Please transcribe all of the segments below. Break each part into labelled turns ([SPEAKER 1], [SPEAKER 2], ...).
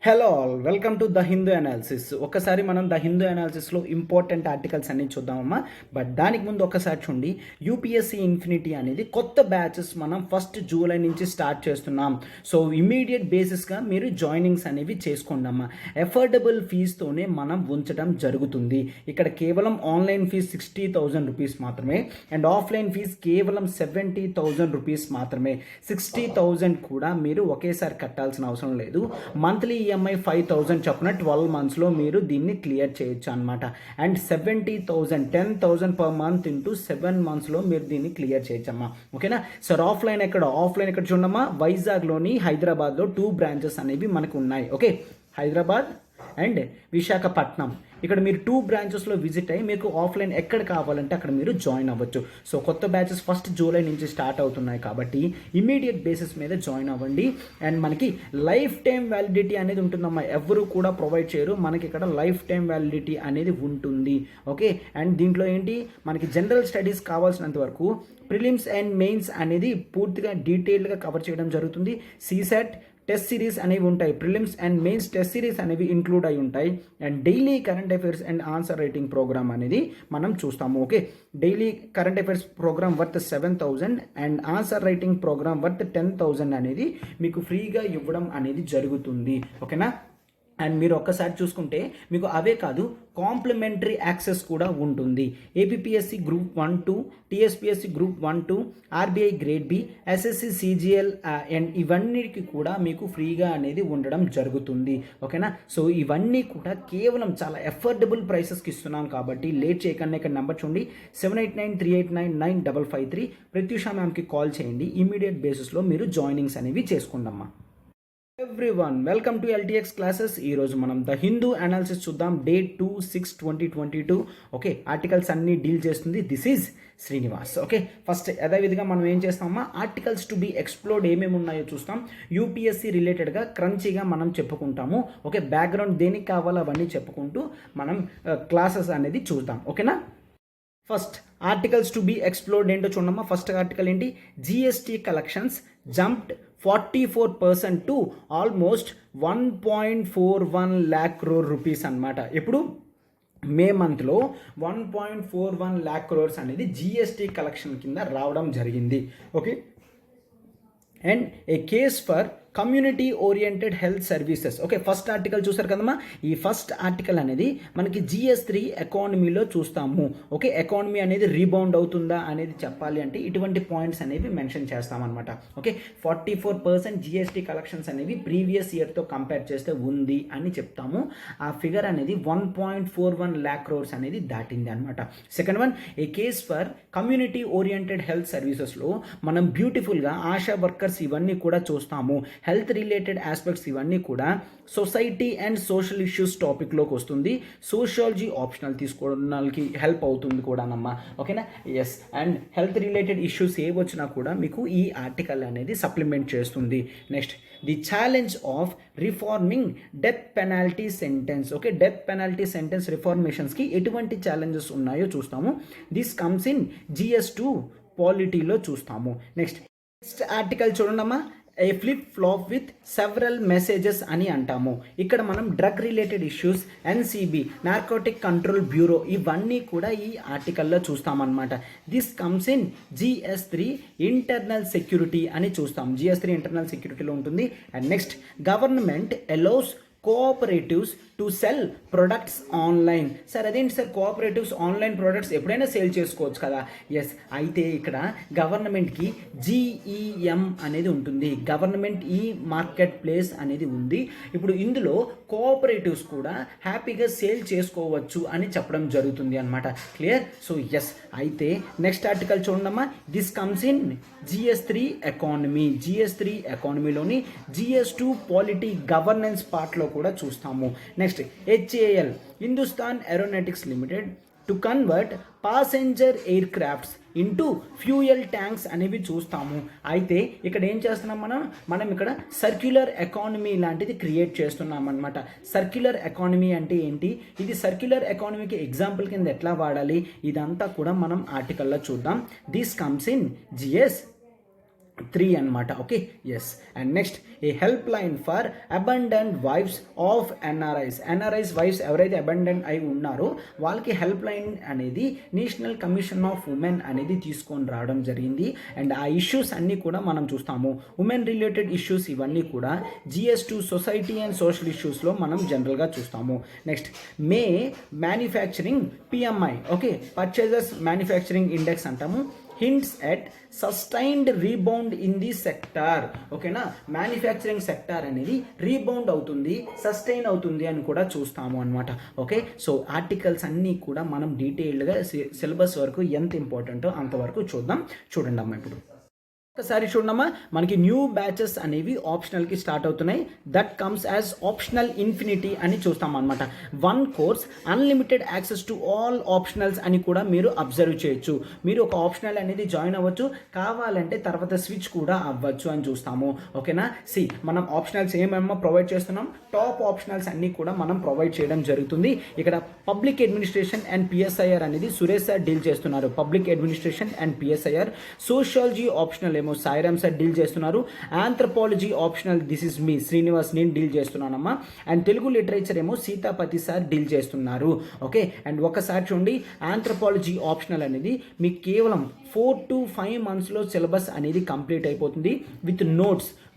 [SPEAKER 1] Hello all, welcome to the Hindu analysis. ఒకసారి మనం the Hindu అనాలిసిస్లో important articles అన్ని చూద్దామమ్మా. బట్ దానికి ముందు ఒకసారి చూడండి, యూపీఎస్సీ ఇన్ఫినిటీ అనేది కొత్త బ్యాచెస్ మనం 1 జూలై నుంచి స్టార్ట్ చేస్తున్నాం. సో ఇమీడియట్ బేసిస్గా మీరు జాయినింగ్స్ అనేవి చేసుకోండి అమ్మా. ఎఫోర్డబుల్ ఫీజుతోనే మనం ఉంచడం జరుగుతుంది. ఇక్కడ కేవలం ఆన్లైన్ ఫీజు 60,000 రూపీస్ మాత్రమే అండ్ ఆఫ్లైన్ ఫీజు కేవలం 70,000 రూపీస్ మాత్రమే. 60,000 కూడా మీరు ఒకేసారి కట్టాల్సిన అవసరం లేదు. మంత్లీ ఈఎంఐ 5,000 చొప్పున 12 మంత్స్లో మీరు దీన్ని క్లియర్ చేయొచ్చు అనమాట. అండ్ 70,000 10,000 పర్ మంత్ ఇంటూ 7 మంత్స్లో మీరు దీన్ని క్లియర్ చేయొచ్చమ్మా. ఓకేనా సార్? ఆఫ్లైన్ ఎక్కడ చూడమ్మా, వైజాగ్లోని హైదరాబాద్లో 2 బ్రాంచెస్ అనేవి మనకు ఉన్నాయి. Okay, Hyderabad and Visakhapatnam. ఇక్కడ మీరు 2 బ్రాంచెస్లో విజిట్ అయ్యి మీకు ఆఫ్లైన్ ఎక్కడ కావాలంటే అక్కడ మీరు జాయిన్ అవ్వచ్చు. సో కొత్త బ్యాచెస్ 1 జూలై నుంచి స్టార్ట్ అవుతున్నాయి కాబట్టి ఇమీడియట్ బేసిస్ మీద జాయిన్ అవ్వండి. అండ్ మనకి లైఫ్ టైం వ్యాలిడిటీ అనేది ఉంటుందమ్మా. ఎవరు కూడా ప్రొవైడ్ చేయరు, మనకి ఇక్కడ లైఫ్ టైం వ్యాలిడిటీ అనేది ఉంటుంది. ఓకే, అండ్ దీంట్లో ఏంటి, మనకి జనరల్ స్టడీస్ కావాల్సినంత వరకు ప్రిలిమ్స్ అండ్ మెయిన్స్ అనేది పూర్తిగా డీటెయిల్డ్గా కవర్ చేయడం జరుగుతుంది. సీసెట్ టెస్ట్ సిరీస్ అనేవి ఉంటాయి, prelims and mains test series అనేవి ఇంక్లూడ్ అయి ఉంటాయి. And daily current affairs and answer writing programme అనేది మనం చూస్తాము. Okay, daily current affairs programme worth 7,000 and answer writing programme worth 10,000 అనేది మీకు ఫ్రీగా ఇవ్వడం అనేది జరుగుతుంది. ఓకేనా? అండ్ మీరు ఒక్కసారి చూసుకుంటే మీకు అవే కాదు, కాంప్లిమెంటరీ యాక్సెస్ కూడా ఉంటుంది. APSC group 1-2, TSPSC group 1-2, RBI grade B, SSC CGL and ఇవన్నిటికి కూడా మీకు ఫ్రీగా అనేది ఉండడం జరుగుతుంది. ఓకేనా? సో ఇవన్నీ కూడా కేవలం చాలా ఎఫోర్డబుల్ ప్రైసెస్కి ఇస్తున్నాం కాబట్టి లేట్ చేయకుండా ఇక్కడ నెంబర్ చూడండి, 7893899553. ప్రత్యూష మ్యామ్కి కాల్ చేయండి. ఇమీడియట్ బేసిస్లో మీరు జాయినింగ్స్ అనేవి చేసుకోండమ్మా. Everyone, welcome to LTX classes. ఈరోజు మనం ద హిందూ అనాలిసిస్ చూద్దాం. డే 2/6/2022. ఓకే, ఆర్టికల్స్ అన్ని డీల్ చేస్తుంది. This is Srinivas. Okay, first యథావిధిగా మనం ఏం చేస్తామా, ఆర్టికల్స్ టు బి ఎక్స్ప్లోర్డ్ ఏమేమి ఉన్నాయో చూస్తాం. యూపీఎస్సీ రిలేటెడ్గా క్రంచీగా మనం చెప్పుకుంటాము. ఓకే, బ్యాక్గ్రౌండ్ దేనికి కావాలో అవన్నీ చెప్పుకుంటూ మనం క్లాసెస్ అనేది చూద్దాం. ఓకేనా? First articles to be explored ఏంటో చూడమ్మా. ఫస్ట్ ఆర్టికల్ ఏంటి, GST collections jumped 44% to almost 1.41 lakh crore rupees అనమాట. ఇప్పుడు మే మంత్లో 1.41 lakh crores అనేది జిఎస్టీ కలెక్షన్ కింద రావడం జరిగింది. Okay, and A case for community oriented health services. Okay, first article చూసారు కదమ్మా. ఈ ఫస్ట్ ఆర్టికల్ అనేది మనకి GS3 ఎకానమీలో చూస్తాము. ఓకే, ఎకానమీ అనేది రీబౌండ్ అవుతుందా అనేది చెప్పాలి అంటే ఇటువంటి పాయింట్స్ అనేవి మెన్షన్ చేస్తామన్నమాట. ఓకే, 44% GST కలెక్షన్స్ అనేవి ప్రీవియస్ ఇయర్తో కంపేర్ చేస్తే ఉంది అని చెప్తాము. ఆ ఫిగర్ అనేది 1.41 lakh crores అనేది దాటింది అనమాట. Second one, A case for community oriented health సర్వీసెస్లో మనం బ్యూటిఫుల్గా ఆశా వర్కర్స్ ఇవన్నీ కూడా చూస్తాము. హెల్త్ రిలేటెడ్ ఆస్పెక్ట్స్ ఇవన్నీ కూడా సొసైటీ అండ్ సోషల్ ఇష్యూస్ టాపిక్లోకి వస్తుంది. సోషియాలజీ ఆప్షనల్ తీసుకోవడానికి హెల్ప్ అవుతుంది కూడానమ్మా. ఓకేనా? Yes, and health related issues ఏ వచ్చినా కూడా మీకు ఈ ఆర్టికల్ అనేది సప్లిమెంట్ చేస్తుంది. Next, the challenge of reforming death penalty sentence. Okay, death penalty sentence రిఫార్మేషన్స్కి ఎటువంటి ఛాలెంజెస్ ఉన్నాయో చూస్తాము. దిస్ కమ్స్ ఇన్ GS2 పాలిటీలో చూస్తాము. నెక్స్ట్ ఆర్టికల్ చూడండమ్మా, a flip flop with several messages అని అంటాము. ఇక్కడ మనం drug related issues, NCB narcotic control bureau ఇవన్నీ కూడా ఈ ఆర్టికల్లో చూస్తామన్నమాట. This comes in GS3 internal security అని చూస్తాం. GS3 ఇంటర్నల్ సెక్యూరిటీలో ఉంటుంది. And next, government allows cooperatives to sell products online. Sir అదేంటి సార్, కోఆపరేటివ్స్ ఆన్లైన్ ప్రొడక్ట్స్ ఎప్పుడైనా సేల్ చేసుకోవచ్చు కదా? ఎస్, అయితే ఇక్కడ గవర్నమెంట్కి GEM అనేది ఉంటుంది, గవర్నమెంట్ ఈ మార్కెట్ ప్లేస్ అనేది ఉంది. ఇప్పుడు ఇందులో కోఆపరేటివ్స్ కూడా హ్యాపీగా సేల్ చేసుకోవచ్చు అని చెప్పడం జరుగుతుంది అనమాట. క్లియర్? సో ఎస్, అయితే నెక్స్ట్ ఆర్టికల్ చూడమ్మా. This comes in GS3 economy. GS3 ఎకానమీలోని GS2 polity governance పార్ట్లో కూడా చూస్తాము. Next, HAL Hindustan aeronautics limited to convert passenger air crafts into fuel tanks అనేవి చూస్తాము. అయితే ఇక్కడ ఏం చేస్తున్నాం మనం ఇక్కడ సర్క్యులర్ ఎకానమీ లాంటిది క్రియేట్ చేస్తున్నాం అనమాట. సర్క్యులర్ ఎకానమీ అంటే ఏంటి, ఇది సర్క్యులర్ ఎకానమీకి ఎగ్జాంపుల్ కింద ఎట్లా వాడాలి, ఇదంతా కూడా మనం ఆర్టికల్లో చూద్దాం. దిస్ కమ్స్ ఇన్ 3 అనమాట. Okay, yes. And next a help line for abandoned wives of NRIs wives ఎవరైతే అబండెంట్ అయి ఉన్నారో వాళ్ళకి హెల్ప్ లైన్ అనేది నేషనల్ కమిషన్ ఆఫ్ ఉమెన్ అనేది తీసుకొని రావడం జరిగింది. అండ్ ఆ ఇష్యూస్ అన్నీ కూడా మనం చూస్తాము. ఉమెన్ రిలేటెడ్ ఇష్యూస్ ఇవన్నీ కూడా GS2 సొసైటీ అండ్ సోషల్ ఇష్యూస్లో మనం జనరల్గా చూస్తాము. నెక్స్ట్ మే manufacturing PMI, okay, purchases manufacturing index అంటాము, hints at sustained rebound in the sector. ఓకేనా, మ్యానుఫ్యాక్చరింగ్ సెక్టార్ అనేది రీబౌండ్ అవుతుంది, సస్టైన్ అవుతుంది అని కూడా చూస్తాము అనమాట. ఓకే, సో ఆర్టికల్స్ అన్నీ కూడా మనం డీటెయిల్డ్గా సిలబస్ వరకు ఎంత ఇంపార్టెంటో అంతవరకు చూడండి అమ్మా. ఇప్పుడు ఒకసారి చూడమ్మా, మనకి న్యూ బ్యాచెస్ అనేవి ఆప్షనల్కి స్టార్ట్ అవుతున్నాయి. That comes as optional infinity అని చూస్తాం అనమాట. 1 course unlimited access to all optionals అని కూడా మీరు అబ్జర్వ్ చేయొచ్చు. మీరు ఒక ఆప్షనల్ అనేది జాయిన్ అవ్వచ్చు, కావాలంటే తర్వాత స్విచ్ కూడా అవ్వచ్చు అని చూస్తాము. ఓకేనా, మనం ఆప్షనల్స్ ఏమేమో ప్రొవైడ్ చేస్తున్నాం, టాప్ ఆప్షనల్స్ అన్నీ కూడా మనం ప్రొవైడ్ చేయడం జరుగుతుంది. ఇక్కడ పబ్లిక్ అడ్మినిస్ట్రేషన్ అండ్ PSIR అనేది సురేష్ సార్ డీల్ చేస్తున్నారు. Public administration and PSIR. Sociology optional Sairam sir deal చేస్తున్నారు. ఆంథ్రపాలజీ ఆప్షనల్ దిస్ ఇస్ మీ శ్రీనివాస్ నేను డీల్ చేస్తున్నానమ్మా. అండ్ తెలుగు లిటరేచర్ ఏమో సీతాపతి సార్ డీల్ చేస్తున్నారు. ఓకే, అండ్ ఒకసారి చూడండి, ఆంథ్రపాలజీ ఆప్షనల్ అనేది మీకు కేవలం 4 to 5 monthsలో సిలబస్ అనేది కంప్లీట్ అయిపోతుంది. విత్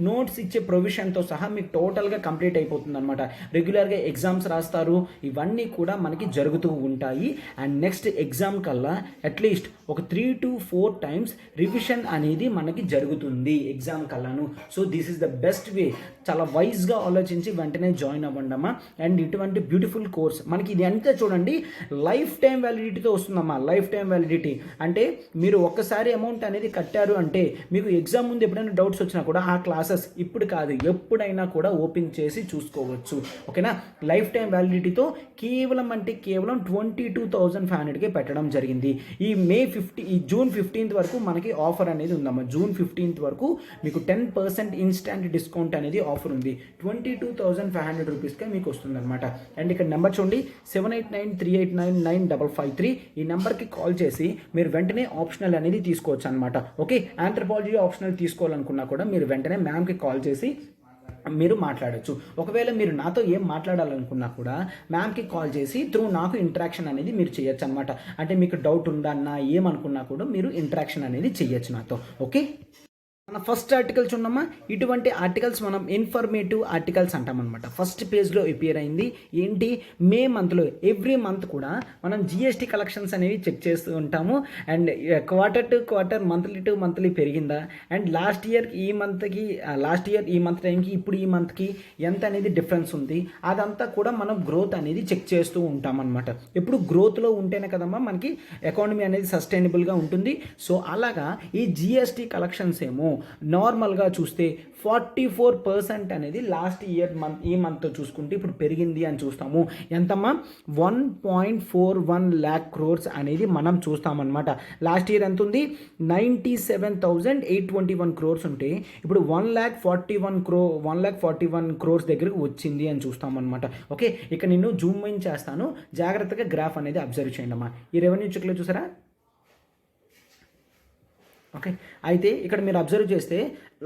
[SPEAKER 1] నోట్స్ ఇచ్చే ప్రొవిజన్తో సహా మీకు టోటల్గా కంప్లీట్ అయిపోతుంది అనమాట. రెగ్యులర్గా ఎగ్జామ్స్ రాస్తారు, ఇవన్నీ కూడా మనకి జరుగుతూ ఉంటాయి. అండ్ నెక్స్ట్ ఎగ్జామ్ కల్లా అట్లీస్ట్ ఒక 3 to 4 times రివిజన్ అనేది మనకి జరుగుతుంది ఎగ్జామ్ కల్లాను. So this is the best way. చాలా వైజ్గా ఆలోచించి వెంటనే జాయిన్ అవ్వండమ్మా. అండ్ ఇటువంటి బ్యూటిఫుల్ కోర్స్ మనకి ఇది అంతా చూడండి, లైఫ్ టైం వ్యాలిడిటీతో వస్తుందమ్మా. లైఫ్ టైం వ్యాలిడిటీ అంటే మీరు ఒక్కసారి అమౌంట్ అనేది కట్టారు అంటే మీకు ఎగ్జామ్ ముందు ఎప్పుడైనా డౌట్స్ వచ్చినా కూడా ఆ క్లాసెస్ ఇప్పుడు కాదు ఎప్పుడైనా కూడా ఓపెన్ చేసి చూసుకోవచ్చు. ఓకేనా, లైఫ్ టైం వ్యాలిడిటీతో కేవలం 22,500కే పెట్టడం జరిగింది. ఈ జూన్ 15th వరకు మనకి ఆఫర్ అనేది ఉందమ్మా. జూన్ 15th వరకు మీకు 10% ఇన్స్టాంట్ డిస్కౌంట్ అనేది ఆఫర్ ఉంది. 22,500 రూపీస్కే మీకు వస్తుంది అనమాట. అండ్ ఇక్కడ నెంబర్ చూడండి, 7893899553. ఈ నెంబర్కి కాల్ చేసి మీరు వెంటనే ఆప్షనల్ అనేది తీసుకోవచ్చు అనమాట. ఓకే, ఆంథ్రపాలజీ ఆప్షనల్ తీసుకోవాలనుకున్నా కూడా మీరు వెంటనే మ్యామ్కి కాల్ చేసి మీరు మాట్లాడచ్చు. ఒకవేళ మీరు నాతో ఏం మాట్లాడాలనుకున్నా కూడా మ్యామ్కి కాల్ చేసి నాకు ఇంటరాక్షన్ అనేది మీరు చేయొచ్చు అనమాట. అంటే మీకు డౌట్ ఉందన్నా ఏమనుకున్నా కూడా మీరు ఇంటరాక్షన్ అనేది చేయొచ్చు నాతో. ఓకే, మన ఫస్ట్ ఆర్టికల్స్ ఉన్నామా, ఇటువంటి ఆర్టికల్స్ మనం ఇన్ఫర్మేటివ్ ఆర్టికల్స్ అంటాం అనమాట. ఫస్ట్ పేజ్లో అపియర్ అయింది ఏంటి, మే మంత్లో ఎవ్రీ మంత్ కూడా మనం GST కలెక్షన్స్ అనేవి చెక్ చేస్తూ ఉంటాము. And quarter to quarter, monthly to monthly పెరిగిందా, అండ్ లాస్ట్ ఇయర్ ఈ మంత్ టైంకి ఇప్పుడు ఈ మంత్కి ఎంత అనేది డిఫరెన్స్ ఉంది, అదంతా కూడా మనం గ్రోత్ అనేది చెక్ చేస్తూ ఉంటాం అనమాట. ఎప్పుడు గ్రోత్లో ఉంటేనే కదమ్మా మనకి ఎకానమీ అనేది సస్టైనబుల్గా ఉంటుంది. సో అలాగా ఈ GST కలెక్షన్స్ ఏమో నార్మల్గా చూస్తే 44% అనేది లాస్ట్ ఇయర్ ఈ మంత్తో చూసుకుంటే ఇప్పుడు పెరిగింది అని చూస్తాము. ఎంతమ్మా, 1.41 lakh crores అనేది మనం చూస్తామన్నమాట. లాస్ట్ ఇయర్ ఎంత ఉంది, 97,821 crores ఉంటే ఇప్పుడు 1,41 crores దగ్గరికి వచ్చింది అని చూస్తామన్నమాట. ఓకే, ఇక నేను జూమ్ ఇన్ చేస్తాను, జాగ్రత్తగా గ్రాఫ్ అనేది అబ్జర్వ్ చేయండి అమ్మా. ఈ రెవెన్యూ చెక్లో చూసారా. ఓకే, అయితే ఇక్కడ మీరు అబ్జర్వ్ చేస్తే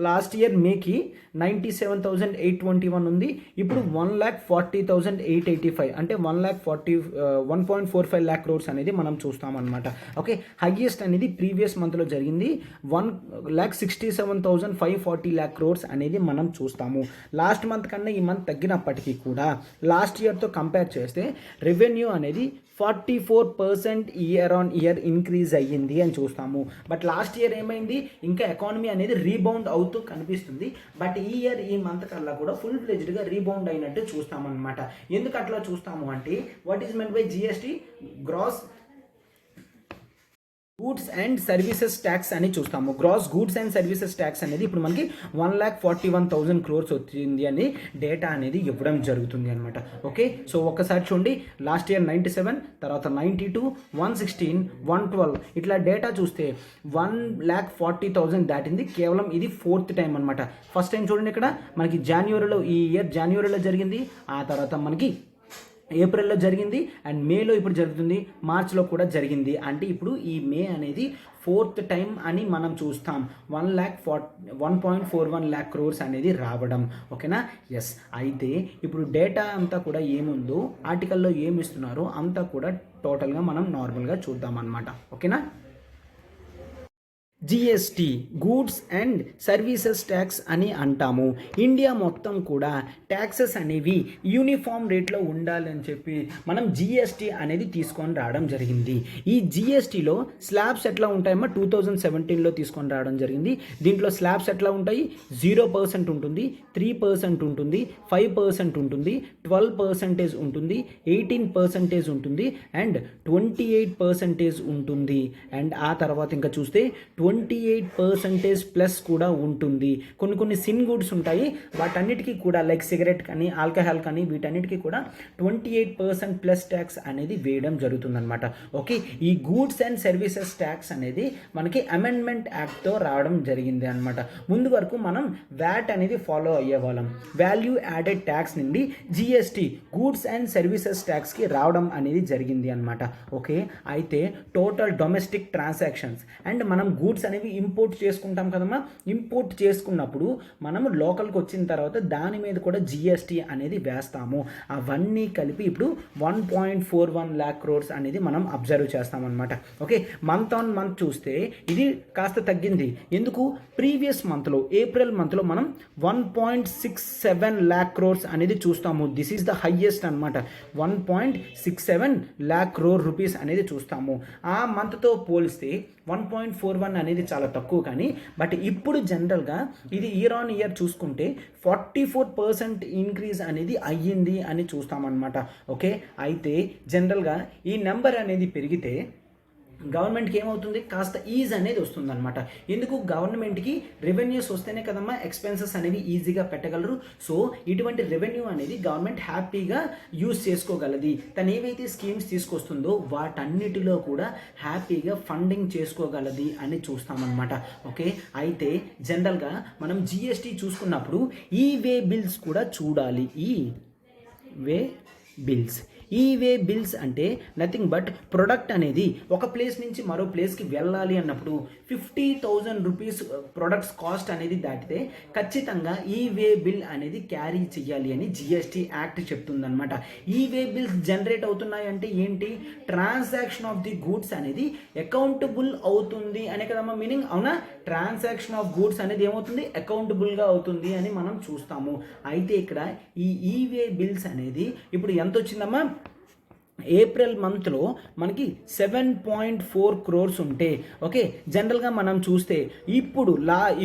[SPEAKER 1] లాస్ట్ ఇయర్ మేకి 97,821 ఉంది, ఇప్పుడు 1,40,885 అంటే 1.45 lakh crores అనేది మనం చూస్తామన్నమాట. ఓకే, హైయెస్ట్ అనేది ప్రీవియస్ మంత్లో జరిగింది, 1,67,540 lakh crores అనేది మనం చూస్తాము. లాస్ట్ మంత్ కన్నా ఈ మంత్ తగ్గినప్పటికీ కూడా లాస్ట్ ఇయర్తో కంపేర్ చేస్తే రెవెన్యూ అనేది 44% ఇయర్ ఆన్ ఇయర్ ఇంక్రీజ్ అయ్యింది అని చూస్తాము. బట్ లాస్ట్ ఇయర్ ఏమైంది, ఇంకా ఎకానమీ అనేది రీబౌండ్ అవుతూ కనిపిస్తుంది. బట్ ఈ ఇయర్ ఈ మంత్ కల్లా కూడా ఫుల్ ఫ్లెజ్డ్గా రీబౌండ్ అయినట్టు చూస్తామన్నమాట. ఎందుకు అట్లా చూస్తాము అంటే what is meant by GST, gross goods and services tax అని చూస్తాము. Gross goods and services tax అనేది ఇప్పుడు మనకి 1,41,000 crores వచ్చింది అని డేటా అనేది ఇవ్వడం జరుగుతుంది అనమాట. ఓకే, సో ఒకసారి చూడండి, లాస్ట్ ఇయర్ 97, తర్వాత 92, 116, 112 ఇట్లా డేటా చూస్తే 1,40,000 దాటింది. కేవలం ఇది 4th టైం అనమాట. ఫస్ట్ టైం చూడండి ఇక్కడ మనకి ఈ ఇయర్ జనవరిలో జరిగింది, ఆ తర్వాత మనకి ఏప్రిల్లో జరిగింది అండ్ మేలో ఇప్పుడు జరుగుతుంది, మార్చ్లో కూడా జరిగింది. అంటే ఇప్పుడు ఈ మే అనేది 4th టైం అని మనం చూస్తాం 1.41 lakh crores అనేది రావడం. ఓకేనా? ఎస్. అయితే ఇప్పుడు డేటా అంతా కూడా ఏముందో ఆర్టికల్లో ఏమి ఇస్తున్నారో అంతా కూడా టోటల్గా మనం నార్మల్గా చూద్దాం అన్నమాట. ఓకేనా? GST, goods and services tax అని అంటాము. ఇండియా మొత్తం కూడా ట్యాక్సెస్ అనేవి యూనిఫామ్ రేట్లో ఉండాలని చెప్పి మనం జిఎస్టీ అనేది తీసుకొని రావడం జరిగింది. ఈ జిఎస్టీలో స్లాబ్స్ ఎట్లా ఉంటాయమ్మా? 2017లో తీసుకొని రావడం జరిగింది. దీంట్లో స్లాబ్స్ ఎట్లా ఉంటాయి? 0% ఉంటుంది, 3% ఉంటుంది, 5% ఉంటుంది, 12% ఉంటుంది, 18% ఉంటుంది అండ్ 28% ఉంటుంది. అండ్ ఆ తర్వాత ఇంకా చూస్తే 28% ప్లస్ కూడా ఉంటుంది. కొన్ని సిన్ గుడ్స్ ఉంటాయి, వాటన్నిటికీ కూడా లైక్ సిగరెట్ కానీ ఆల్కహాల్ కానీ వీటన్నిటికీ కూడా 28% ప్లస్ ట్యాక్స్ అనేది వేయడం జరుగుతుందన్నమాట. ఓకే, ఈ గూడ్స్ అండ్ సర్వీసెస్ ట్యాక్స్ అనేది మనకి అమెండ్మెంట్ యాక్ట్తో రావడం జరిగింది అనమాట. ముందు వరకు మనం వ్యాట్ అనేది ఫాలో అయ్యేవాళ్ళం. వాల్యూ యాడెడ్ ట్యాక్స్ నుండి జిఎస్టీ, గూడ్స్ అండ్ సర్వీసెస్ ట్యాక్స్కి రావడం అనేది జరిగింది అనమాట. ఓకే, అయితే టోటల్ డొమెస్టిక్ ట్రాన్సాక్షన్స్ అండ్ మనం గూడ్స్ అనేవి ఇంపోర్ట్ చేసుకుంటాం కదమ్మా. ఇంపోర్ట్ చేసుకున్నప్పుడు మనము లోకల్కి వచ్చిన తర్వాత దాని మీద కూడా జిఎస్టీ అనేది వేస్తాము. అవన్నీ కలిపి ఇప్పుడు 1.41 lakh crores అనేది మనం అబ్జర్వ్ చేస్తామన్నమాట. ఓకే, మంత్ ఆన్ మంత్ చూస్తే ఇది కాస్త తగ్గింది. ఎందుకు? ప్రీవియస్ మంత్లో ఏప్రిల్ మంత్లో మనం 1.67 lakh crores అనేది చూస్తాము. దిస్ ఈజ్ ద హైయెస్ట్ అనమాట. 1.67 lakh crore rupees అనేది చూస్తాము. ఆ మంత్తో పోలిస్తే 1.41 అనేది చాలా తక్కువ. కానీ బట్ ఇప్పుడు జనరల్గా ఇది ఇయర్ ఆన్ ఇయర్ చూసుకుంటే 44% ఇంక్రీజ్ అనేది అయ్యింది అని చూస్తామన్నమాట. ఓకే, అయితే జనరల్గా ఈ నెంబర్ అనేది పెరిగితే గవర్నమెంట్కి ఏమవుతుంది? కాస్త ఈజ్ అనేది వస్తుందన్నమాట. ఎందుకు? గవర్నమెంట్కి రెవెన్యూస్ వస్తేనే కదమ్మా ఎక్స్పెన్సెస్ అనేవి ఈజీగా పెట్టగలరు. సో ఇటువంటి రెవెన్యూ అనేది గవర్నమెంట్ హ్యాపీగా యూజ్ చేసుకోగలది. తను ఏవైతే స్కీమ్స్ తీసుకొస్తుందో వాటన్నిటిలో కూడా హ్యాపీగా ఫండింగ్ చేసుకోగలది అని చూస్తామన్నమాట. ఓకే, అయితే జనరల్గా మనం జిఎస్టీ చూసుకున్నప్పుడు ఈ వే బిల్స్ కూడా చూడాలి. ఈ వే బిల్స్ అంటే నథింగ్ బట్ ప్రొడక్ట్ అనేది ఒక ప్లేస్ నుంచి మరో ప్లేస్కి వెళ్ళాలి అన్నప్పుడు 50,000 రూపీస్ ప్రొడక్ట్స్ కాస్ట్ అనేది దాటితే ఖచ్చితంగా ఈ వే బిల్ అనేది క్యారీ చేయాలి అని జిఎస్టీ యాక్ట్ చెప్తుందన్నమాట. ఈ వే బిల్స్ జనరేట్ అవుతున్నాయి అంటే ఏంటి? ట్రాన్సాక్షన్ ఆఫ్ ది గూడ్స్ అనేది అకౌంటబుల్ అవుతుంది అనే కదమ్మా మీనింగ్. అవునా? ట్రాన్సాక్షన్ ఆఫ్ గూడ్స్ అనేది ఏమవుతుంది? అకౌంటబుల్గా అవుతుంది అని మనం చూస్తాము. అయితే ఇక్కడ ఈ వే బిల్స్ అనేది ఇప్పుడు ఎంత వచ్చిందమ్మా? ఏప్రిల్ మంత్లో మనకి 7.4 crores ఉంటే ఓకే, జనరల్గా మనం చూస్తే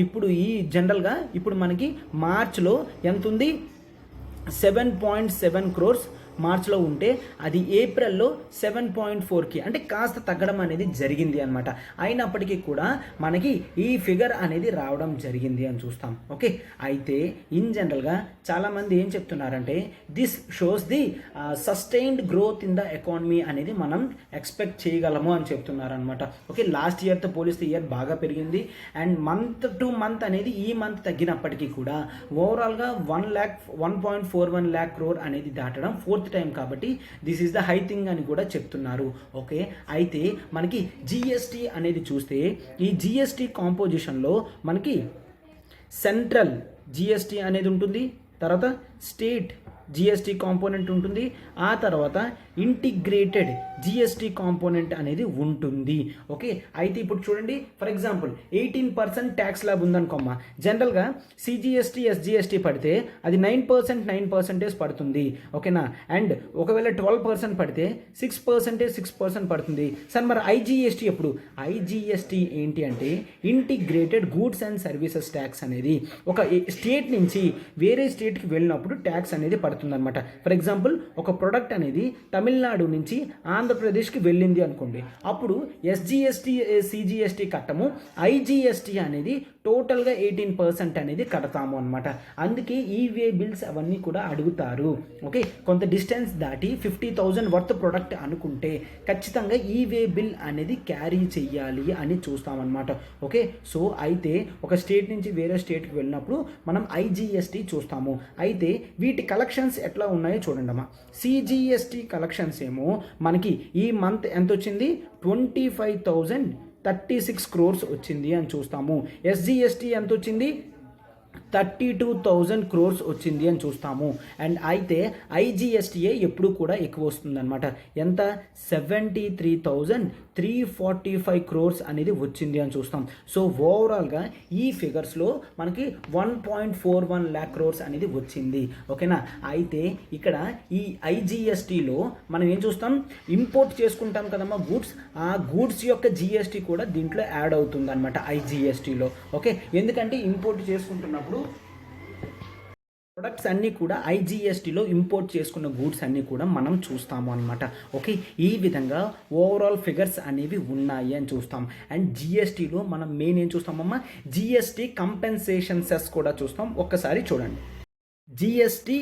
[SPEAKER 1] ఇప్పుడు ఈ జనరల్గా ఇప్పుడు మనకి మార్చ్లో ఎంత ఉంది? 7.7 crores మార్చ్లో ఉంటే అది ఏప్రిల్లో 7.4కి అంటే కాస్త తగ్గడం అనేది జరిగింది అనమాట. అయినప్పటికీ కూడా మనకి ఈ ఫిగర్ అనేది రావడం జరిగింది అని చూస్తాం. ఓకే, అయితే ఇన్ జనరల్గా చాలామంది ఏం చెప్తున్నారంటే this shows the sustained growth in the economy అనేది మనం ఎక్స్పెక్ట్ చేయగలము అని చెప్తున్నారనమాట. ఓకే, లాస్ట్ ఇయర్తో పోలిస్తే ఇయర్ బాగా పెరిగింది అండ్ మంత్ టు మంత్ అనేది ఈ మంత్ తగ్గినప్పటికీ కూడా ఓవరాల్గా 1.41 lakh crore అనేది దాటడం 4th టైం కాబట్టి this is the high thing అని కూడా చెప్తున్నారు. ఓకే, అయితే మనకి జిఎస్టీ అనేది చూస్తే ఈ జిఎస్టీ కాంపోజిషన్లో మనకి సెంట్రల్ జిఎస్టీ అనేది ఉంటుంది, తర్వాత స్టేట్ జిఎస్టీ కాంపోనెంట్ ఉంటుంది, ఆ తర్వాత ఇంటిగ్రేటెడ్ జిఎస్టీ కాంపోనెంట్ అనేది ఉంటుంది. ఓకే, అయితే ఇప్పుడు చూడండి ఫర్ ఎగ్జాంపుల్ 18% ట్యాక్స్ ల్యాబ్ ఉందనుకోమ్మా. జనరల్గా సిజిఎస్టీ ఎస్జిఎస్టీ పడితే అది 9% పడుతుంది. ఓకేనా? అండ్ ఒకవేళ 12% పడితే 6% పడుతుంది. సార్ మరి ఐజిఎస్టీ ఎప్పుడు? ఐజిఎస్టీ ఏంటి అంటే integrated goods and services tax అనేది ఒక స్టేట్ నుంచి వేరే స్టేట్కి వెళ్ళినప్పుడు ట్యాక్స్ అనేది పడుతుందన్నమాట. ఫర్ ఎగ్జాంపుల్ ఒక ప్రొడక్ట్ అనేది తమిళనాడు నుంచి ఆంధ్రప్రదేశ్కి వెళ్ళింది అనుకోండి, అప్పుడు ఎస్జిఎస్టీ సిజిఎస్టీ కట్టము. ఐజిఎస్టీ అనేది టోటల్గా 18% అనేది కడతాము అనమాట. అందుకే ఈవే బిల్స్ అవన్నీ కూడా అడుగుతారు. ఓకే, కొంత డిస్టెన్స్ దాటి 50,000 వర్త్ ప్రొడక్ట్ అనుకుంటే ఖచ్చితంగా ఈవే బిల్ అనేది క్యారీ చెయ్యాలి అని చూస్తామన్నమాట. ఓకే, సో అయితే ఒక స్టేట్ నుంచి వేరే స్టేట్కి వెళ్ళినప్పుడు మనం ఐజిఎస్టీ చూస్తాము. అయితే వీటి కలెక్షన్స్ ఎట్లా ఉన్నాయో చూడండి అమ్మా. సిజిఎస్టీ కలెక్షన్స్ ఏమో మనకి ఈ మంత్ ఎంత వచ్చింది, 25,036 crores వచ్చింది అని చూస్తాము. ఎస్జిఎస్టీ ఎంత వచ్చింది, 32,000 crores వచ్చింది అని చూస్తాము. అండ్ అయితే ఐజిఎస్టీఏ ఎప్పుడు కూడా ఎక్కువ వస్తుంది అనమాట. ఎంత, 73,345 crores అనేది వచ్చింది అని చూస్తాం. సో ఓవరాల్గా ఈ ఫిగర్స్లో మనకి 1.41 lakh crores అనేది వచ్చింది. ఓకేనా, అయితే ఇక్కడ ఈ ఐజిఎస్టీలో మనం ఏం చూస్తాం, ఇంపోర్ట్ చేసుకుంటాం కదమ్మా గూడ్స్, ఆ గూడ్స్ యొక్క జిఎస్టీ కూడా దీంట్లో యాడ్ అవుతుంది అనమాట ఐజిఎస్టీలో. ఓకే, ఎందుకంటే ఇంపోర్ట్ చేసుకుంటున్నప్పుడు ప్రొడక్ట్స్ అన్నీ కూడా ఐజిఎస్టీలో ఇంపోర్ట్ చేసుకున్న గూడ్స్ అన్నీ కూడా మనం చూస్తాము అనమాట. ఓకే, ఈ విధంగా ఓవరాల్ ఫిగర్స్ అనేవి ఉన్నాయి అని చూస్తాం. అండ్ జిఎస్టీలో మనం మెయిన్ ఏం చూస్తామమ్మా, జిఎస్టీ కంపెన్సేషన్ సెస్ కూడా చూస్తాం. ఒక్కసారి చూడండి, జిఎస్టీ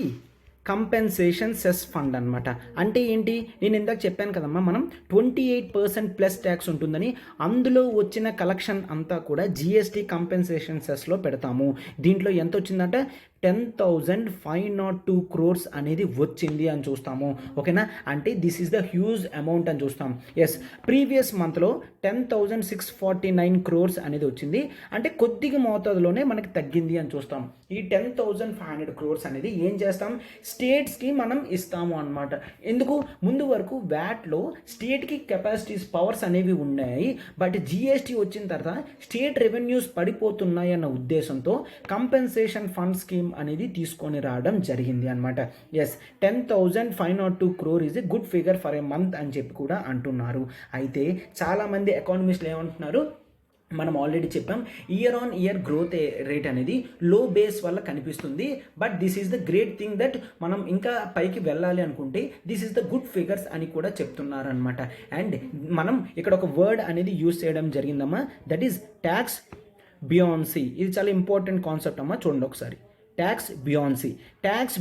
[SPEAKER 1] కంపెన్సేషన్ సెస్ ఫండ్ అనమాట. అంటే ఏంటి, నేను ఇందాక చెప్పాను కదమ్మా, మనం 28% ప్లస్ ట్యాక్స్ ఉంటుందని, అందులో వచ్చిన కలెక్షన్ అంతా కూడా జిఎస్టీ కంపెన్సేషన్ సెస్లో పెడతాము. దీంట్లో ఎంత వచ్చిందంటే 10,502 crores అనేది వచ్చింది అని చూస్తాము. ఓకేనా, అంటే this is the huge amount అని చూస్తాం. ఎస్, ప్రీవియస్ మంత్లో 10,649 crores అనేది వచ్చింది, అంటే కొద్దిగా మోతాదులోనే మనకి తగ్గింది అని చూస్తాం. ఈ 10,500 crores అనేది ఏం చేస్తాం, స్టేట్స్కి మనం ఇస్తాము అనమాట. ఎందుకు, ముందు వరకు వ్యాట్లో స్టేట్కి కెపాసిటీస్ పవర్స్ అనేవి ఉన్నాయి, బట్ జిఎస్టీ వచ్చిన తర్వాత స్టేట్ రెవెన్యూస్ పడిపోతున్నాయి అన్న ఉద్దేశంతో కంపెన్సేషన్ ఫండ్ స్కీమ్ అనేది తీసుకొని రావడం జరిగింది అనమాట. Yes, 10,502 crore is a good figure for a month అని చెప్పి కూడా అంటున్నారు. అయితే చాలామంది ఎకానమిస్టులు ఏమంటున్నారు, మనం ఆల్రెడీ చెప్పాం, year on year growth rate అనేది లో బేస్ వల్ల కనిపిస్తుంది, but this is the great thing that మనం ఇంకా పైకి వెళ్ళాలి అనుకుంటే this is the good figures అని కూడా చెప్తున్నారు అనమాట. అండ్ మనం ఇక్కడ ఒక వర్డ్ అనేది యూజ్ చేయడం జరిగిందమ్మా, దట్ ఈస్ ట్యాక్స్ బియాన్సీ. ఇది చాలా ఇంపార్టెంట్ కాన్సెప్ట్ అమ్మా, చూడండి ఒకసారి. ట్యాక్స్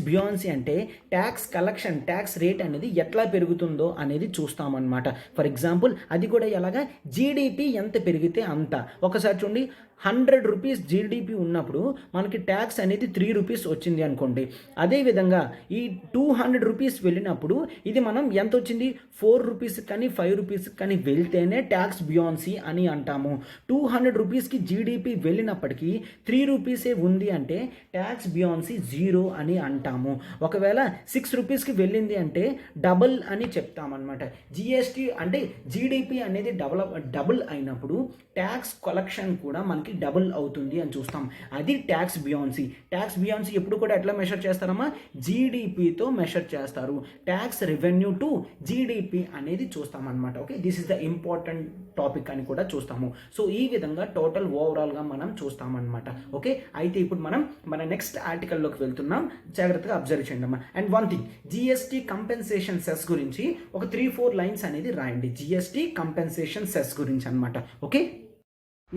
[SPEAKER 1] బియాన్సీ అంటే ట్యాక్స్ కలెక్షన్, ట్యాక్స్ రేట్ అనేది ఎట్లా పెరుగుతుందో అనేది చూస్తామన్నమాట. ఫర్ ఎగ్జాంపుల్ అది కూడా ఎలాగా, జీడిపి ఎంత పెరిగితే అంత. ఒకసారి చూడండి, 100 rupees జీడిపి ఉన్నప్పుడు మనకి ట్యాక్స్ అనేది 3 rupees వచ్చింది అనుకోండి. అదేవిధంగా ఈ 200 rupees వెళ్ళినప్పుడు ఇది మనం ఎంత వచ్చింది, 4 rupees కానీ 5 rupees కానీ వెళ్తేనే ట్యాక్స్ బియాన్సీ అని అంటాము. 200 rupeesకి జీడిపి వెళ్ళినప్పటికీ 3 rupees ఉంది అంటే ట్యాక్స్ బియాన్సీ 0 అని అంటాము. ఒకవేళ 6 rupeesకి వెళ్ళింది అంటే డబుల్ అని చెప్తామన్నమాట. జిఎస్టీ అంటే జీడిపి అనేది డబుల్ అయినప్పుడు ట్యాక్స్ కలెక్షన్ కూడా మనకి డబుల్ అవుతుంది అని చూస్తాం. అది ట్యాక్స్ బియాన్సీ. ట్యాక్స్ బియాన్సీ ఎప్పుడు కూడా ఎట్లా మెషర్ చేస్తారమ్మా, జీడిపితో మెషర్ చేస్తారు. ట్యాక్స్ రెవెన్యూ టు జీడిపి అనేది చూస్తామన్నమాట. Okay, this is the important topic అని కూడా చూస్తాము. సో ఈ విధంగా టోటల్ ఓవరాల్గా మనం చూస్తామన్నమాట. ఓకే, అయితే ఇప్పుడు మనం మన నెక్స్ట్ ఆర్టికల్లోకి వెళ్తున్నాం, జాగ్రత్తగా అబ్జర్వ్ చేయండి అమ్మా. And one thing, GST compensation cess గురించి ఒక 3-4 లైన్స్ అనేది రాయండి, జిఎస్టీ కంపెన్సేషన్ సెస్ గురించి అనమాట. ఓకే,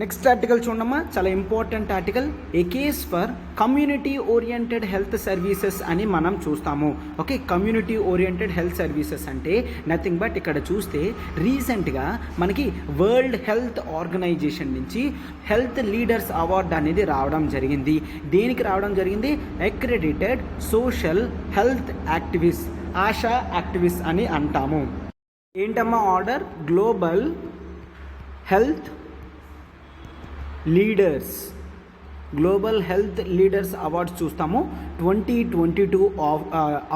[SPEAKER 1] నెక్స్ట్ ఆర్టికల్ చూడమ్మా, చాలా important article, a case for community oriented health services అని మనం చూస్తాము. Okay, community oriented health services అంటే నథింగ్ బట్ ఇక్కడ చూస్తే రీసెంట్గా మనకి వరల్డ్ హెల్త్ ఆర్గనైజేషన్ నుంచి హెల్త్ లీడర్స్ అవార్డు అనేది రావడం జరిగింది. దేనికి రావడం జరిగింది, accredited social health activist, ASHA activist అని అంటాము. ఏంటమ్మా order, global health global health leaders awards చూస్తాము. 2022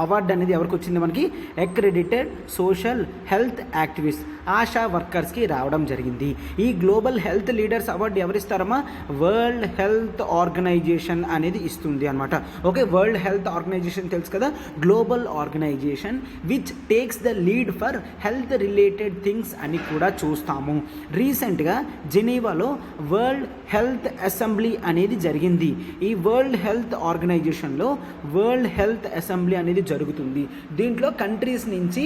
[SPEAKER 1] అవార్డు అనేది ఎవరికి వచ్చింది, మనకి accredited social health activist, ASHA వర్కర్స్కి రావడం జరిగింది. ఈ గ్లోబల్ హెల్త్ లీడర్స్ అవార్డు ఎవరిస్తారమ్మా, వరల్డ్ హెల్త్ ఆర్గనైజేషన్ అనేది ఇస్తుంది అనమాట. ఓకే, వరల్డ్ హెల్త్ ఆర్గనైజేషన్ తెలుసు కదా, global organization which takes the lead for health related things అని కూడా చూస్తాము. రీసెంట్గా జెనీవాలో వరల్డ్ హెల్త్ అసెంబ్లీ అనేది జరిగింది. ఈ వరల్డ్ హెల్త్ ఆర్గనైజేషన్లో వరల్డ్ హెల్త్ అసెంబ్లీ అనేది జరుగుతుంది. దీంట్లో కంట్రీస్ నుంచి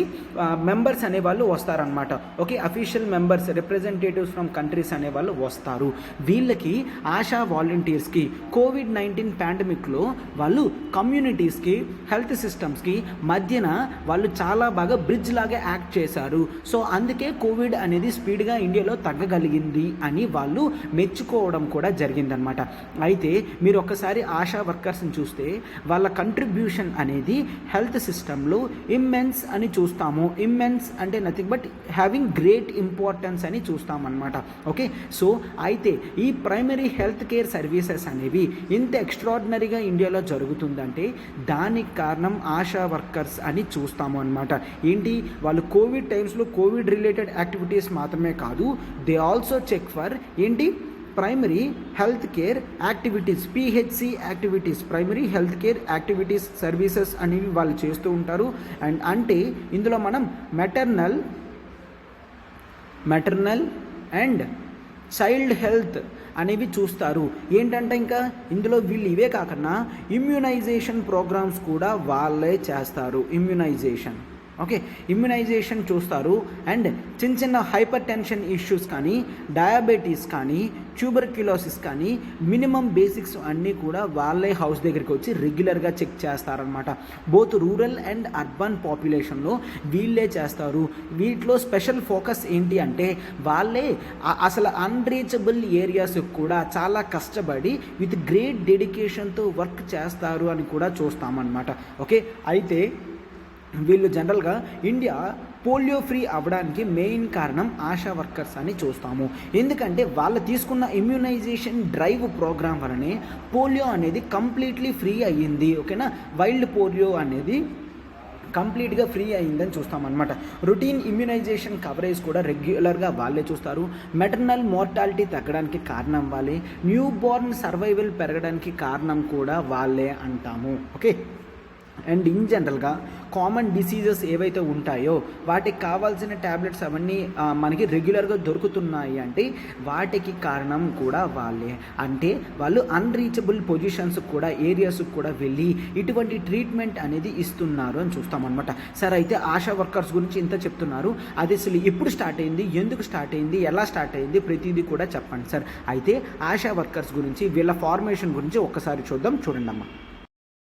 [SPEAKER 1] మెంబర్స్ అనేవాళ్ళు వస్తారనమాట. Okay, official members, representatives from countries అనేవాళ్ళు వస్తారు. వీళ్ళకి ఆశా వాలంటీర్స్కి కోవిడ్-19 పాండమిక్లో వాళ్ళు కమ్యూనిటీస్కి, హెల్త్ సిస్టమ్స్కి మధ్యన వాళ్ళు చాలా బాగా బ్రిడ్జ్ లాగా యాక్ట్ చేశారు. సో అందుకే కోవిడ్ అనేది స్పీడ్గా ఇండియాలో తగ్గగలిగింది అని వాళ్ళు మెచ్చుకోవడం కూడా జరిగిందనమాట. అయితే మీరు ఒక్కసారి ఆశా వర్కర్స్ని చూస్తే వాళ్ళ కంట్రిబ్యూషన్ అనేది హెల్త్ సిస్టంలో ఇమ్మెన్స్ అని చూస్తాము. ఇమ్మెన్స్ అంటే nothing but having great importance అని చూస్తామన్నమాట. ఓకే, సో అయితే ఈ ప్రైమరీ హెల్త్ కేర్ సర్వీసెస్ అనేవి ఇంత ఎక్స్ట్రాడినరీగా ఇండియాలో జరుగుతుందంటే దానికి కారణం ఆశా వర్కర్స్ అని చూస్తాము అన్నమాట. ఏంటి, వాళ్ళు కోవిడ్ టైమ్స్లో కోవిడ్ రిలేటెడ్ యాక్టివిటీస్ మాత్రమే కాదు, దే ఆల్సో చెక్ ఫర్ ఏంటి primary health care activities, PHC activities, primary health care activities services అనేవి వాళ్ళు చేస్తూ ఉంటారు. అండ్ అంటే ఇందులో మనం మెటర్నల్ అండ్ చైల్డ్ హెల్త్ అనేవి చూస్తారు. ఏంటంటే ఇంకా ఇందులో వీళ్ళు ఇవే కాకుండా ఇమ్యూనైజేషన్ ప్రోగ్రామ్స్ కూడా వాళ్ళే చేస్తారు. ఇమ్యునైజేషన్ చూస్తారు. అండ్ చిన్న హైపర్ టెన్షన్ ఇష్యూస్ కానీ, డయాబెటీస్ కానీ, ట్యూబర్క్యులోసిస్ కానీ మినిమం బేసిక్స్ అన్నీ కూడా వాళ్ళే హౌస్ దగ్గరికి వచ్చి రెగ్యులర్గా చెక్ చేస్తారనమాట. బోత్ రూరల్ అండ్ అర్బన్ పాపులేషన్లో వీళ్ళే చేస్తారు. వీటిలో స్పెషల్ ఫోకస్ ఏంటి అంటే వాళ్ళే అసలు అన్రీచబుల్ ఏరియాస్ కూడా చాలా కష్టపడి విత్ గ్రేట్ డెడికేషన్తో వర్క్ చేస్తారు అని కూడా చూస్తామన్నమాట. ఓకే, అయితే వీళ్ళు జనరల్గా ఇండియా పోలియో ఫ్రీ అవ్వడానికి మెయిన్ కారణం ఆశా వర్కర్స్ అని చూస్తాము. ఎందుకంటే వాళ్ళు తీసుకున్న ఇమ్యూనైజేషన్ డ్రైవ్ ప్రోగ్రామ్ వలనే పోలియో అనేది కంప్లీట్లీ ఫ్రీ అయ్యింది. ఓకేనా, వైల్డ్ పోలియో అనేది కంప్లీట్గా ఫ్రీ అయిందని చూస్తామన్నమాట. రొటీన్ ఇమ్యునైజేషన్ కవరేజ్ కూడా రెగ్యులర్గా వాళ్ళే చూస్తారు. మెటర్నల్ మోర్టాలిటీ తగ్గడానికి కారణం వాళ్ళే, న్యూ బోర్న్ సర్వైవల్ పెరగడానికి కారణం కూడా వాళ్ళే అంటాము. ఓకే, అండ్ ఇన్ జనరల్గా కామన్ డిసీజెస్ ఏవైతే ఉంటాయో వాటికి కావాల్సిన ట్యాబ్లెట్స్ అవన్నీ మనకి రెగ్యులర్గా దొరుకుతున్నాయి అంటే వాటికి కారణం కూడా వాళ్ళే. అంటే వాళ్ళు అన్రీచబుల్ పొజిషన్స్ కూడా, ఏరియాస్కి కూడా వెళ్ళి ఇటువంటి ట్రీట్మెంట్ అనేది ఇస్తున్నారు అని చూస్తామన్నమాట. సార్ అయితే ఆశా వర్కర్స్ గురించి ఇంత చెప్తున్నారు, అది అసలు ఎప్పుడు స్టార్ట్ అయింది, ఎందుకు స్టార్ట్ అయింది, ఎలా స్టార్ట్ అయింది, ప్రతిదీ కూడా చెప్పండి సార్. అయితే ఆశా వర్కర్స్ గురించి, వీళ్ళ ఫార్మేషన్ గురించి ఒక్కసారి చూద్దాం. చూడండి అమ్మా,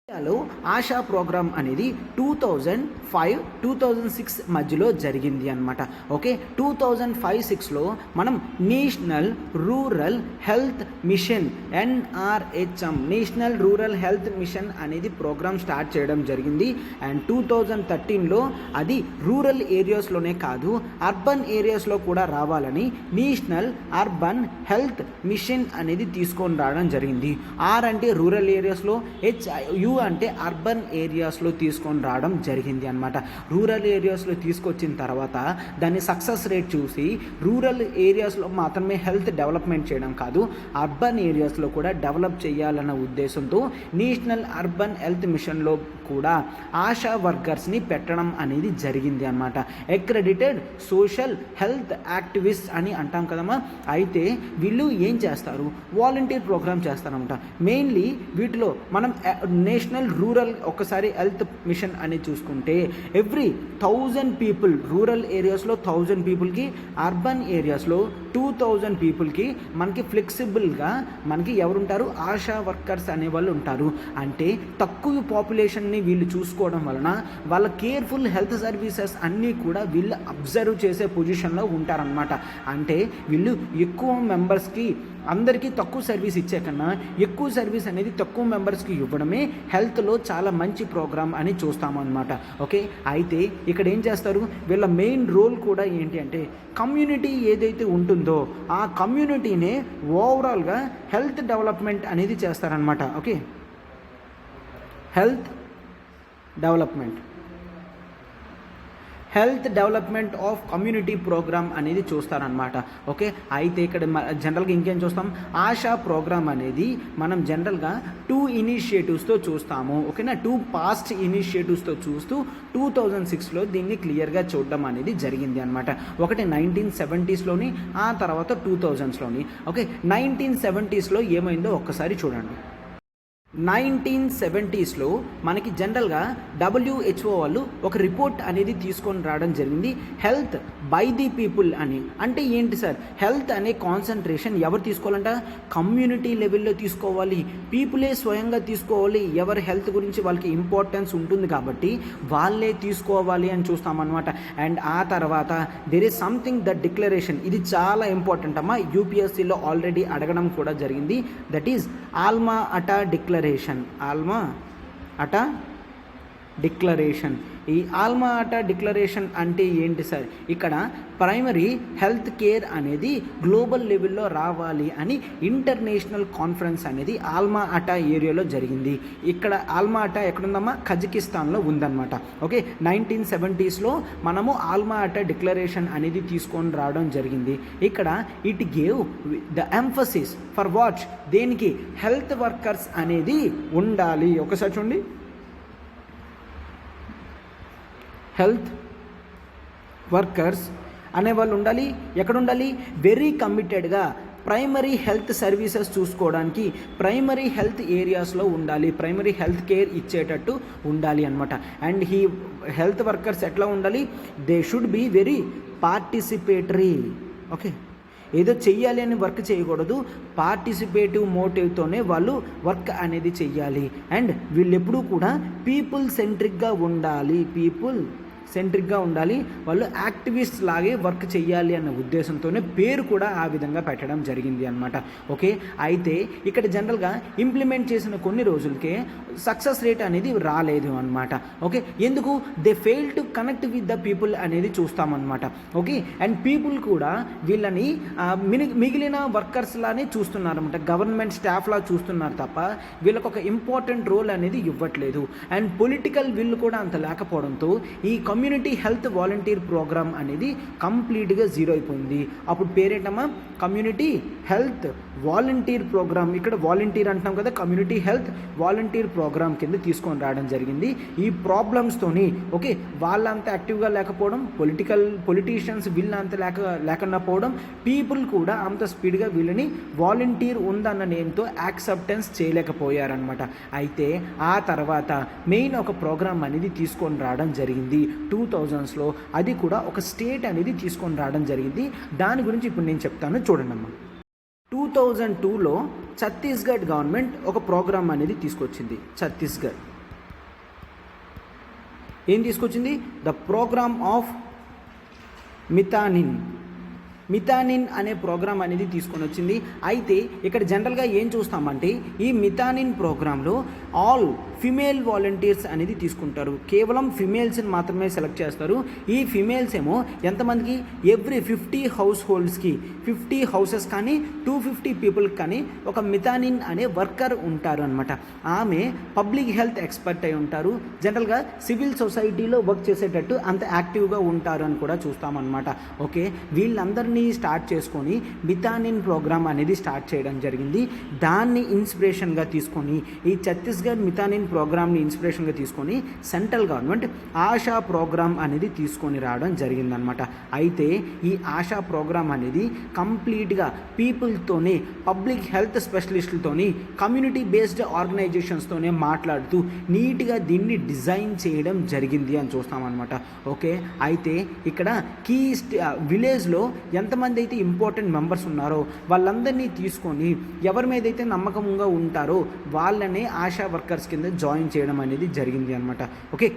[SPEAKER 1] ఇండియాలో ఆశా ప్రోగ్రామ్ అనేది 2005-2006 మధ్యలో జరిగింది అనమాట. ఓకే, 2005-06లో మనం national rural health machine NRHM, national rural health machine అనేది ప్రోగ్రామ్ స్టార్ట్ చేయడం జరిగింది. అండ్ 2013లో అది రూరల్ ఏరియాస్లోనే కాదు అర్బన్ ఏరియాస్లో కూడా రావాలని నేషనల్ అర్బన్ హెల్త్ మిషన్ అనేది తీసుకొని రావడం జరిగింది. ఆర్ అంటే రూరల్ ఏరియాస్లో, HU అంటే అర్బన్ ఏరియాస్లో తీసుకొని రావడం జరిగింది అనమాట. రూరల్ ఏరియాస్లో తీసుకొచ్చిన తర్వాత దాని సక్సెస్ రేట్ చూసి రూరల్ ఏరియాస్లో మాత్రమే హెల్త్ డెవలప్మెంట్ చేయడం కాదు, అర్బన్ ఏరియాస్లో కూడా డెవలప్ చేయాలన్న ఉద్దేశంతో నేషనల్ అర్బన్ హెల్త్ మిషన్లో కూడా ఆశా వర్కర్స్ని పెట్టడం అనేది జరిగింది అనమాట. అక్రెడిటెడ్ సోషల్ హెల్త్ యాక్టివిస్ట్ అని అంటాం కదమ్మా. అయితే వీళ్ళు ఏం చేస్తారు, వాలంటీర్ ప్రోగ్రామ్ చేస్తారనమాట. మెయిన్లీ వీటిలో మనం నేషనల్ రూరల్ ఒకసారి హెల్త్ మిషన్ అని చూసుకుంటే ఎవ్రీ 1000 పీపుల్, రూరల్ ఏరియాస్లో 1000 పీపుల్కి, అర్బన్ ఏరియాస్లో 2000 పీపుల్కి మనకి ఫ్లెక్సిబుల్గా మనకి ఎవరుంటారు, ఆశా వర్కర్స్ అనేవాళ్ళు ఉంటారు. అంటే తక్కువ పాపులేషన్ని వీళ్ళు చూసుకోవడం వలన వాళ్ళ కేర్ఫుల్ హెల్త్ సర్వీసెస్ అన్నీ కూడా వీళ్ళు అబ్జర్వ్ చేసే పొజిషన్లో ఉంటారనమాట. అంటే వీళ్ళు ఎక్కువ మెంబర్స్కి, అందరికీ తక్కువ సర్వీస్ ఇచ్చే కన్నా ఎక్కువ సర్వీస్ అనేది తక్కువ మెంబర్స్కి ఇవ్వడమే హెల్త్లో చాలా మంచి ప్రోగ్రామ్ అని చూస్తాము అనమాట. ఓకే, అయితే ఇక్కడ ఏం చేస్తారు, వీళ్ళ మెయిన్ రోల్ కూడా ఏంటి అంటే కమ్యూనిటీ ఏదైతే ఉంటుందో ఆ కమ్యూనిటీనే ఓవరాల్గా హెల్త్ డెవలప్మెంట్ అనేది చేస్తారనమాట. Okay, health health development of community programme అనేది చూస్తారనమాట. ఓకే, అయితే ఇక్కడ జనరల్గా ఇంకేం చూస్తాం, ఆశా ప్రోగ్రామ్ అనేది మనం జనరల్గా 2 ఇనిషియేటివ్స్తో చూస్తాము. ఓకేనా, 2 పాస్ట్ ఇనిషియేటివ్స్తో చూస్తూ 2006లో దీన్ని క్లియర్గా చూడడం అనేది జరిగింది అనమాట. ఒకటి 1970sలోని, ఆ తర్వాత 2000sలోని. ఓకే, 1970sలో ఏమైందో ఒక్కసారి చూడండి. 1970sలో మనకి జనరల్గా WHO వాళ్ళు ఒక రిపోర్ట్ అనేది తీసుకొని రావడం జరిగింది, హెల్త్ బై ది పీపుల్ అని. అంటే ఏంటి సార్, హెల్త్ అనే కాన్సన్ట్రేషన్ ఎవరు తీసుకోవాలంట, కమ్యూనిటీ లెవెల్లో తీసుకోవాలి, పీపులే స్వయంగా తీసుకోవాలి. ఎవరి హెల్త్ గురించి వాళ్ళకి ఇంపార్టెన్స్ ఉంటుంది కాబట్టి వాళ్ళే తీసుకోవాలి అని చూస్తామన్నమాట. అండ్ ఆ తర్వాత there is something that declaration, ఇది చాలా ఇంపార్టెంట్ అమ్మా, యూపీఎస్సీలో ఆల్రెడీ అడగడం కూడా జరిగింది. దట్ ఈజ్ ఆల్మా అటా డిక్లరేషన్. ఆల్మా అటా డిక్లరేషన్. ఈ ఆల్మా అటా డిక్లరేషన్ అంటే ఏంటి సార్, ఇక్కడ ప్రైమరీ హెల్త్ కేర్ అనేది గ్లోబల్ లెవెల్లో రావాలి అని ఇంటర్నేషనల్ కాన్ఫరెన్స్ అనేది ఆల్మా అటా ఏరియాలో జరిగింది. ఇక్కడ ఆల్మా అటా ఎక్కడుందమ్మా, కజకిస్తాన్లో ఉందన్నమాట. ఓకే, 1970sలో మనము ఆల్మా అటా డిక్లరేషన్ అనేది తీసుకొని రావడం జరిగింది. ఇక్కడ it gave the emphasis for what, దేనికి, హెల్త్ వర్కర్స్ అనేది ఉండాలి. ఒకసారి చూడండి, హెల్త్ వర్కర్స్ అనేవాళ్ళు ఉండాలి. ఎక్కడ ఉండాలి, వెరీ కమిటెడ్గా ప్రైమరీ హెల్త్ సర్వీసెస్ చూసుకోవడానికి ప్రైమరీ హెల్త్ ఏరియాస్లో ఉండాలి, ప్రైమరీ హెల్త్ కేర్ ఇచ్చేటట్టు ఉండాలి అనమాట. అండ్ ఈ హెల్త్ వర్కర్స్ ఎట్లా ఉండాలి, they should be very participatory. Okay, ఏదో చెయ్యాలి అని వర్క్ చేయకూడదు, పార్టిసిపేటివ్ మోటివ్తోనే వాళ్ళు వర్క్ అనేది చెయ్యాలి. అండ్ వీళ్ళు ఎప్పుడూ కూడా పీపుల్ సెంట్రిక్గా ఉండాలి, పీపుల్ సెంట్రిక్గా ఉండాలి, వాళ్ళు యాక్టివిస్ట్ లాగే వర్క్ చేయాలి అన్న ఉద్దేశంతోనే పేరు కూడా ఆ విధంగా పెట్టడం జరిగింది అనమాట. ఓకే, అయితే ఇక్కడ జనరల్గా ఇంప్లిమెంట్ చేసిన కొన్ని రోజులకే సక్సెస్ రేట్ అనేది రాలేదు అనమాట. ఓకే, ఎందుకు, they fail to connect with the people అనేది చూస్తామన్నమాట. ఓకే, అండ్ పీపుల్ కూడా వీళ్ళని మిగిలిన వర్కర్స్ లానే చూస్తున్నారన్నమాట, గవర్నమెంట్ స్టాఫ్ లా చూస్తున్నారు తప్ప వీళ్ళకి ఒక ఇంపార్టెంట్ రోల్ అనేది ఇవ్వట్లేదు. అండ్ పొలిటికల్ విల్ కూడా అంత లేకపోవడంతో ఈ కమ్యూనిటీ హెల్త్ వాలంటీర్ ప్రోగ్రామ్ అనేది కంప్లీట్గా జీరో అయిపోయింది. అప్పుడు పేరేంటమ్మా, కమ్యూనిటీ హెల్త్ వాలంటీర్ ప్రోగ్రామ్. ఇక్కడ వాలంటీర్ అంటున్నాం కదా, కమ్యూనిటీ హెల్త్ వాలంటీర్ ప్రోగ్రామ్ కింద తీసుకొని రావడం జరిగింది. ఈ ప్రాబ్లమ్స్తోని ఓకే, వాళ్ళంత యాక్టివ్గా లేకపోవడం, పొలిటీషియన్స్ వీళ్ళ అంత లేకుండా పోవడం, పీపుల్ కూడా అంత స్పీడ్గా వీళ్ళని వాలంటీర్ ఉందన్న నేమ్తో యాక్సెప్టెన్స్ చేయలేకపోయారనమాట. అయితే ఆ తర్వాత మెయిన్ ఒక ప్రోగ్రామ్ అనేది తీసుకొని రావడం జరిగింది 2000sలో. అది కూడా ఒక స్టేట్ అనేది తీసుకొని రావడం జరిగింది. దాని గురించి ఇప్పుడు నేను చెప్తాను, చూడండి అమ్మా. 2002లో ఛత్తీస్గఢ్ గవర్నమెంట్ ఒక ప్రోగ్రామ్ అనేది తీసుకొచ్చింది. ఛత్తీస్గఢ్ ఏం తీసుకొచ్చింది, ద ప్రోగ్రామ్ ఆఫ్ మిథానిన్ అనే ప్రోగ్రామ్ అనేది తీసుకొని వచ్చింది. అయితే ఇక్కడ జనరల్గా ఏం చూస్తామంటే ఈ మిథానిన్ ప్రోగ్రాంలో ఆల్ ఫిమేల్ వాలంటీర్స్ అనేది తీసుకుంటారు, కేవలం ఫిమేల్స్ని మాత్రమే సెలెక్ట్ చేస్తారు. ఈ ఫిమేల్స్ ఏమో ఎంతమందికి, ఎవ్రీ 50 హౌస్హోల్డ్స్కి, 50 హౌసెస్ కానీ 250 పీపుల్కి కానీ ఒక మిథానిన్ అనే వర్కర్ ఉంటారు అనమాట. ఆమె పబ్లిక్ హెల్త్ ఎక్స్పర్ట్ అయి ఉంటారు, జనరల్గా సివిల్ సొసైటీలో వర్క్ చేసేటట్టు అంత యాక్టివ్గా ఉంటారు అని కూడా చూస్తామన్నమాట. ఓకే, వీళ్ళందరినీ స్టార్ట్ చేసుకొని మిథానిన్ ప్రోగ్రామ్ అనేది స్టార్ట్ చేయడం జరిగింది. దాన్ని ఇన్స్పిరేషన్గా తీసుకొని ఈ ఛత్తీస్గఢ్ మిథానిన్ ప్రోగ్రామ్ని ఇన్స్పిరేషన్గా తీసుకొని సెంట్రల్ గవర్నమెంట్ ఆశా ప్రోగ్రామ్ అనేది తీసుకొని రావడం జరిగిందనమాట. అయితే ఈ ఆశా ప్రోగ్రామ్ అనేది కంప్లీట్గా పీపుల్తోనే, పబ్లిక్ హెల్త్ స్పెషలిస్టులతోని, కమ్యూనిటీ బేస్డ్ ఆర్గనైజేషన్స్తోనే మాట్లాడుతూ నీట్గా దీన్ని డిజైన్ చేయడం జరిగింది అని చూస్తామన్నమాట. ఓకే, అయితే ఇక్కడ కీ విలేజ్లో ఎంతమంది అయితే ఇంపార్టెంట్ మెంబర్స్ ఉన్నారో వాళ్ళందరినీ తీసుకొని ఎవరి మీద అయితే నమ్మకంగా ఉంటారో వాళ్ళనే ఆశా వర్కర్స్ కింద జాయిన్ చేయడం అనేది జరిగింది అనమాట. ఓకే,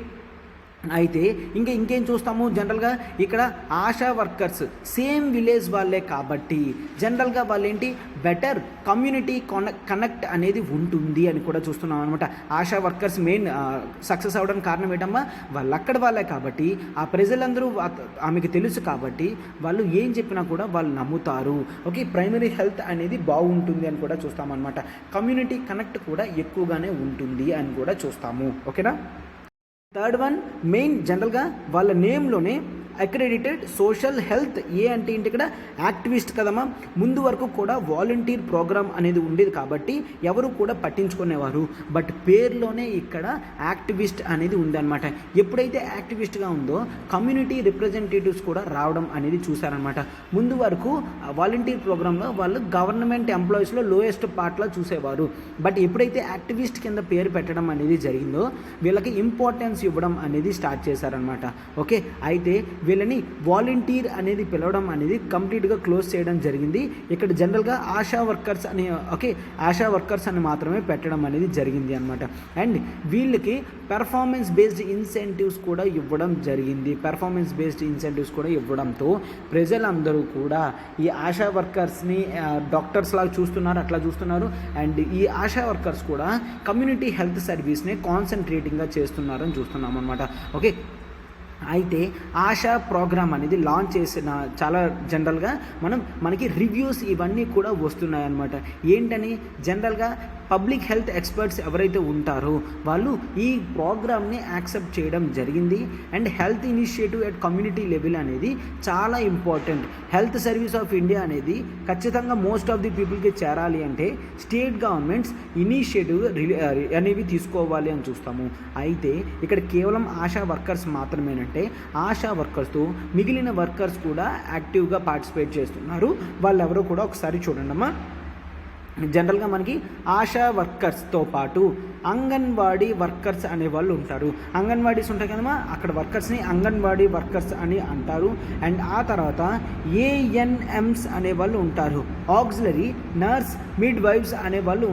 [SPEAKER 1] అయితే ఇంకేం చూస్తాము, జనరల్గా ఇక్కడ ఆశా వర్కర్స్ సేమ్ విలేజ్ వాళ్ళే కాబట్టి జనరల్గా వాళ్ళు ఏంటి, బెటర్ కమ్యూనిటీ కనెక్ట్ అనేది ఉంటుంది అని కూడా చూస్తున్నాం అనమాట. ఆశా వర్కర్స్ మెయిన్ సక్సెస్ అవ్వడానికి కారణం ఏంటమ్మా, వాళ్ళు అక్కడ వాళ్ళే కాబట్టి ఆ ప్రజలందరూ ఆమెకు తెలుసు కాబట్టి వాళ్ళు ఏం చెప్పినా కూడా వాళ్ళు నమ్ముతారు. ఓకే, ప్రైమరీ హెల్త్ అనేది బాగుంటుంది అని కూడా చూస్తామన్నమాట. కమ్యూనిటీ కనెక్ట్ కూడా ఎక్కువగానే ఉంటుంది అని కూడా చూస్తాము. ఓకేనా. థర్డ్ వన్ మెయిన్ జనరల్గా వాళ్ళ నేమ్లోనే అక్రెడిటెడ్ సోషల్ హెల్త్. ఏ అంటే ఏంటి ఇక్కడ యాక్టివిస్ట్ కదమ్మా. ముందు వరకు కూడా వాలంటీర్ ప్రోగ్రామ్ అనేది ఉండేది కాబట్టి ఎవరు కూడా పట్టించుకునేవారు. బట్ పేరులోనే ఇక్కడ యాక్టివిస్ట్ అనేది ఉందన్నమాట. ఎప్పుడైతే యాక్టివిస్ట్గా ఉందో కమ్యూనిటీ రిప్రజెంటేటివ్స్ కూడా రావడం అనేది చూశారనమాట. ముందు వరకు వాలంటీర్ ప్రోగ్రాంలో వాళ్ళు గవర్నమెంట్ ఎంప్లాయీస్లో లోయెస్ట్ పార్ట్లో చూసేవారు. బట్ ఎప్పుడైతే యాక్టివిస్ట్ కింద పేరు పెట్టడం అనేది జరిగిందో వీళ్ళకి ఇంపార్టెన్స్ ఇవ్వడం అనేది స్టార్ట్ చేశారనమాట. ఓకే, అయితే వీళ్ళని వాలంటీర్ అనేది పిలవడం అనేది కంప్లీట్గా క్లోజ్ చేయడం జరిగింది. ఇక్కడ జనరల్గా ఆశా వర్కర్స్ అని ఆశా వర్కర్స్ అని మాత్రమే పెట్టడం అనేది జరిగింది అనమాట. అండ్ వీళ్ళకి పెర్ఫార్మెన్స్ బేస్డ్ ఇన్సెంటివ్స్ కూడా ఇవ్వడం జరిగింది. పెర్ఫార్మెన్స్ బేస్డ్ ఇన్సెంటివ్స్ కూడా ఇవ్వడంతో ప్రజలందరూ కూడా ఈ ఆశా వర్కర్స్ని డాక్టర్స్ లాగా చూస్తున్నారు, అట్లా చూస్తున్నారు. అండ్ ఈ ఆశా వర్కర్స్ కూడా కమ్యూనిటీ హెల్త్ సర్వీస్ని కాన్సన్ట్రేటింగ్గా చేస్తున్నారని చూస్తున్నాం అనమాట. ఓకే, అయితే ఆశా ప్రోగ్రామ్ అనేది లాంచ్ చేసిన చాలా జనరల్గా మనకి రివ్యూస్ ఇవన్నీ కూడా వస్తున్నాయన్నమాట. ఏంటని జనరల్గా పబ్లిక్ హెల్త్ ఎక్స్పర్ట్స్ ఎవరైతే ఉంటారో వాళ్ళు ఈ ప్రోగ్రామ్ని యాక్సెప్ట్ చేయడం జరిగింది. And health initiative at community level అనేది చాలా important. Health service of India అనేది ఖచ్చితంగా మోస్ట్ ఆఫ్ ది పీపుల్కి చేరాలి అంటే స్టేట్ గవర్నమెంట్స్ ఇనిషియేటివ్ అనేవి తీసుకోవాలి అని చూస్తాము. అయితే ఇక్కడ కేవలం ఆశా వర్కర్స్ మాత్రమేనంటే ఆశా వర్కర్స్తో మిగిలిన వర్కర్స్ కూడా యాక్టివ్గా పార్టిసిపేట్ చేస్తున్నారు. వాళ్ళెవరో కూడా ఒకసారి చూడండి అమ్మా. జనరల్గా మనకి ఆశా వర్కర్స్తో పాటు అంగన్వాడీ వర్కర్స్ అనే వాళ్ళు ఉంటారు. అంగన్వాడీస్ ఉంటాయి కదమ్మా, అక్కడ వర్కర్స్ని అంగన్వాడీ వర్కర్స్ అని అంటారు. అండ్ ఆ తర్వాత ఏఎన్ఎంస్ అనే వాళ్ళు ఉంటారు. ఆక్సిలరీ నర్స్ మిడ్ వైఫ్స్ అనే వాళ్ళు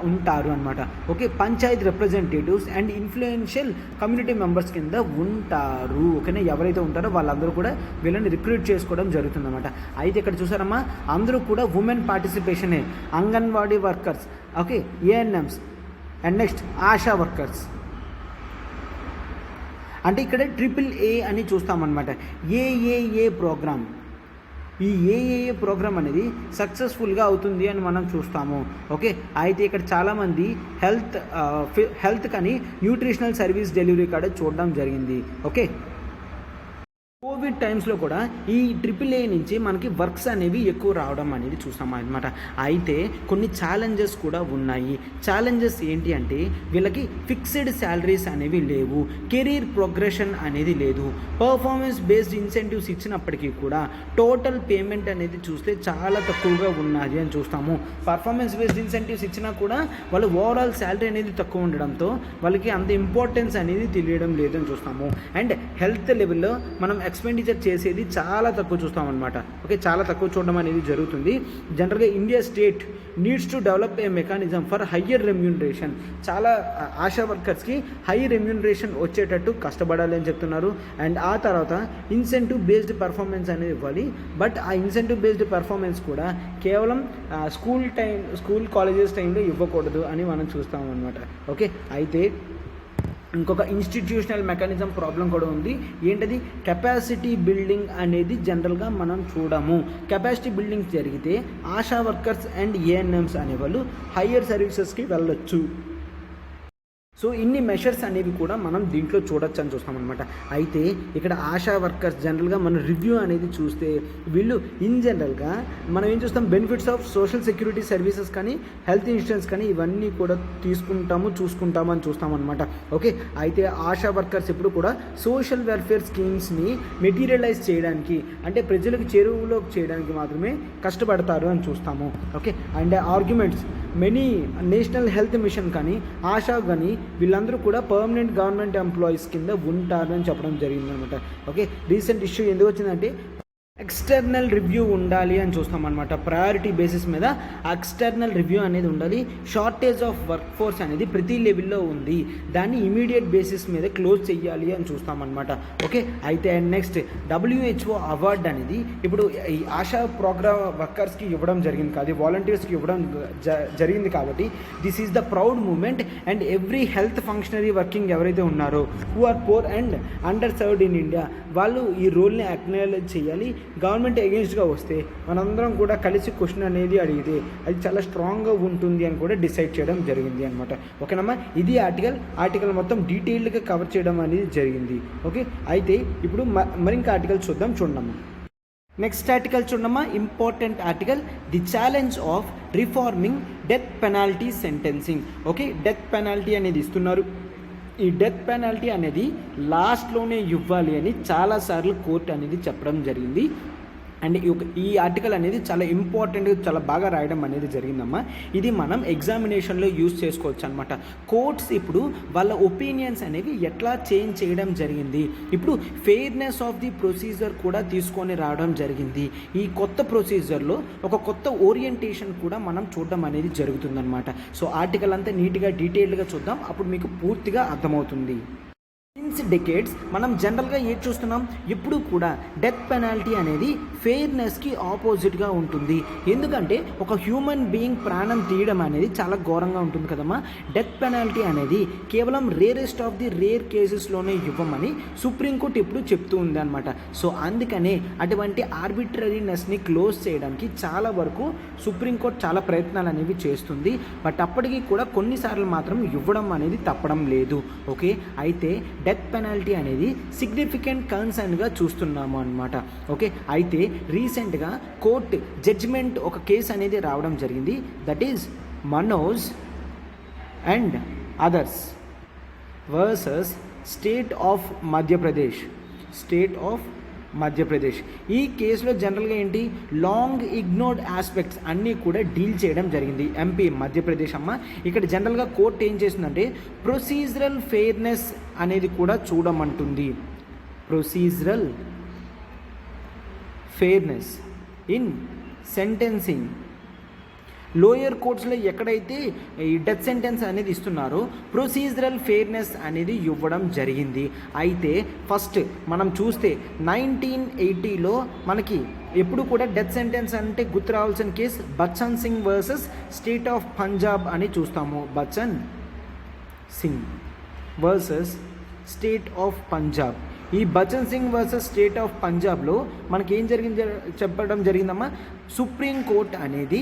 [SPEAKER 1] ఉంటారు అనమాట. Okay, Panchayat representatives and influential community members కింద ఉంటారు. ఓకేనా, ఎవరైతే ఉంటారో వాళ్ళందరూ కూడా వీళ్ళని రిక్రూట్ చేసుకోవడం జరుగుతుందన్నమాట. అయితే ఇక్కడ చూసారమ్మా, అందరూ కూడా ఉమెన్ పార్టిసిపేషనే. Anganwadi workers, okay, ANMs and next ASHA workers. అంటే ఇక్కడ AAA అని చూస్తామన్నమాట. ఏఏఏ ప్రోగ్రామ్. ఈ ఏఏఏ ప్రోగ్రామ్ అనేది సక్సెస్ఫుల్గా అవుతుంది అని మనం చూస్తాము. ఓకే, అయితే ఇక్కడ చాలామంది హెల్త్ కానీ న్యూట్రిషనల్ సర్వీస్ డెలివరీ కూడా చూడడం జరిగింది. ఓకే, కోవిడ్ టైమ్స్లో కూడా ఈ AAA నుంచి మనకి వర్క్స్ అనేవి ఎక్కువ రావడం అనేది చూసాం అనమాట. అయితే కొన్ని ఛాలెంజెస్ కూడా ఉన్నాయి. ఛాలెంజెస్ ఏంటి అంటే వీళ్ళకి ఫిక్స్డ్ శాలరీస్ అనేవి లేవు, కెరీర్ ప్రోగ్రెషన్ అనేది లేదు, పర్ఫార్మెన్స్ బేస్డ్ ఇన్సెంటివ్స్ ఇచ్చినప్పటికీ కూడా టోటల్ పేమెంట్ అనేది చూస్తే చాలా తక్కువగా ఉన్నది అని చూస్తాము. పర్ఫార్మెన్స్ బేస్డ్ ఇన్సెంటివ్స్ ఇచ్చినా కూడా వాళ్ళు ఓవరాల్ శాలరీ అనేది తక్కువ ఉండడంతో వాళ్ళకి అంత ఇంపార్టెన్స్ అనేది తెలియడం లేదని చూస్తాము. అండ్ హెల్త్ లెవెల్లో మనం ఎక్స్పెండిచర్ చేసేది చాలా తక్కువ చూస్తామన్నమాట. ఓకే, చాలా తక్కువ చూడడం అనేది జరుగుతుంది. జనరల్గా India state needs to develop a mechanism for higher remuneration. చాలా ఆశా వర్కర్స్కి హై రెమ్యూనరేషన్ వచ్చేటట్టు కష్టపడాలి అని చెప్తున్నారు. అండ్ ఆ తర్వాత ఇన్సెంటివ్ బేస్డ్ పర్ఫార్మెన్స్ అనేది ఇవ్వాలి. బట్ ఆ ఇన్సెంటివ్ బేస్డ్ పర్ఫార్మెన్స్ కూడా కేవలం స్కూల్ కాలేజెస్ టైంలో ఇవ్వకూడదు అని మనం చూస్తామన్నమాట. ఓకే, అయితే ఇంకొక ఇన్స్టిట్యూషనల్ మెకానిజం ప్రాబ్లం కూడా ఉంది. ఏంటది? కెపాసిటీ బిల్డింగ్ అనేది జనరల్గా మనం చూడము. కెపాసిటీ బిల్డింగ్ జరిగితే ఆశా వర్కర్స్ అండ్ ఏఎన్ఎంస్ అనేవాళ్ళు హయ్యర్ సర్వీసెస్కి వెళ్ళొచ్చు. సో ఇన్ని మెషర్స్ అనేవి కూడా మనం దీంట్లో చూడొచ్చు అని చూస్తామన్నమాట. అయితే ఇక్కడ ఆశా వర్కర్స్ జనరల్గా మన రివ్యూ అనేది చూస్తే వీళ్ళు ఇన్ జనరల్గా మనం ఏం చూస్తాం, benefits of social security services కానీ హెల్త్ ఇన్సూరెన్స్ కానీ ఇవన్నీ కూడా చూసుకుంటాము అని చూస్తామన్నమాట. ఓకే, అయితే ఆశా వర్కర్స్ ఎప్పుడు కూడా సోషల్ వెల్ఫేర్ స్కీమ్స్ని మెటీరియలైజ్ చేయడానికి అంటే ప్రజలకు చేరువలోకి చేయడానికి మాత్రమే కష్టపడతారు అని చూస్తాము. Okay, and arguments many national health machine కానీ ఆశా కానీ వీళ్ళందరూ కూడా పర్మనెంట్ గవర్నమెంట్ ఎంప్లాయీస్ కింద ఉంటారు అని చెప్పడం జరిగిందనమాట. ఓకే, రీసెంట్ ఇష్యూ ఎందుకు వచ్చిందంటే ఎక్స్టర్నల్ రివ్యూ ఉండాలి అని చూస్తామన్నమాట. ప్రయారిటీ బేసిస్ మీద ఎక్స్టర్నల్ రివ్యూ అనేది ఉండాలి. షార్టేజ్ ఆఫ్ వర్క్ ఫోర్స్ అనేది ప్రతి లెవెల్లో ఉంది, దాన్ని ఇమీడియట్ బేసిస్ మీద క్లోజ్ చేయాలి అని చూస్తామన్నమాట. ఓకే, అయితే నెక్స్ట్ WHO అవార్డు అనేది ఇప్పుడు ఈ ఆశా ప్రోగ్రామ్ వర్కర్స్కి ఇవ్వడం జరిగింది కాదు, వాలంటీర్స్కి ఇవ్వడం జరిగింది కాబట్టి this is the proud moment and every health functionary working ఎవరైతే ఉన్నారో who are poor and underserved in India వాళ్ళు ఈ రోల్ని అక్నాలెడ్జ్ చేయాలి. గవర్నమెంట్ ఎగెన్స్ట్గా వస్తే మనందరం కూడా కలిసి క్వశ్చన్ అనేది అడిగితే అది చాలా స్ట్రాంగ్గా ఉంటుంది అని కూడా డిసైడ్ చేయడం జరిగింది అనమాట. ఓకేనమ్మా, ఇది ఆర్టికల్ మొత్తం డీటెయిల్డ్గా కవర్ చేయడం అనేది జరిగింది. ఓకే, అయితే ఇప్పుడు మరింక ఆర్టికల్ చూడమ్మా. నెక్స్ట్ ఆర్టికల్ చూడమ్మా, important article, the challenge of reforming death penalty sentencing. Okay, death penalty అనేది ఇస్తున్నారు. ఈ డెత్ పెనాల్టీ అనేది లాస్ట్లోనే ఇవ్వాలి అని చాలాసార్లు కోర్టు అనేది చెప్పడం జరిగింది. అండ్ ఈ ఆర్టికల్ అనేది చాలా ఇంపార్టెంట్, చాలా బాగా రాయడం అనేది జరిగిందమ్మా. ఇది మనం ఎగ్జామినేషన్లో యూజ్ చేసుకోవచ్చు అనమాట. కోర్ట్స్ ఇప్పుడు వాళ్ళ ఒపీనియన్స్ అనేవి ఎట్లా చేంజ్ చేయడం జరిగింది, ఇప్పుడు ఫెయిర్నెస్ ఆఫ్ ది ప్రొసీజర్ కూడా తీసుకొని రావడం జరిగింది. ఈ కొత్త ప్రొసీజర్లో ఒక కొత్త ఓరియంటేషన్ కూడా మనం చూడడం అనేది జరుగుతుందన్నమాట. సో ఆర్టికల్ అంతా నీట్గా డీటెయిల్డ్గా చూద్దాం, అప్పుడు మీకు పూర్తిగా అర్థమవుతుంది. సిన్స్ డెకేడ్స్ మనం జనరల్గా ఏది చూస్తున్నాం, ఎప్పుడు కూడా డెత్ పెనాల్టీ అనేది ఫెయిర్నెస్కి ఆపోజిట్గా ఉంటుంది. ఎందుకంటే ఒక హ్యూమన్ బీయింగ్ ప్రాణం తీయడం అనేది చాలా ఘోరంగా ఉంటుంది కదమ్మా. డెత్ పెనాల్టీ అనేది కేవలం రేరెస్ట్ ఆఫ్ ది రేర్ కేసెస్లోనే ఇవ్వమని సుప్రీంకోర్టు ఎప్పుడు చెప్తూ ఉంది అనమాట. సో అందుకనే అటువంటి ఆర్బిట్రరీనెస్ని క్లోజ్ చేయడానికి చాలా వరకు సుప్రీంకోర్టు చాలా ప్రయత్నాలు అనేవి చేస్తుంది. బట్ అప్పటికి కూడా కొన్నిసార్లు మాత్రం ఇవ్వడం అనేది తప్పడం లేదు. ఓకే, అయితే డెత్ పెనాల్టీ అనేది సిగ్నిఫికెంట్ కన్సర్న్గా చూస్తున్నాము అనమాట. ఓకే, అయితే రీసెంట్గా కోర్ట్ జడ్జిమెంట్ ఒక కేసు అనేది రావడం జరిగింది. That is Manoj and others versus state of Madhya Pradesh. ఈ కేసులో జనరల్గా ఏంటి, లాంగ్ ఇగ్నోర్డ్ ఆస్పెక్ట్స్ అన్నీ కూడా డీల్ చేయడం జరిగింది. ఎంపీ మధ్యప్రదేశ్ అమ్మ. ఇక్కడ జనరల్గా కోర్టు ఏం చేస్తుందంటే ప్రొసీజరల్ ఫెయిర్నెస్ అనేది కూడా చూడమంటుంది. Procedural fairness in sentencing. Lower కోర్ట్స్లో ఎక్కడైతే ఈ డెత్ సెంటెన్స్ అనేది ఇస్తున్నారో ప్రొసీజరల్ ఫెయిర్నెస్ అనేది ఇవ్వడం జరిగింది. అయితే ఫస్ట్ మనం చూస్తే 1980లో మనకి ఎప్పుడు కూడా డెత్ సెంటెన్స్ అంటే గుర్తు రావాల్సిన case Bachan Singh versus state of Punjab అని చూస్తాము. Bachan Singh versus state of Punjab. ఈ Bachan Singh versus state of పంజాబ్లో మనకి ఏం జరిగింది చెప్పడం జరిగిందమ్మా, సుప్రీంకోర్టు అనేది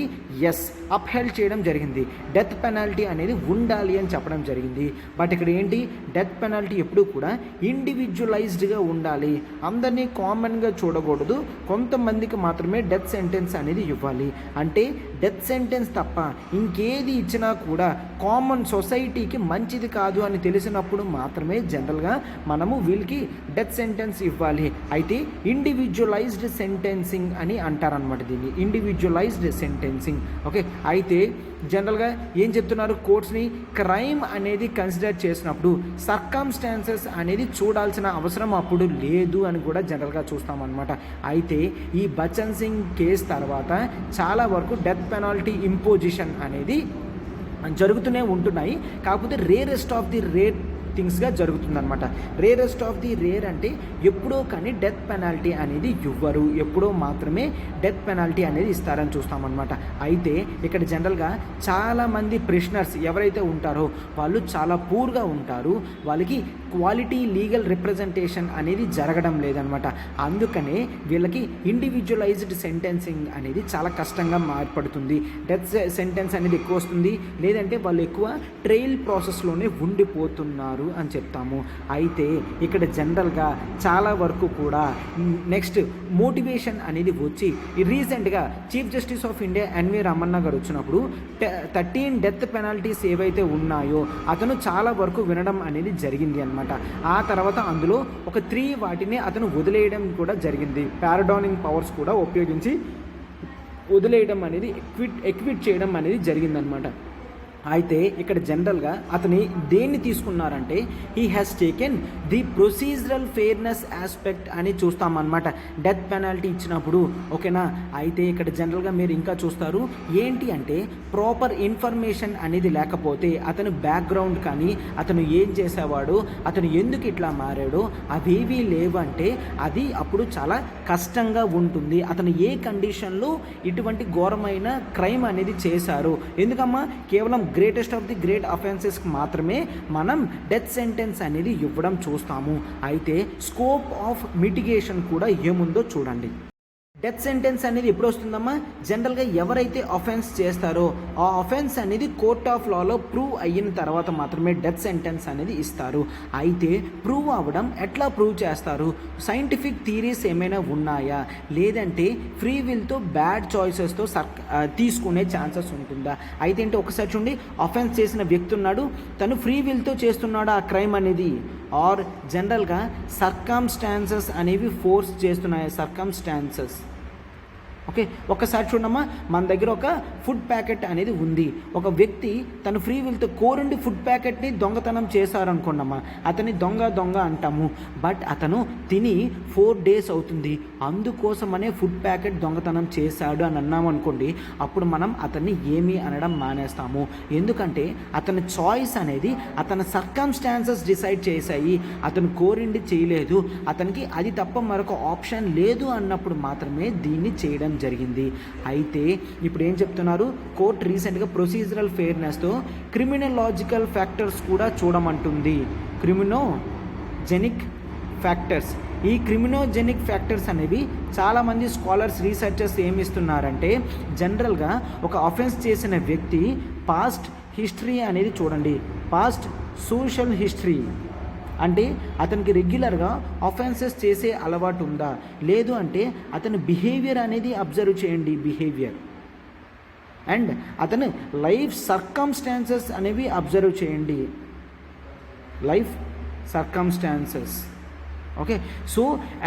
[SPEAKER 1] అప్హెల్డ్ చేయడం జరిగింది. డెత్ పెనాల్టీ అనేది ఉండాలి అని చెప్పడం జరిగింది. బట్ ఇక్కడ ఏంటి, డెత్ పెనాల్టీ ఎప్పుడు కూడా ఇండివిజువలైజ్డ్గా ఉండాలి, అందరినీ కామన్గా చూడకూడదు, కొంతమందికి మాత్రమే డెత్ సెంటెన్స్ అనేది ఇవ్వాలి. అంటే డెత్ సెంటెన్స్ తప్ప ఇంకేది ఇచ్చినా కూడా కామన్ సొసైటీకి మంచిది కాదు అని తెలిసినప్పుడు మాత్రమే జనరల్గా మనము వీళ్ళకి డెత్ సెంటెన్స్ ఇవ్వాలి. అయితే ఇండివిజువలైజ్డ్ సెంటెన్సింగ్ అని అంటారనమాట దీన్ని, ఇండివిజువలైజ్డ్ సెంటెన్సింగ్. ఓకే, అయితే జనరల్గా ఏం చెప్తున్నారు, కోర్ట్స్ని క్రైమ్ అనేది కన్సిడర్ చేసినప్పుడు సర్కమ్స్టాన్సెస్ అనేది చూడాల్సిన అవసరం అప్పుడు లేదు అని కూడా జనరల్గా చూస్తామన్నమాట. అయితే ఈ బచ్చన్ సింగ్ కేసు తర్వాత చాలా వరకు డెత్ పెనాల్టీ ఇంపోజిషన్ అనేది జరుగుతూనే ఉంటున్నాయి. కాకపోతే రేరెస్ట్ ఆఫ్ ది రేర్ థింగ్స్గా జరుగుతుందన్నమాట. రేరెస్ట్ ఆఫ్ ది రేర్ అంటే ఎప్పుడో కానీ డెత్ పెనాల్టీ అనేది ఇవ్వరు, ఎప్పుడో మాత్రమే డెత్ పెనాల్టీ అనేది ఇస్తారని చూస్తామన్నమాట. అయితే ఇక్కడ జనరల్గా చాలామంది ప్రిజనర్స్ ఎవరైతే ఉంటారో వాళ్ళు చాలా పూర్గా ఉంటారు, వాళ్ళకి క్వాలిటీ లీగల్ రిప్రజెంటేషన్ అనేది జరగడం లేదనమాట. అందుకనే వీళ్ళకి ఇండివిజువలైజ్డ్ సెంటెన్సింగ్ అనేది చాలా కష్టంగా మారిపడుతుంది. డెత్ సెంటెన్స్ అనేది ఎక్కువ వస్తుంది, లేదంటే వాళ్ళు ఎక్కువ ట్రయల్ ప్రాసెస్లోనే ఉండిపోతున్నారు అని చెప్తాము. అయితే ఇక్కడ జనరల్గా చాలా వరకు కూడా నెక్స్ట్ మోటివేషన్ అనేది వచ్చి రీసెంట్గా chief justice of India N V Ramana garu వచ్చినప్పుడు 13 డెత్ పెనాల్టీస్ ఏవైతే ఉన్నాయో అతను చాలా వరకు వినడం అనేది జరిగింది అనమాట. ఆ తర్వాత అందులో ఒక 3 వాటిని అతను వదిలేయడం కూడా జరిగింది. పారాడానింగ్ పవర్స్ కూడా ఉపయోగించి వదిలేయడం అనేది ఎక్విట్ చేయడం అనేది జరిగిందనమాట. అయితే ఇక్కడ జనరల్గా అతని దేన్ని తీసుకున్నారంటే he has taken the procedural fairness aspect అని చూస్తామన్నమాట డెత్ పెనాల్టీ ఇచ్చినప్పుడు. ఓకేనా, అయితే ఇక్కడ జనరల్గా మీరు ఇంకా చూస్తారు ఏంటి అంటే ప్రాపర్ ఇన్ఫర్మేషన్ అనేది లేకపోతే అతను బ్యాక్గ్రౌండ్ కానీ అతను ఏం చేసేవాడు, అతను ఎందుకు ఇట్లా మారాడో అవేవీ లేవంటే అది అప్పుడు చాలా కష్టంగా ఉంటుంది. అతను ఏ కండిషన్లో ఇటువంటి ఘోరమైన క్రైమ్ అనేది చేశారు, ఎందుకమ్మా కేవలం గ్రేటెస్ట్ ఆఫ్ ది గ్రేట్ అఫెన్సెస్కి మాత్రమే మనం డెత్ సెంటెన్స్ అనేది ఇవ్వడం చూస్తాము. అయితే స్కోప్ ఆఫ్ మిటిగేషన్ కూడా ఏముందో చూడండి. డెత్ సెంటెన్స్ అనేది ఎప్పుడు వస్తుందమ్మా? జనరల్గా ఎవరైతే అఫెన్స్ చేస్తారో ఆ అఫెన్స్ అనేది కోర్ట్ ఆఫ్ లాలో ప్రూవ్ అయిన తర్వాత మాత్రమే డెత్ సెంటెన్స్ అనేది ఇస్తారు. అయితే ప్రూవ్ అవ్వడం ఎట్లా ప్రూవ్ చేస్తారు? సైంటిఫిక్ థియరీస్ ఏమైనా ఉన్నాయా, లేదంటే ఫ్రీ విల్తో బ్యాడ్ చాయిసెస్తో తీసుకునే ఛాన్సెస్ ఉంటుందా? అయితే ఏంటి ఒకసారి చూడండి, అఫెన్స్ చేసిన వ్యక్తి ఉన్నాడు, తను ఫ్రీ విల్తో చేస్తున్నాడు ఆ క్రైమ్ అనేది, ఆర్ జనరల్గా సర్కమ్స్టాన్సెస్ అనేవి ఫోర్స్ చేస్తున్నాయి సర్కమ్స్టాన్సెస్. ఓకే, ఒక్కసారి చూడమ్మా, మన దగ్గర ఒక ఫుడ్ ప్యాకెట్ అనేది ఉంది. ఒక వ్యక్తి తను ఫ్రీ విల్తో కోరుండి ఫుడ్ ప్యాకెట్ని దొంగతనం చేశారనుకోండమ్మా, అతని దొంగ అంటాము. బట్ అతను తిని 4 days అవుతుంది, అందుకోసమనే ఫుడ్ ప్యాకెట్ దొంగతనం చేశాడు అని అన్నాము అనుకోండి, అప్పుడు మనం అతన్ని ఏమీ అనడం మానేస్తాము. ఎందుకంటే అతని చాయిస్ అనేది అతని సర్కమ్స్టాన్సెస్ డిసైడ్ చేశాయి. అతను కోరిండి చేయలేదు, అతనికి అది తప్ప మరొక ఆప్షన్ లేదు అన్నప్పుడు మాత్రమే దీన్ని చేయడం జరిగింది. అయితే ఇప్పుడు ఏం చెప్తున్నారు, కోర్టు రీసెంట్గా ప్రొసీజరల్ ఫెయిర్నెస్తో క్రిమినలాజికల్ ఫ్యాక్టర్స్ కూడా చూడమంటుంది. క్రిమినోజెనిక్ ఫ్యాక్టర్స్. ఈ క్రిమినోజెనిక్ ఫ్యాక్టర్స్ అనేవి చాలామంది స్కాలర్స్ రీసెర్చర్స్ ఏమిస్తున్నారంటే, జనరల్గా ఒక అఫెన్స్ చేసిన వ్యక్తి పాస్ట్ హిస్టరీ అనేది చూడండి, పాస్ట్ సోషల్ హిస్టరీ. అంటే అతనికి రెగ్యులర్గా అఫెన్సెస్ చేసే అలవాటు ఉందా, లేదు అంటే అతని బిహేవియర్ అనేది అబ్జర్వ్ చేయండి, బిహేవియర్. అండ్ అతని లైఫ్ సర్కమ్స్టాన్సెస్ అనేవి అబ్జర్వ్ చేయండి, life circumstances. Okay, so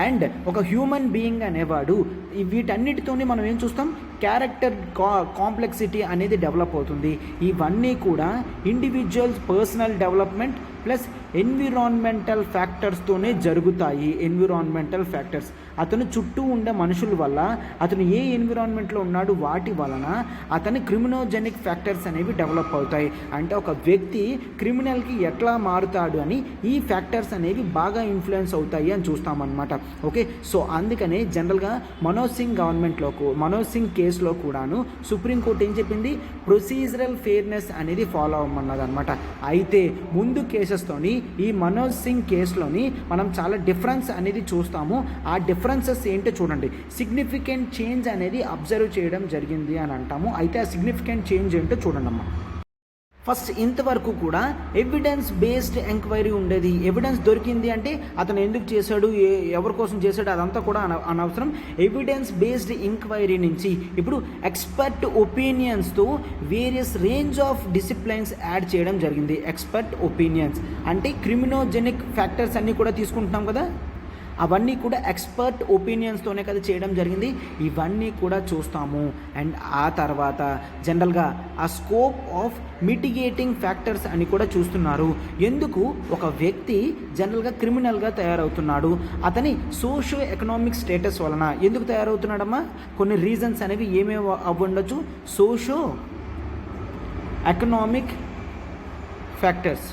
[SPEAKER 1] and ఒక హ్యూమన్ బీయింగ్ అనేవాడు వీటన్నిటితోనే మనం ఏం చూస్తాం, క్యారెక్టర్ కాంప్లెక్సిటీ అనేది డెవలప్ అవుతుంది. ఇవన్నీ కూడా individuals personal development plus environmental ఫ్యాక్టర్స్తోనే జరుగుతాయి. ఎన్విరాన్మెంటల్ ఫ్యాక్టర్స్, అతను చుట్టూ ఉండే మనుషుల వల్ల, అతను ఏ ఎన్విరాన్మెంట్లో ఉన్నాడు వాటి వలన అతని క్రిమినోజెనిక్ ఫ్యాక్టర్స్ అనేవి డెవలప్ అవుతాయి. అంటే ఒక వ్యక్తి క్రిమినల్కి ఎట్లా మారుతాడు అని ఈ ఫ్యాక్టర్స్ అనేవి బాగా ఇన్ఫ్లుయెన్స్ అవుతాయి అని చూస్తామన్నమాట. ఓకే, సో అందుకనే జనరల్గా మనోజ్ సింగ్ కేసులో కూడాను సుప్రీంకోర్టు ఏం చెప్పింది, ప్రొసీజరల్ ఫెయిర్నెస్ అనేది ఫాలో అవ్వమన్నది అనమాట. అయితే ముందు కేసెస్తోని ఈ మనోజ్ సింగ్ కేసులోని మనం చాలా డిఫరెన్స్ అనేది చూస్తాము. ఆ డిఫరెన్సెస్ ఏంటో చూడండి. సిగ్నిఫికెంట్ చేంజ్ అనేది అబ్జర్వ్ చేయడం జరిగింది అని అంటాము. అయితే ఆ సిగ్నిఫికెంట్ చేంజ్ ఏంటో చూడండి అమ్మా. ఫస్ట్ ఇంతవరకు కూడా ఎవిడెన్స్ బేస్డ్ ఎంక్వైరీ ఉండేది. ఎవిడెన్స్ దొరికింది అంటే అతను ఎందుకు చేశాడు, ఎవరి కోసం చేశాడు, అదంతా కూడా అనవసరం. ఎవిడెన్స్ బేస్డ్ ఎంక్వైరీ నుంచి ఇప్పుడు ఎక్స్పర్ట్ ఒపీనియన్స్తో various range of disciplines add చేయడం జరిగింది. ఎక్స్పర్ట్ ఒపీనియన్స్ అంటే క్రిమినోజెనిక్ ఫ్యాక్టర్స్ అన్నీ కూడా తీసుకుంటున్నాం కదా, అవన్నీ కూడా ఎక్స్పర్ట్ ఒపీనియన్స్తోనే కదా చేయడం జరిగింది. ఇవన్నీ కూడా చూస్తాము. అండ్ ఆ తర్వాత జనరల్గా ఆ స్కోప్ ఆఫ్ మిటిగేటింగ్ ఫ్యాక్టర్స్ అని కూడా చూస్తున్నారు. ఎందుకు ఒక వ్యక్తి జనరల్గా క్రిమినల్గా తయారవుతున్నాడు, అతని సోషో ఎకనామిక్ స్టేటస్ వలన ఎందుకు తయారవుతున్నాడమ్మా, కొన్ని రీజన్స్ అనేవి ఏమేమి అవ్వండొచ్చు. Socio economic factors,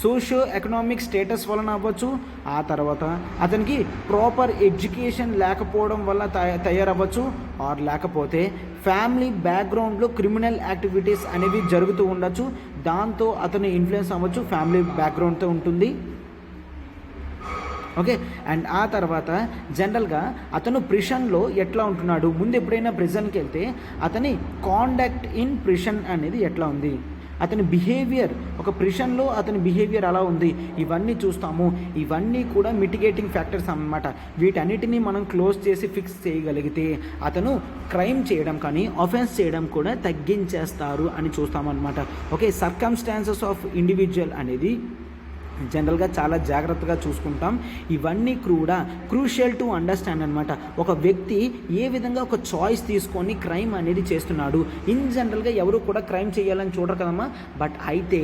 [SPEAKER 1] socio economic status వలన అవ్వచ్చు. ఆ తర్వాత అతనికి ప్రాపర్ ఎడ్యుకేషన్ లేకపోవడం వల్ల తయారవ్వచ్చు. ఆర్ లేకపోతే ఫ్యామిలీ బ్యాక్గ్రౌండ్లో క్రిమినల్ యాక్టివిటీస్ అనేవి జరుగుతూ ఉండొచ్చు, దాంతో అతను ఇన్ఫ్లుయెన్స్ అవ్వచ్చు, ఫ్యామిలీ బ్యాక్గ్రౌండ్తో ఉంటుంది. ఓకే, అండ్ ఆ తర్వాత జనరల్గా అతను ప్రిషన్లో ఎట్లా ఉంటున్నాడు, ముందు ఎప్పుడైనా ప్రిజన్కి వెళ్తే అతని కాండక్ట్ ఇన్ ప్రిషన్ అనేది ఎట్లా ఉంది, అతని బిహేవియర్ ఒక ప్రిషన్లో అతని బిహేవియర్ అలా ఉంది, ఇవన్నీ చూస్తాము. ఇవన్నీ కూడా మిటిగేటింగ్ ఫ్యాక్టర్స్ అన్నమాట. వీటన్నిటిని మనం క్లోజ్ చేసి ఫిక్స్ చేయగలిగితే అతను క్రైమ్ చేయడం కానీ అఫెన్స్ చేయడం కూడా తగ్గించేస్తారు అని చూస్తామన్నమాట. ఓకే, సర్కమ్స్టాన్సెస్ ఆఫ్ ఇండివిజువల్ అనేది జనరల్గా చాలా జాగ్రత్తగా చూసుకుంటాం. ఇవన్నీ కూడా క్రూషియల్ టు అండర్స్టాండ్ అనమాట. ఒక వ్యక్తి ఏ విధంగా ఒక చాయిస్ తీసుకొని క్రైమ్ అనేది చేస్తున్నాడు. ఇన్ జనరల్గా ఎవరు కూడా క్రైమ్ చేయాలని చూడరు కదమ్మా, బట్ అయితే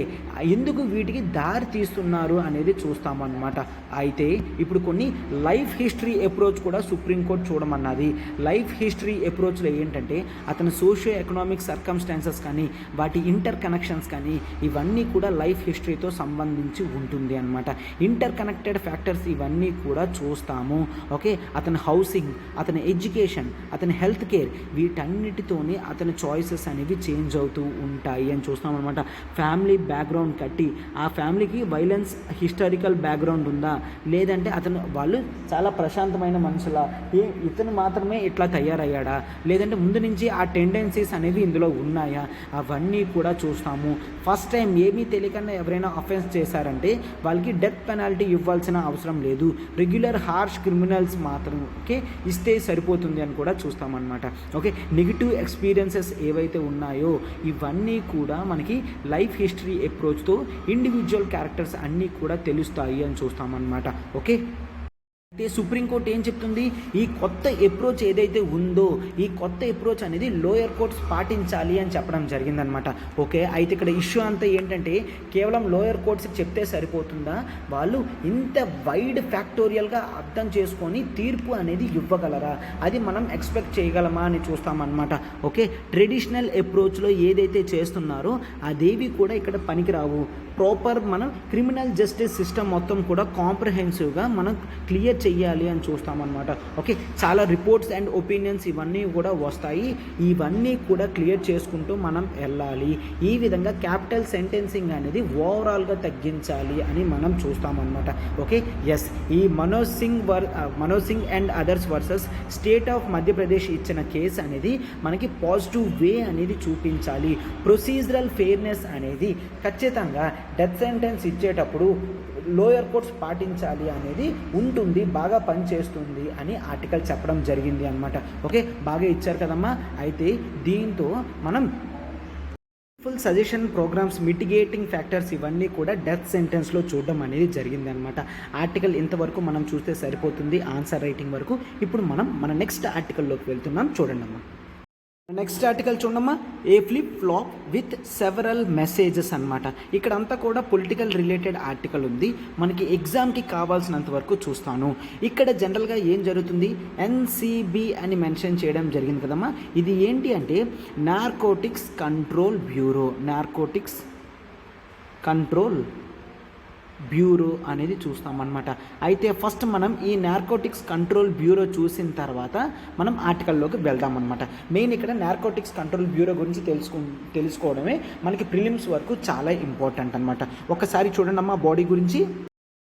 [SPEAKER 1] ఎందుకు వీటికి దారి తీస్తున్నారు అనేది చూస్తామన్నమాట. అయితే ఇప్పుడు కొన్ని లైఫ్ హిస్టరీ అప్రోచ్ కూడా సుప్రీంకోర్టు చూడమన్నది. లైఫ్ హిస్టరీ అప్రోచ్లో ఏంటంటే అతని సోషియో ఎకనామిక్ సర్కమ్స్టాన్సెస్ కానీ వాటి ఇంటర్ కనెక్షన్స్ కానీ ఇవన్నీ కూడా లైఫ్ హిస్టరీతో సంబంధించి ఉంటుంది. ఉంటుంది అనమాట. ఇంటర్ కనెక్టెడ్ ఫ్యాక్టర్స్ ఇవన్నీ కూడా చూస్తాము. ఓకే, అతని హౌసింగ్, అతని ఎడ్యుకేషన్, అతని హెల్త్ కేర్, వీటన్నిటితోనే అతని చాయిసెస్ అనేవి చేంజ్ అవుతూ ఉంటాయి అని చూస్తాం అనమాట. ఫ్యామిలీ బ్యాక్గ్రౌండ్ కట్టి ఆ ఫ్యామిలీకి వైలెన్స్ హిస్టారికల్ బ్యాక్గ్రౌండ్ ఉందా, లేదంటే వాళ్ళు చాలా ప్రశాంతమైన మనుషులా, ఇతను మాత్రమే ఇట్లా తయారయ్యాడా, లేదంటే ముందు నుంచి ఆ టెండెన్సీస్ అనేవి ఇందులో ఉన్నాయా, అవన్నీ కూడా చూస్తాము. ఫస్ట్ టైం ఏమీ తెలియకుండా ఎవరైనా అఫెన్స్ చేశారంటే వాళ్ళకి డెత్ పెనాల్టీ ఇవ్వాల్సిన అవసరం లేదు, రెగ్యులర్ హార్ష్ క్రిమినల్స్ మాత్రమే ఇస్తే సరిపోతుంది అని కూడా చూస్తామన్నమాట. ఓకే, నెగిటివ్ ఎక్స్పీరియన్సెస్ ఏవైతే ఉన్నాయో ఇవన్నీ కూడా మనకి లైఫ్ హిస్టరీ అప్రోచ్తో ఇండివిజువల్ క్యారెక్టర్స్ అన్నీ కూడా తెలుస్తాయి అని చూస్తామన్నమాట. ఓకే, అయితే సుప్రీంకోర్టు ఏం చెప్తుంది, ఈ కొత్త అప్రోచ్ ఏదైతే ఉందో ఈ కొత్త అప్రోచ్ అనేది లోయర్ కోర్ట్స్ పాటించాలి అని చెప్పడం జరిగిందనమాట. ఓకే, అయితే ఇక్కడ ఇష్యూ అంతా ఏంటంటే కేవలం లోయర్ కోర్ట్స్కి చెప్తే సరిపోతుందా, వాళ్ళు ఇంత వైడ్ ఫ్యాక్టోరియల్గా అర్థం చేసుకొని తీర్పు అనేది ఇవ్వగలరా, అది మనం ఎక్స్పెక్ట్ చేయగలమా అని చూస్తామన్నమాట. ఓకే, ట్రెడిషనల్ అప్రోచ్లో ఏదైతే చేస్తున్నారో అదేవి కూడా ఇక్కడ పనికిరావు. ప్రాపర్ మనం క్రిమినల్ జస్టిస్ సిస్టమ్ మొత్తం కూడా కాంప్రహెన్సివ్గా మనం క్లియర్ చెయ్యాలి అని చూస్తామన్నమాట. ఓకే, చాలా రిపోర్ట్స్ అండ్ ఒపీనియన్స్ ఇవన్నీ కూడా వస్తాయి, ఇవన్నీ కూడా క్లియర్ చేసుకుంటూ మనం వెళ్ళాలి. ఈ విధంగా క్యాపిటల్ సెంటెన్సింగ్ అనేది ఓవరాల్గా తగ్గించాలి అని మనం చూస్తామన్నమాట. ఓకే, ఎస్, ఈ Manoj Singh and others versus state of Madhya Pradesh ఇచ్చిన కేసు అనేది మనకి పాజిటివ్ వే అనేది చూపించాలి. ప్రొసీజరల్ ఫెయిర్నెస్ అనేది ఖచ్చితంగా డెత్ సెంటెన్స్ ఇచ్చేటప్పుడు లోయర్ కోర్ట్స్ పాటించాలి అనేది ఉంటుంది, బాగా పనిచేస్తుంది అని ఆర్టికల్ చెప్పడం జరిగింది అనమాట. ఓకే, బాగా ఇచ్చారు కదమ్మా. అయితే దీంతో మనం full suggestion programmes, mitigating factors ఇవన్నీ కూడా డెత్ సెంటెన్స్లో చూడడం అనేది జరిగింది అనమాట. ఆర్టికల్ ఇంతవరకు మనం చూస్తే సరిపోతుంది ఆన్సర్ రైటింగ్ వరకు. ఇప్పుడు మనం మన నెక్స్ట్ ఆర్టికల్లోకి వెళ్తున్నాం, చూడండి అమ్మా. నెక్స్ట్ ఆర్టికల్ చూడమ్మా, a flip flop with several messages అనమాట. ఇక్కడంతా కూడా పొలిటికల్ రిలేటెడ్ ఆర్టికల్ ఉంది, మనకి ఎగ్జామ్కి కావాల్సినంత వరకు చూస్తాను. ఇక్కడ జనరల్గా ఏం జరుగుతుంది, ఎన్సిబి అని మెన్షన్ చేయడం జరిగింది కదమ్మా. ఇది ఏంటి అంటే narcotics control bureau, narcotics control bureau అనేది చూస్తామన్నమాట. అయితే ఫస్ట్ మనం ఈ నార్కోటిక్స్ కంట్రోల్ బ్యూరో చూసిన తర్వాత మనం ఆర్టికల్లోకి వెళ్దామన్నమాట. మెయిన్ ఇక్కడ నార్కోటిక్స్ కంట్రోల్ బ్యూరో గురించి తెలుసుకోవడమే మనకి ప్రిలిమ్స్ వరకు చాలా ఇంపార్టెంట్ అనమాట. ఒకసారి చూడండి అమ్మా బాడీ గురించి.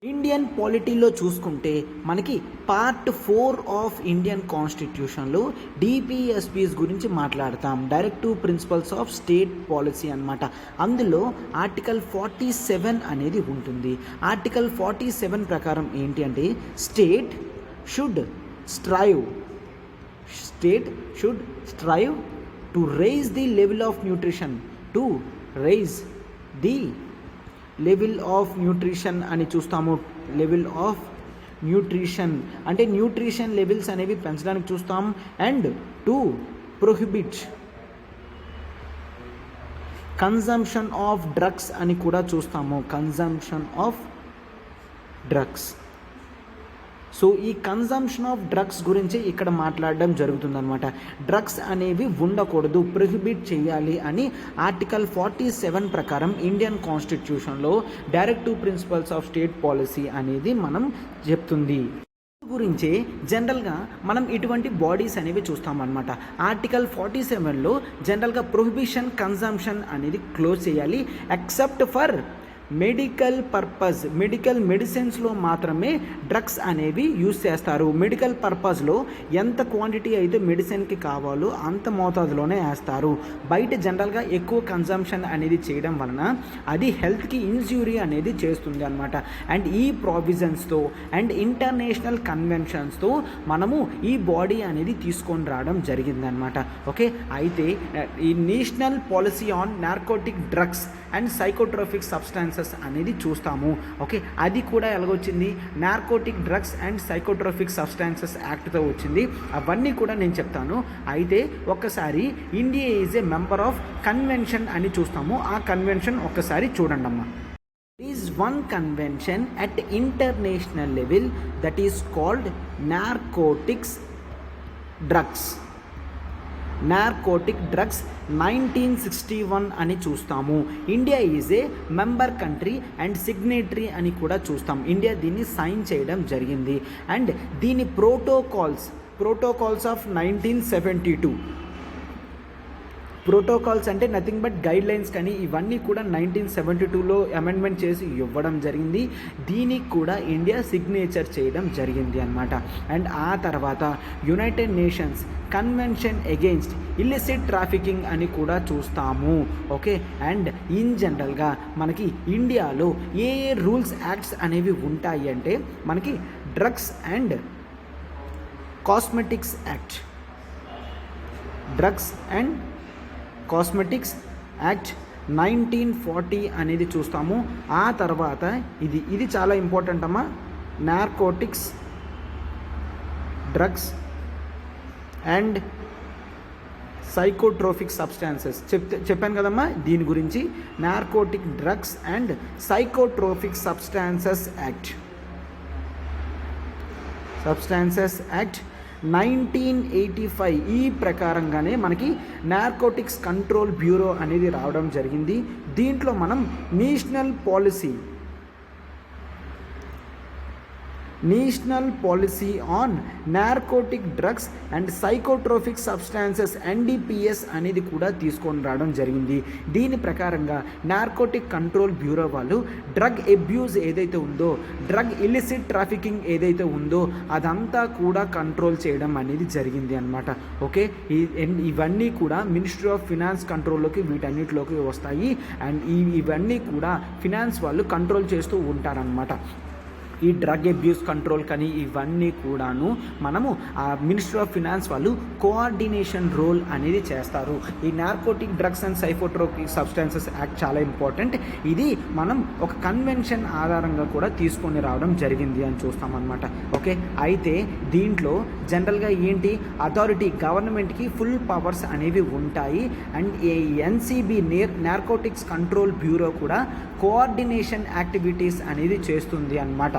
[SPEAKER 1] ఇండియన్ పాలిటీలో చూసుకుంటే మనకి పార్ట్ 4 ఆఫ్ ఇండియన్ కాన్స్టిట్యూషన్లో డిపిఎస్పీస్ గురించి మాట్లాడతాం, directive principles of state policy అనమాట. అందులో ఆర్టికల్ 47 అనేది ఉంటుంది. ఆర్టికల్ 47 ప్రకారం ఏంటి అంటే state should strive to raise the level of nutrition, to raise the level of nutrition అని చూస్తాము. లెవెల్ ఆఫ్ న్యూట్రిషన్ అంటే న్యూట్రిషన్ లెవెల్స్ అనేవి పెంచడానికి చూస్తాం. And to prohibit consumption of drugs అని కూడా చూస్తాము, కన్జంప్షన్ ఆఫ్ డ్రగ్స్. సో ఈ కన్జంప్షన్ ఆఫ్ డ్రగ్స్ గురించి ఇక్కడ మాట్లాడడం జరుగుతుందన్నమాట. డ్రగ్స్ అనేవి ఉండకూడదు, ప్రొహిబిట్ చేయాలి అని ఆర్టికల్ 47 ప్రకారం ఇండియన్ కాన్స్టిట్యూషన్లో directive principles of state policy అనేది మనం చెప్తుంది. గురించి జనరల్గా మనం ఇటువంటి బాడీస్ అనేవి చూస్తామన్నమాట. ఆర్టికల్ 47లో జనరల్గా ప్రొహిబిషన్ కన్జంప్షన్ అనేది క్లోజ్ చేయాలి, ఎక్సెప్ట్ ఫర్ మెడికల్ పర్పస్, మెడిసిన్స్లో మాత్రమే డ్రగ్స్ అనేవి యూజ్ చేస్తారు. మెడికల్ పర్పస్లో ఎంత క్వాంటిటీ అయితే మెడిసిన్కి కావాలో అంత మోతాదులోనే వేస్తారు. బయట జనరల్గా ఎక్కువ కన్జంప్షన్ అనేది చేయడం వలన అది హెల్త్కి ఇన్జ్యూరీ అనేది చేస్తుంది అనమాట. అండ్ ఈ ప్రావిజన్స్తో అండ్ ఇంటర్నేషనల్ కన్వెన్షన్స్తో మనము ఈ బాడీ అనేది తీసుకొని రావడం జరిగిందనమాట. ఓకే, అయితే ఈ national policy on narcotic drugs and psychotropic substances అనేది చూస్తాము. ఓకే, అది కూడా ఎలాగొచ్చింది, narcotic drugs and psychotropic substances యాక్ట్తో వచ్చింది. అవన్నీ కూడా నేను చెప్తాను. అయితే ఒక్కసారి India is a member of convention అని చూస్తాము. ఆ కన్వెన్షన్ ఒక్కసారి చూడండి అమ్మా. There is one convention at international level that is called narcotics drugs. Narcotic drugs 1961 అని చూస్తాము. India is a member country and signatory అని కూడా చూస్తాం. ఇండియా దీన్ని సైన్ చేయడం జరిగింది. అండ్ దీని ప్రోటోకాల్స్ ఆఫ్ 1972. ప్రోటోకాల్స్ అంటే నథింగ్ బట్ గైడ్ లైన్స్, కానీ ఇవన్నీ కూడా 1972లో అమెండ్మెంట్ చేసి ఇవ్వడం జరిగింది. దీనికి కూడా ఇండియా సిగ్నేచర్ చేయడం జరిగింది అన్నమాట. అండ్ ఆ తర్వాత United nations convention against illicit trafficking అని కూడా చూస్తాము. ఓకే, అండ్ ఇన్ జనరల్గా మనకి ఇండియాలో ఏ రూల్స్ యాక్ట్స్ అనేవి ఉంటాయి అంటే మనకి drugs and cosmetics act, drugs and cosmetics act 1940 అనేది చూస్తాము. ఆ తర్వాత ఇది చాలా ఇంపార్టెంట్ అమ్మా, narcotics, drugs and psychotropic substances చెప్పాను కదమ్మా దీని గురించి. Narcotic drugs and psychotropic substances act 1985 ఈ ప్రకారంగానే మనకి నార్కోటిక్స్ కంట్రోల్ బ్యూరో అనేది రావడం జరిగింది. దీంట్లో మనం national policy on narcotic drugs and psychotropic substances NDPS అనేది కూడా తీసుకొని రావడం జరిగింది. దీని ప్రకారంగా నార్కోటిక్ కంట్రోల్ బ్యూరో వాళ్ళు డ్రగ్ అబ్యూజ్ ఏదైతే ఉందో, డ్రగ్ ఇలిసిట్ ట్రాఫికింగ్ ఏదైతే ఉందో అదంతా కూడా కంట్రోల్ చేయడం అనేది జరిగింది అన్నమాట. ఓకే, ఇవన్నీ కూడా మినిస్ట్రీ ఆఫ్ ఫినాన్స్ కంట్రోల్లోకి వీటన్నిటిలోకి వస్తాయి. అండ్ ఇవన్నీ కూడా ఫినాన్స్ వాళ్ళు కంట్రోల్ చేస్తూ ఉంటారనమాట. ఈ డ్రగ్ అబ్యూస్ కంట్రోల్ కానీ ఇవన్నీ కూడాను మనము ఆ మినిస్ట్రీ ఆఫ్ ఫినాన్స్ వాళ్ళు కోఆర్డినేషన్ రోల్ అనేది చేస్తారు. ఈ narcotic drugs and psychotropic substances act చాలా ఇంపార్టెంట్. ఇది మనం ఒక కన్వెన్షన్ ఆధారంగా కూడా తీసుకొని రావడం జరిగింది అని చూస్తామన్నమాట. ఓకే, అయితే దీంట్లో జనరల్గా ఏంటి, అథారిటీ గవర్నమెంట్కి ఫుల్ పవర్స్ అనేవి ఉంటాయి. అండ్ ఈ NCB నార్కోటిక్స్ కంట్రోల్ బ్యూరో కూడా కోఆర్డినేషన్ యాక్టివిటీస్ అనేది చేస్తుంది అన్నమాట.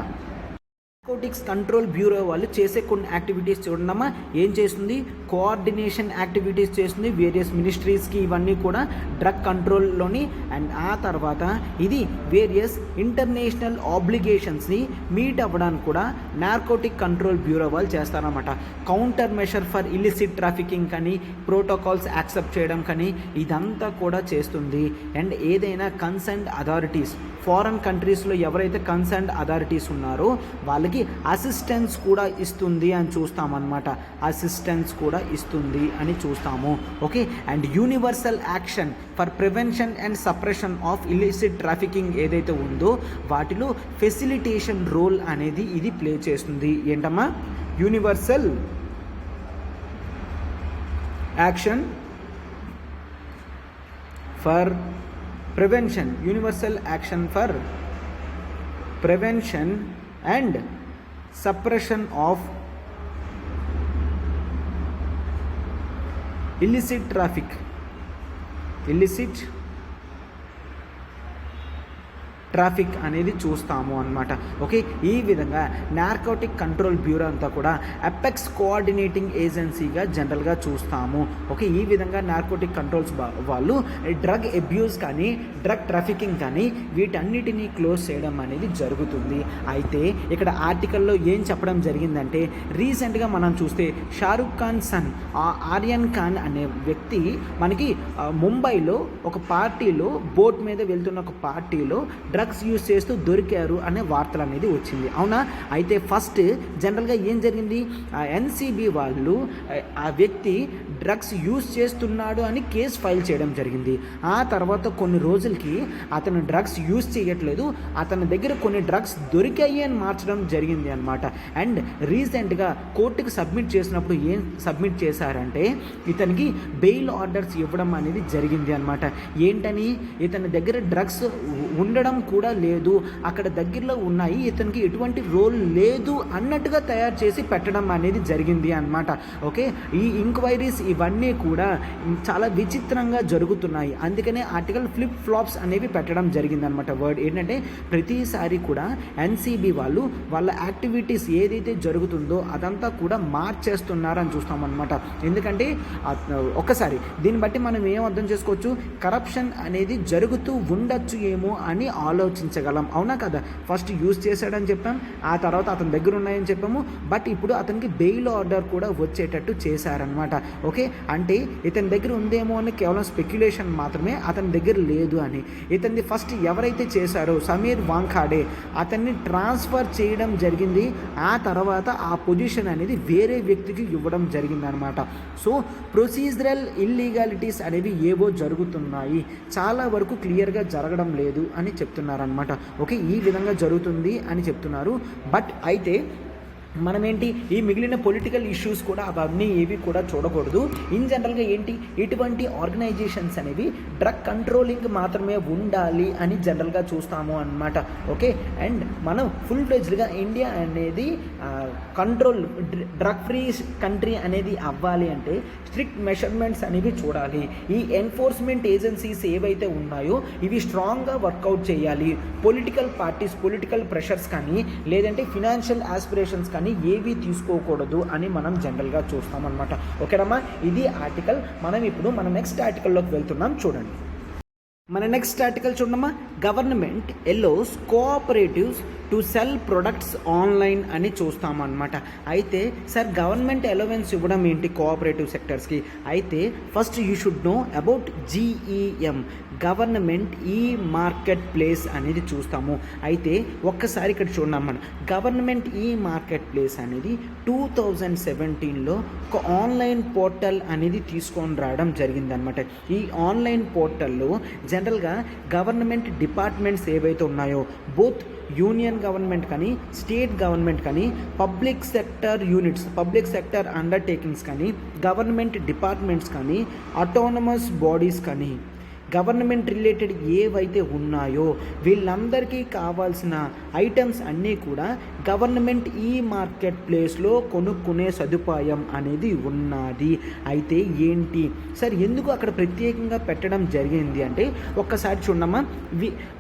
[SPEAKER 1] నార్కోటిక్స్ కంట్రోల్ బ్యూరో వాళ్ళు చేసే కొన్ని యాక్టివిటీస్ చూడమ్మా, ఏం చేస్తుంది, కోఆర్డినేషన్ యాక్టివిటీస్ చేస్తుంది వేరియస్ మినిస్ట్రీస్కి, ఇవన్నీ కూడా డ్రగ్ కంట్రోల్లోని. అండ్ ఆ తర్వాత ఇది వేరియస్ ఇంటర్నేషనల్ ఆబ్లిగేషన్స్ని మీట్ అవ్వడానికి కూడా నార్కోటిక్ కంట్రోల్ బ్యూరో వాళ్ళు చేస్తారన్నమాట. Counter measure for illicit trafficking కానీ, ప్రోటోకాల్స్ యాక్సెప్ట్ చేయడం కానీ ఇదంతా కూడా చేస్తుంది. అండ్ ఏదైనా కన్సర్న్డ్ అథారిటీస్, ఫారెన్ కంట్రీస్లో ఎవరైతే కన్సర్న్డ్ అథారిటీస్ ఉన్నారో వాళ్ళకి అసిస్టెన్స్ కూడా ఇస్తుంది అని చూస్తామన్నమాట. అసిస్టెన్స్ కూడా ఇస్తుంది అని చూస్తాము. Okay, and universal action for prevention and suppression of illicit trafficking ఏదైతే ఉందో వాటిలో ఫెసిలిటేషన్ రోల్ అనేది ఇది ప్లే చేస్తుంది. ఏంటమ్మా, universal action for prevention, universal action for prevention and suppression of illicit traffic అనేది చూస్తాము అన్నమాట. ఓకే, ఈ విధంగా నార్కోటిక్ కంట్రోల్ బ్యూరో అంతా కూడా అపెక్స్ కోఆర్డినేటింగ్ ఏజెన్సీగా జనరల్గా చూస్తాము. ఓకే, ఈ విధంగా నార్కోటిక్ కంట్రోల్స్ వాళ్ళు డ్రగ్ అబ్యూస్ కానీ, డ్రగ్ ట్రాఫికింగ్ కానీ వీటన్నిటినీ క్లోజ్ చేయడం అనేది జరుగుతుంది. అయితే ఇక్కడ ఆర్టికల్లో ఏం చెప్పడం జరిగిందంటే, రీసెంట్గా మనం చూస్తే షారుఖ్ ఖాన్ సన్ ఆర్యన్ ఖాన్ అనే వ్యక్తి మనకి ముంబైలో ఒక పార్టీలో, బోట్ మీద వెళ్తున్న ఒక పార్టీలో డ్రగ్స్ యూజ్ చేస్తూ దొరికారు అనే వార్తలు అనేది వచ్చింది. అవునా? అయితే ఫస్ట్ జనరల్గా ఏం జరిగింది, NCB వాళ్ళు ఆ వ్యక్తి డ్రగ్స్ యూజ్ చేస్తున్నాడు అని కేసు ఫైల్ చేయడం జరిగింది. ఆ తర్వాత కొన్ని రోజులకి అతను డ్రగ్స్ యూజ్ చేయట్లేదు, అతని దగ్గర కొన్ని డ్రగ్స్ దొరికాయి అని మార్చడం జరిగింది అనమాట. అండ్ రీసెంట్గా కోర్టుకి సబ్మిట్ చేసినప్పుడు ఏం సబ్మిట్ చేశారంటే ఇతనికి బెయిల్ ఆర్డర్స్ ఇవ్వడం అనేది జరిగింది అనమాట. ఏంటని, ఇతని దగ్గర డ్రగ్స్ ఉండడం కూడా లేదు, అక్కడ దగ్గరలో ఉన్నాయి, ఇతనికి ఎటువంటి రోల్ లేదు అన్నట్టుగా తయారు చేసి పెట్టడం అనేది జరిగింది అన్నమాట. ఓకే, ఈ ఎంక్వైరీస్ ఇవన్నీ కూడా చాలా విచిత్రంగా జరుగుతున్నాయి. అందుకనే ఆర్టికల్ ఫ్లిప్ ఫ్లాప్స్ అనేవి పెట్టడం జరిగిందనమాట. వర్డ్ ఏంటంటే ప్రతిసారి కూడా ఎన్సీబీ వాళ్ళు వాళ్ళ యాక్టివిటీస్ ఏదైతే జరుగుతుందో అదంతా కూడా మార్చేస్తున్నారని చూస్తామన్నమాట. ఎందుకంటే ఒక్కసారి దీన్ని బట్టి మనం ఏం అర్థం చేసుకోవచ్చు, కరప్షన్ అనేది జరుగుతూ ఉండొచ్చు ఏమో అని ఆలోచించగలం. అవునా కదా? ఫస్ట్ యూజ్ చేశాడని చెప్పాం, ఆ తర్వాత అతని దగ్గర ఉన్నాయని చెప్పాము, బట్ ఇప్పుడు అతనికి బెయిల్ ఆర్డర్ కూడా వచ్చేటట్టు చేశారనమాట. ఓకే, అంటే ఇతని దగ్గర ఉందేమో అని కేవలం స్పెక్యులేషన్ మాత్రమే, అతని దగ్గర లేదు అని. ఇతన్ని ఫస్ట్ ఎవరైతే చేశారో సమీర్ వాంఖాడే అతన్ని ట్రాన్స్ఫర్ చేయడం జరిగింది. ఆ తర్వాత ఆ పొజిషన్ అనేది వేరే వ్యక్తికి ఇవ్వడం జరిగిందనమాట. సో ప్రొసీజరల్ ఇల్లీగాలిటీస్ అనేవి ఏవో జరుగుతున్నాయి, చాలా వరకు క్లియర్గా జరగడం లేదు అని చెప్తున్నారనమాట. ఓకే, ఈ విధంగా జరుగుతుంది అని చెప్తున్నారు. బట్ అయితే మనమేంటి, ఈ మిగిలిన పొలిటికల్ ఇష్యూస్ కూడా అవన్నీ ఏవి కూడా చూడకూడదు. ఇన్ జనరల్గా ఏంటి, ఇటువంటి ఆర్గనైజేషన్స్ అనేవి డ్రగ్ కంట్రోలింగ్ మాత్రమే ఉండాలి అని జనరల్గా చూస్తాము అన్నమాట. ఓకే, అండ్ మనం ఫుల్ ఫ్లెడ్జ్డ్గా ఇండియా అనేది కంట్రోల్ డ్రగ్ ఫ్రీ కంట్రీ అనేది అవ్వాలి అంటే స్ట్రిక్ట్ మెషర్మెంట్స్ అనేవి చూడాలి. ఈ ఎన్ఫోర్స్మెంట్ ఏజెన్సీస్ ఏవైతే ఉన్నాయో ఇవి స్ట్రాంగ్గా వర్కౌట్ చేయాలి. పొలిటికల్ పార్టీస్ పొలిటికల్ ప్రెషర్స్ కానీ లేదంటే ఫినాన్షియల్ ఆస్పిరేషన్స్ కానీ ఏవి తీసుకోకూడదు అని మనం జనరల్గా చూస్తామన్నమాట. ఓకేనమ్మా, ఇది ఆర్టికల్. మనం ఇప్పుడు మన నెక్స్ట్ ఆర్టికల్లోకి వెళ్తున్నాం. చూడండి, మన నెక్స్ట్ ఆర్టికల్ చూడమ్మా. Government ఎలోస్ cooperatives to sell products online అని చూస్తామన్నమాట. అయితే సార్ గవర్నమెంట్ అలవెన్స్ ఇవ్వడం ఏంటి కోఆపరేటివ్ సెక్టర్స్కి? అయితే first you should know about GEM, government ఈ మార్కెట్ ప్లేస్ అనేది చూస్తాము. అయితే ఒక్కసారి ఇక్కడ చూడడం, మనం గవర్నమెంట్ ఈ మార్కెట్ ప్లేస్ అనేది 2017లో ఒక ఆన్లైన్ పోర్టల్ అనేది తీసుకొని రావడం జరిగిందనమాట. ఈ ఆన్లైన్ పోర్టల్లో జనరల్గా గవర్నమెంట్ డిపార్ట్మెంట్స్ ఏవైతే ఉన్నాయో, బోత్ యూనియన్ గవర్నమెంట్ కానీ స్టేట్ గవర్నమెంట్ కానీ public sector units public sector undertakings కానీ గవర్నమెంట్ డిపార్ట్మెంట్స్ కానీ అటానమస్ బాడీస్ కానీ గవర్నమెంట్ రిలేటెడ్ ఏవైతే ఉన్నాయో వీళ్ళందరికీ కావాల్సిన ఐటమ్స్ అన్నీ కూడా గవర్నమెంట్ ఈ మార్కెట్ ప్లేస్లో కొనుక్కునే సదుపాయం అనేది ఉన్నది. అయితే ఏంటి సార్, ఎందుకు అక్కడ ప్రత్యేకంగా పెట్టడం జరిగింది అంటే ఒక్కసారి చూడమ్మా,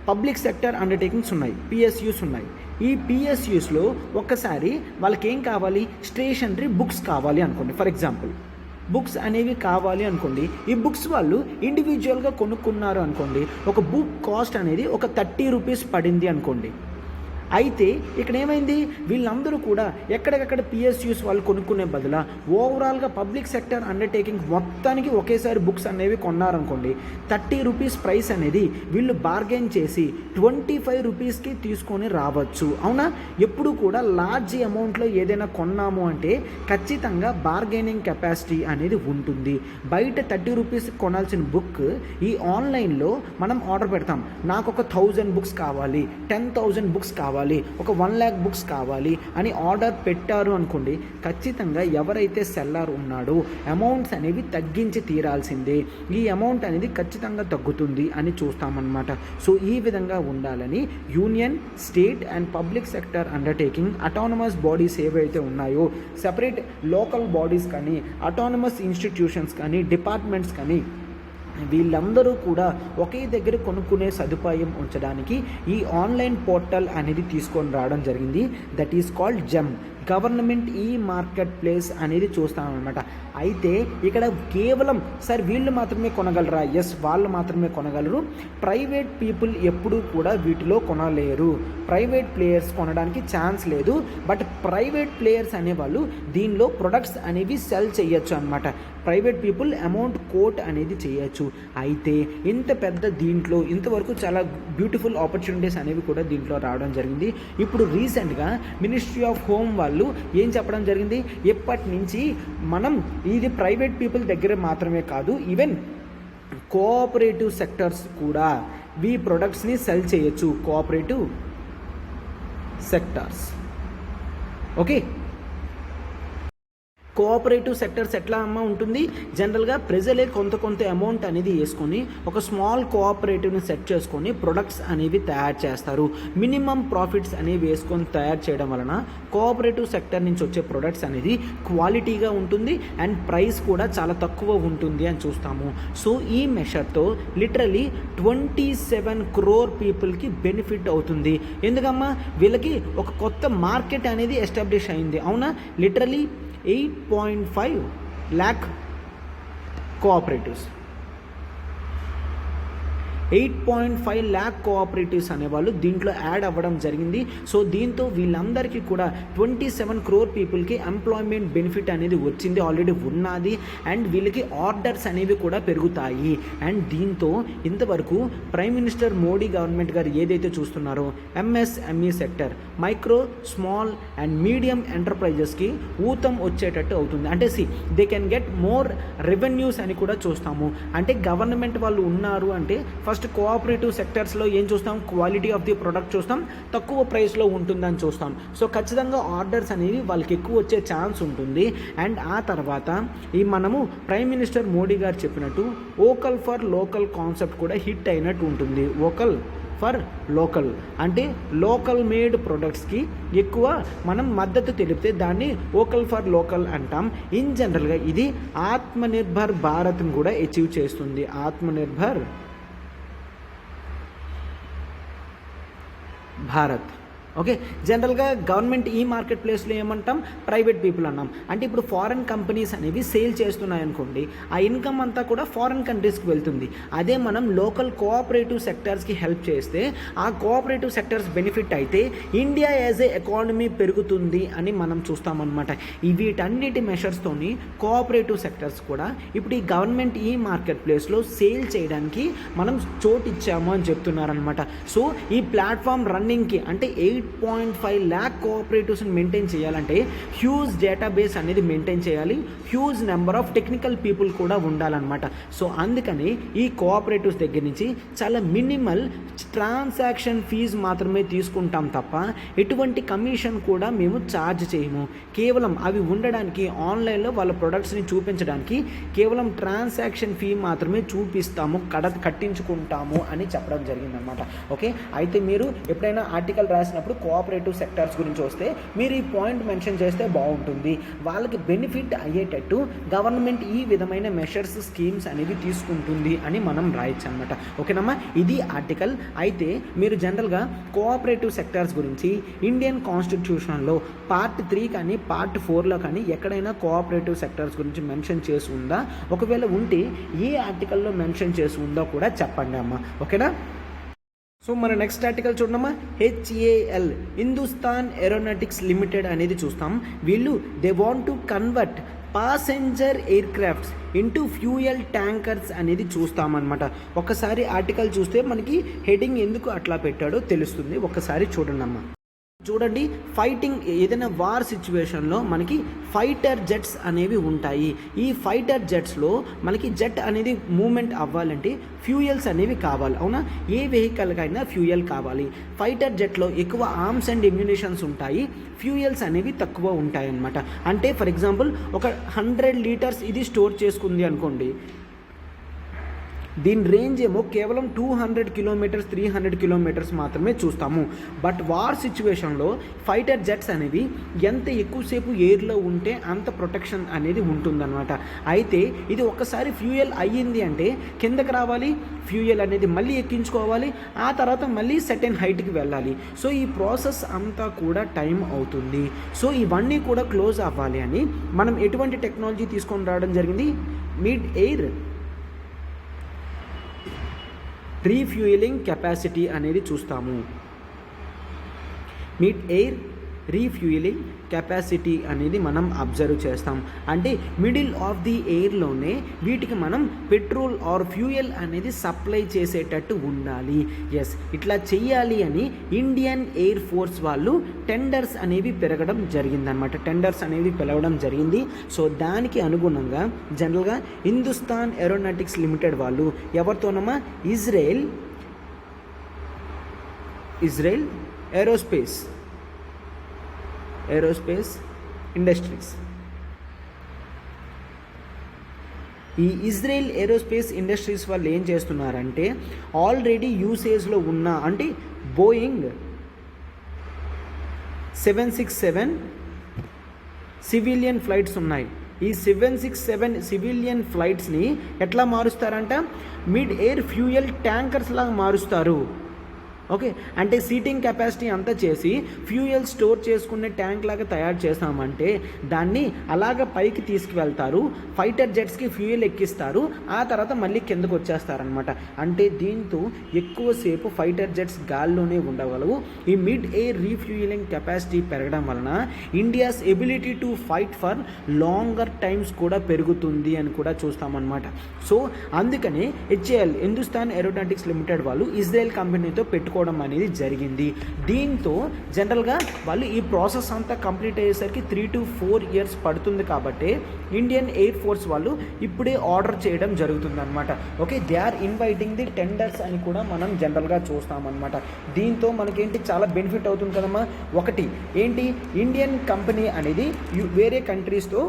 [SPEAKER 1] పబ్లిక్ సెక్టర్ అండర్టేకింగ్స్ ఉన్నాయి, PSUs ఉన్నాయి. ఈ PSUస్లో ఒక్కసారి వాళ్ళకి ఏం కావాలి, స్టేషనరీ బుక్స్ కావాలి అనుకోండి. ఫర్ ఎగ్జాంపుల్ బుక్స్ అనేవి కావాలి అనుకోండి. ఈ బుక్స్ వాళ్ళు ఇండివిజువల్గా కొనుక్కున్నారు అనుకోండి, ఒక బుక్ కాస్ట్ అనేది ఒక 30 రూపీస్ పడింది అనుకోండి. అయితే ఇక్కడ ఏమైంది, వీళ్ళందరూ కూడా ఎక్కడికక్కడ PSUs వాళ్ళు కొనుక్కునే బదులు ఓవరాల్గా పబ్లిక్ సెక్టర్ అండర్టేకింగ్ మొత్తానికి ఒకేసారి బుక్స్ అనేవి కొన్నారనుకోండి, 30 రూపీస్ ప్రైస్ అనేది వీళ్ళు బార్గెన్ చేసి 25 రూపీస్కి తీసుకొని రావచ్చు. అవునా? ఎప్పుడు కూడా లార్జ్ అమౌంట్లో ఏదైనా కొన్నాము అంటే ఖచ్చితంగా బార్గెనింగ్ కెపాసిటీ అనేది ఉంటుంది. బయట 30 రూపీస్ కొనాల్సిన బుక్ ఈ ఆన్లైన్లో మనం ఆర్డర్ పెడతాం, నాకు ఒక 1000 బుక్స్ కావాలి, 10,000 బుక్స్ కావాలి, ఒక 1 lakh బుక్స్ కావాలి అని ఆర్డర్ పెట్టారు అనుకోండి, ఖచ్చితంగా ఎవరైతే సెల్లర్ ఉన్నాడో అమౌంట్స్ అనేవి తగ్గించి తీరాల్సిందే. ఈ అమౌంట్ అనేది ఖచ్చితంగా తగ్గుతుంది అని చూస్తామన్నమాట. సో ఈ విధంగా ఉండాలని union, state and public sector undertaking, autonomous bodies ఏవైతే ఉన్నాయో, సెపరేట్ లోకల్ బాడీస్ కానీ అటానమస్ ఇన్స్టిట్యూషన్స్ కానీ డిపార్ట్మెంట్స్ కానీ వీళ్ళందరూ కూడా ఒకే దగ్గర కొనుక్కునే సదుపాయం ఉంచడానికి ఈ ఆన్లైన్ పోర్టల్ అనేది తీసుకొని రావడం జరిగింది. That is called GEM, government ఈ మార్కెట్ ప్లేస్ అనేది చూస్తామన్నమాట. అయితే ఇక్కడ కేవలం సార్ వీళ్ళు మాత్రమే కొనగలరా? ఎస్, వాళ్ళు మాత్రమే కొనగలరు. ప్రైవేట్ పీపుల్ ఎప్పుడూ కూడా వీటిలో కొనలేరు. ప్రైవేట్ ప్లేయర్స్ కొనడానికి ఛాన్స్ లేదు. బట్ ప్రైవేట్ ప్లేయర్స్ అనేవాళ్ళు దీనిలో ప్రొడక్ట్స్ అనేవి సెల్ చేయొచ్చు అనమాట. ప్రైవేట్ పీపుల్ అమౌంట్ కోట్ అనేది చేయొచ్చు. అయితే ఇంత పెద్ద దీంట్లో ఇంతవరకు చాలా బ్యూటిఫుల్ ఆపర్చునిటీస్ అనేవి కూడా దీంట్లో రావడం జరిగింది. ఇప్పుడు రీసెంట్గా మినిస్ట్రీ ఆఫ్ హోమ్ వాళ్ళు ఏం చెప్పడం జరిగింది, ఎప్పటి నుంచి మనం ఇది ప్రైవేట్ పీపుల్ దగ్గర మాత్రమే కాదు, ఈవెన్ కోఆపరేటివ్ సెక్టర్స్ కూడా ఈ ప్రొడక్ట్స్ని సెల్ చేయొచ్చు. Cooperative sectors, okay. Cooperative sectors ఎట్లా ఉంటుంది, జనరల్గా ప్రజలే కొంత అమౌంట్ అనేది వేసుకొని ఒక స్మాల్ కోఆపరేటివ్ని సెట్ చేసుకొని ప్రొడక్ట్స్ అనేవి తయారు చేస్తారు. మినిమం ప్రాఫిట్స్ అనేవి వేసుకొని తయారు చేయడం వలన కోఆపరేటివ్ సెక్టర్ నుంచి వచ్చే ప్రొడక్ట్స్ అనేది క్వాలిటీగా ఉంటుంది అండ్ ప్రైస్ కూడా చాలా తక్కువ ఉంటుంది అని చూస్తాము. సో ఈ మెషర్తో లిటరలీ 27 crore పీపుల్కి బెనిఫిట్ అవుతుంది. ఎందుకమ్మా, వీళ్ళకి ఒక కొత్త మార్కెట్ అనేది ఎస్టాబ్లిష్ అయింది. అవునా, literally 8.5 lakh cooperatives, 8.5 lakh cooperatives అనేవాళ్ళు దీంట్లో యాడ్ అవ్వడం జరిగింది. సో దీంతో వీళ్ళందరికీ కూడా 27 crore పీపుల్కి ఎంప్లాయ్మెంట్ బెనిఫిట్ అనేది వచ్చింది, ఆల్రెడీ ఉన్నది. అండ్ వీళ్ళకి ఆర్డర్స్ అనేవి కూడా పెరుగుతాయి. అండ్ దీంతో ఇంతవరకు ప్రైమ్ మినిస్టర్ మోడీ గవర్నమెంట్ గారు ఏదైతే చూస్తున్నారో MSME sector, micro small and medium ఎంటర్ప్రైజెస్కి ఊతం వచ్చేటట్టు అవుతుంది. అంటే they can get more revenues అని కూడా చూస్తాము. అంటే గవర్నమెంట్ వాళ్ళు ఉన్నారు అంటే ఫస్ట్ కోఆపరేటివ్ సెక్టర్స్లో ఏం చూస్తాం, క్వాలిటీ ఆఫ్ ది ప్రోడక్ట్ చూస్తాం, తక్కువ ప్రైస్లో ఉంటుందని చూస్తాం. సో ఖచ్చితంగా ఆర్డర్స్ అనేవి వాళ్ళకి ఎక్కువ వచ్చే ఛాన్స్ ఉంటుంది. అండ్ ఆ తర్వాత ఈ మనము ప్రైమ్ మినిస్టర్ మోడీ గారు చెప్పినట్టు వోకల్ ఫర్ లోకల్ కాన్సెప్ట్ కూడా హిట్ అయినట్టు ఉంటుంది. వోకల్ ఫర్ లోకల్ అంటే లోకల్ మేడ్ ప్రొడక్ట్స్కి ఎక్కువ మనం మద్దతు తెలిపితే దాన్ని వోకల్ ఫర్ లోకల్ అంటాం. ఇన్ జనరల్గా ఇది ఆత్మనిర్భర్ భారత్ని కూడా అచీవ్ చేస్తుంది. ఆత్మనిర్భర్ భారత్. ఓకే, జనరల్గా గవర్నమెంట్ ఈ మార్కెట్ ప్లేస్లో ఏమంటాం, ప్రైవేట్ పీపుల్ అన్నాం. అంటే ఇప్పుడు ఫారెన్ కంపెనీస్ అనేవి సేల్ చేస్తున్నాయి అనుకోండి, ఆ ఇన్కమ్ అంతా కూడా ఫారెన్ కంట్రీస్కి వెళ్తుంది. అదే మనం లోకల్ కోఆపరేటివ్ సెక్టర్స్కి హెల్ప్ చేస్తే ఆ కోఆపరేటివ్ సెక్టర్స్ బెనిఫిట్ అయితే ఇండియా యాజ్ ఏ ఎకానమీ పెరుగుతుంది అని మనం చూస్తామన్నమాట. వీటన్నిటి మెషర్స్తోని కోఆపరేటివ్ సెక్టర్స్ కూడా ఇప్పుడు ఈ గవర్నమెంట్ ఈ మార్కెట్ ప్లేస్లో సేల్ చేయడానికి మనం చోటు ఇచ్చాము అని చెప్తున్నారనమాట. సో ఈ ప్లాట్ఫామ్ రన్నింగ్కి అంటే 8.5 lakh కోఆపరేటివ్స్ని మెయింటైన్ చేయాలంటే హ్యూజ్ డేటాబేస్ అనేది మెయింటైన్ చేయాలి, huge number of technical people కూడా ఉండాలన్నమాట. సో అందుకని ఈ కోఆపరేటివ్స్ దగ్గర నుంచి చాలా మినిమల్ ట్రాన్సాక్షన్ ఫీజు మాత్రమే తీసుకుంటాం తప్ప ఎటువంటి కమిషన్ కూడా మేము ఛార్జ్ చేయము. కేవలం అవి ఉండడానికి ఆన్లైన్లో వాళ్ళ ప్రొడక్ట్స్ని చూపించడానికి కేవలం ట్రాన్సాక్షన్ ఫీ మాత్రమే చూపిస్తాము, కట్టించుకుంటాము అని చెప్పడం జరిగిందనమాట. ఓకే, అయితే మీరు ఎప్పుడైనా ఆర్టికల్ రాసినప్పుడు కోఆపరేటివ్ సెక్టార్స్ గురించి వస్తే మీరు ఈ పాయింట్ మెన్షన్ చేస్తే బాగుంటుంది. వాళ్ళకి బెనిఫిట్ అయ్యేటట్టు గవర్నమెంట్ ఈ విధమైన మెషర్స్, స్కీమ్స్ అనేవి తీసుకుంటుంది అని మనం రాయొచ్చు అనమాట. ఓకేనమ్మా, ఇది ఆర్టికల్. అయితే మీరు జనరల్గా కోఆపరేటివ్ సెక్టార్స్ గురించి ఇండియన్ కాన్స్టిట్యూషన్లో పార్ట్ 3 కానీ పార్ట్ 4లో కానీ ఎక్కడైనా కోఆపరేటివ్ సెక్టార్స్ గురించి మెన్షన్ చేసి ఉందా, ఒకవేళ ఉంటే ఏ ఆర్టికల్లో మెన్షన్ చేసి ఉందో కూడా చెప్పండి అమ్మా. ఓకేనా? సో మన నెక్స్ట్ ఆర్టికల్ చూడమ్మా, HAL హిందుస్థాన్ ఏరోనాటిక్స్ లిమిటెడ్ అనేది చూస్తాం. వీళ్ళు they want to convert passenger air crafts into fuel tankers అనేది చూస్తామన్నమాట. ఒకసారి ఆర్టికల్ చూస్తే మనకి హెడింగ్ ఎందుకు అట్లా పెట్టాడో తెలుస్తుంది. ఒకసారి చూడండి అమ్మా. చూడండి, ఫైటింగ్ ఏదైనా వార్ సిచ్యువేషన్లో మనకి ఫైటర్ జెట్స్ అనేవి ఉంటాయి. ఈ ఫైటర్ జెట్స్లో మనకి జెట్ అనేది మూమెంట్ అవ్వాలంటే ఫ్యూయల్స్ అనేవి కావాలి. అవునా, ఏ వెహికల్కైనా ఫ్యూయల్ కావాలి. ఫైటర్ జెట్లో ఎక్కువ ఆర్మ్స్ అండ్ ఎమ్యునిషన్స్ ఉంటాయి, ఫ్యూయల్స్ అనేవి తక్కువ ఉంటాయి అన్నమాట. అంటే ఫర్ ఎగ్జాంపుల్ ఒక 100 లీటర్స్ ఇది స్టోర్ చేసుకుంది అనుకోండి, దీని రేంజ్ ఏమో కేవలం 200 కిలోమీటర్స్ 300 కిలోమీటర్స్ మాత్రమే చూస్తాము. బట్ వార్ సిచ్యువేషన్లో ఫైటర్ జెట్స్ అనేవి ఎంత ఎక్కువసేపు ఎయిర్లో ఉంటే అంత ప్రొటెక్షన్ అనేది ఉంటుందన్నమాట. అయితే ఇది ఒకసారి ఫ్యూయల్ అయ్యింది అంటే కిందకి రావాలి, ఫ్యూయల్ అనేది మళ్ళీ ఎక్కించుకోవాలి, ఆ తర్వాత మళ్ళీ సెటైన్ హైట్కి వెళ్ళాలి. సో ఈ ప్రాసెస్ అంతా కూడా టైం అవుతుంది. సో ఇవన్నీ కూడా క్లోజ్ అవ్వాలి అని మనం ఎటువంటి టెక్నాలజీ తీసుకొని రావడం జరిగింది, మిడ్ ఎయిర్ రీఫ్యూయలింగ్ కెపాసిటీ అనేది చూస్తాము. మిడ్ ఎయిర్ రీఫ్యూయలింగ్ కెపాసిటీ అనేది మనం అబ్జర్వ్ చేస్తాం. అంటే మిడిల్ ఆఫ్ ది ఎయిర్లోనే వీటికి మనం పెట్రోల్ ఆర్ ఫ్యూయల్ అనేది సప్లై చేసేటట్టు ఉండాలి. ఎస్, ఇట్లా చెయ్యాలి అని ఇండియన్ ఎయిర్ ఫోర్స్ వాళ్ళు టెండర్స్ అనేవి పెరగడం జరిగిందనమాట. టెండర్స్ అనేవి పిలవడం జరిగింది. సో దానికి అనుగుణంగా జనరల్గా హిందుస్థాన్ ఏరోనాటిక్స్ లిమిటెడ్ వాళ్ళు ఎవరితోనమ్మా, ఇజ్రాయెల్ ఏరోస్పేస్ ఇండస్ట్రీస్ ఈ ఇజ్రాయెల్ ఏరోస్పేస్ ఇండస్ట్రీస్ వాళ్ళు ఏం చేస్తున్నారంటే ఆల్రెడీ యూసేజ్లో ఉన్న అంటే బోయింగ్ 767 సివిలియన్ ఫ్లైట్స్ ఉన్నాయి. ఈ 767 సివిలియన్ ఫ్లైట్స్ని ఎట్లా మారుస్తారంట, మిడ్ ఎయిర్ ఫ్యూయల్ ట్యాంకర్స్ లాగా మారుస్తారు. ఓకే, అంటే సీటింగ్ కెపాసిటీ అంతా చేసి ఫ్యూయల్ స్టోర్ చేసుకునే ట్యాంక్ లాగా తయారు చేస్తామంటే దాన్ని అలాగ పైకి తీసుకువెళ్తారు, ఫైటర్ జెట్స్కి ఫ్యూయల్ ఎక్కిస్తారు, ఆ తర్వాత మళ్ళీ కిందకు వచ్చేస్తారనమాట. అంటే దీంతో ఎక్కువసేపు ఫైటర్ జెట్స్ గాల్లోనే ఉండగలవు. ఈ మిడ్ ఎయిర్ రీఫ్యూయలింగ్ కెపాసిటీ పెరగడం వలన India's ability to fight for longer times కూడా పెరుగుతుంది అని కూడా చూస్తామన్నమాట. సో అందుకనే HAL హిందుస్థాన్ ఏరోనాటిక్స్ లిమిటెడ్ వాళ్ళు ఇజ్రాయెల్ కంపెనీతో పెట్టుకోవడం అనేది జరిగింది. దీంతో జనరల్గా వాళ్ళు ఈ ప్రాసెస్ అంతా కంప్లీట్ అయ్యేసరికి 3 to 4 years పడుతుంది. కాబట్టి ఇండియన్ ఎయిర్ ఫోర్స్ వాళ్ళు ఇప్పుడే ఆర్డర్ చేయడం జరుగుతుందన్నమాట. Okay, they are inviting the tenders అని కూడా మనం జనరల్గా చూస్తామన్నమాట. దీంతో మనకేంటి చాలా బెనిఫిట్ అవుతుంది కదమ్మా. ఒకటి ఏంటి, ఇండియన్ కంపెనీ అనేది వేరే కంట్రీస్తో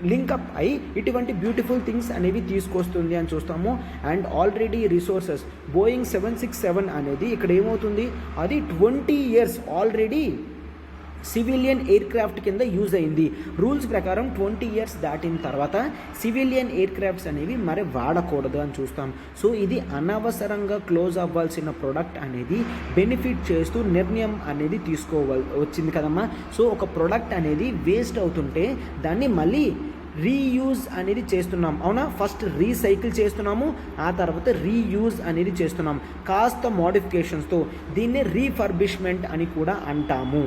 [SPEAKER 1] లింకప్ అయి ఇటువంటి బ్యూటిఫుల్ థింగ్స్ అనేవి తీసుకొస్తుంది అని చూస్తాము. అండ్ ఆల్రెడీ రిసోర్సెస్ బోయింగ్ 767 అనేది ఇక్కడ ఏమవుతుంది, అది 20 years already civilian air craft కింద యూజ్ అయింది. రూల్స్ ప్రకారం 20 years దాటిన తర్వాత సివిలియన్ ఎయిర్ క్రాఫ్ట్స్ అనేవి మరి వాడకూడదు అని చూస్తాం. సో ఇది అనవసరంగా క్లోజ్ అవ్వాల్సిన ప్రోడక్ట్ అనేది బెనిఫిట్ చేస్తూ నిర్ణయం అనేది వచ్చింది కదమ్మా. సో ఒక ప్రోడక్ట్ అనేది వేస్ట్ అవుతుంటే దాన్ని మళ్ళీ రీయూజ్ అనేది చేస్తున్నాం, అవునా. ఫస్ట్ రీసైకిల్ చేస్తున్నాము, ఆ తర్వాత రీయూజ్ అనేది చేస్తున్నాం కాస్త మోడిఫికేషన్స్తో. దీన్నే రీఫర్బిష్మెంట్ అని కూడా అంటాము.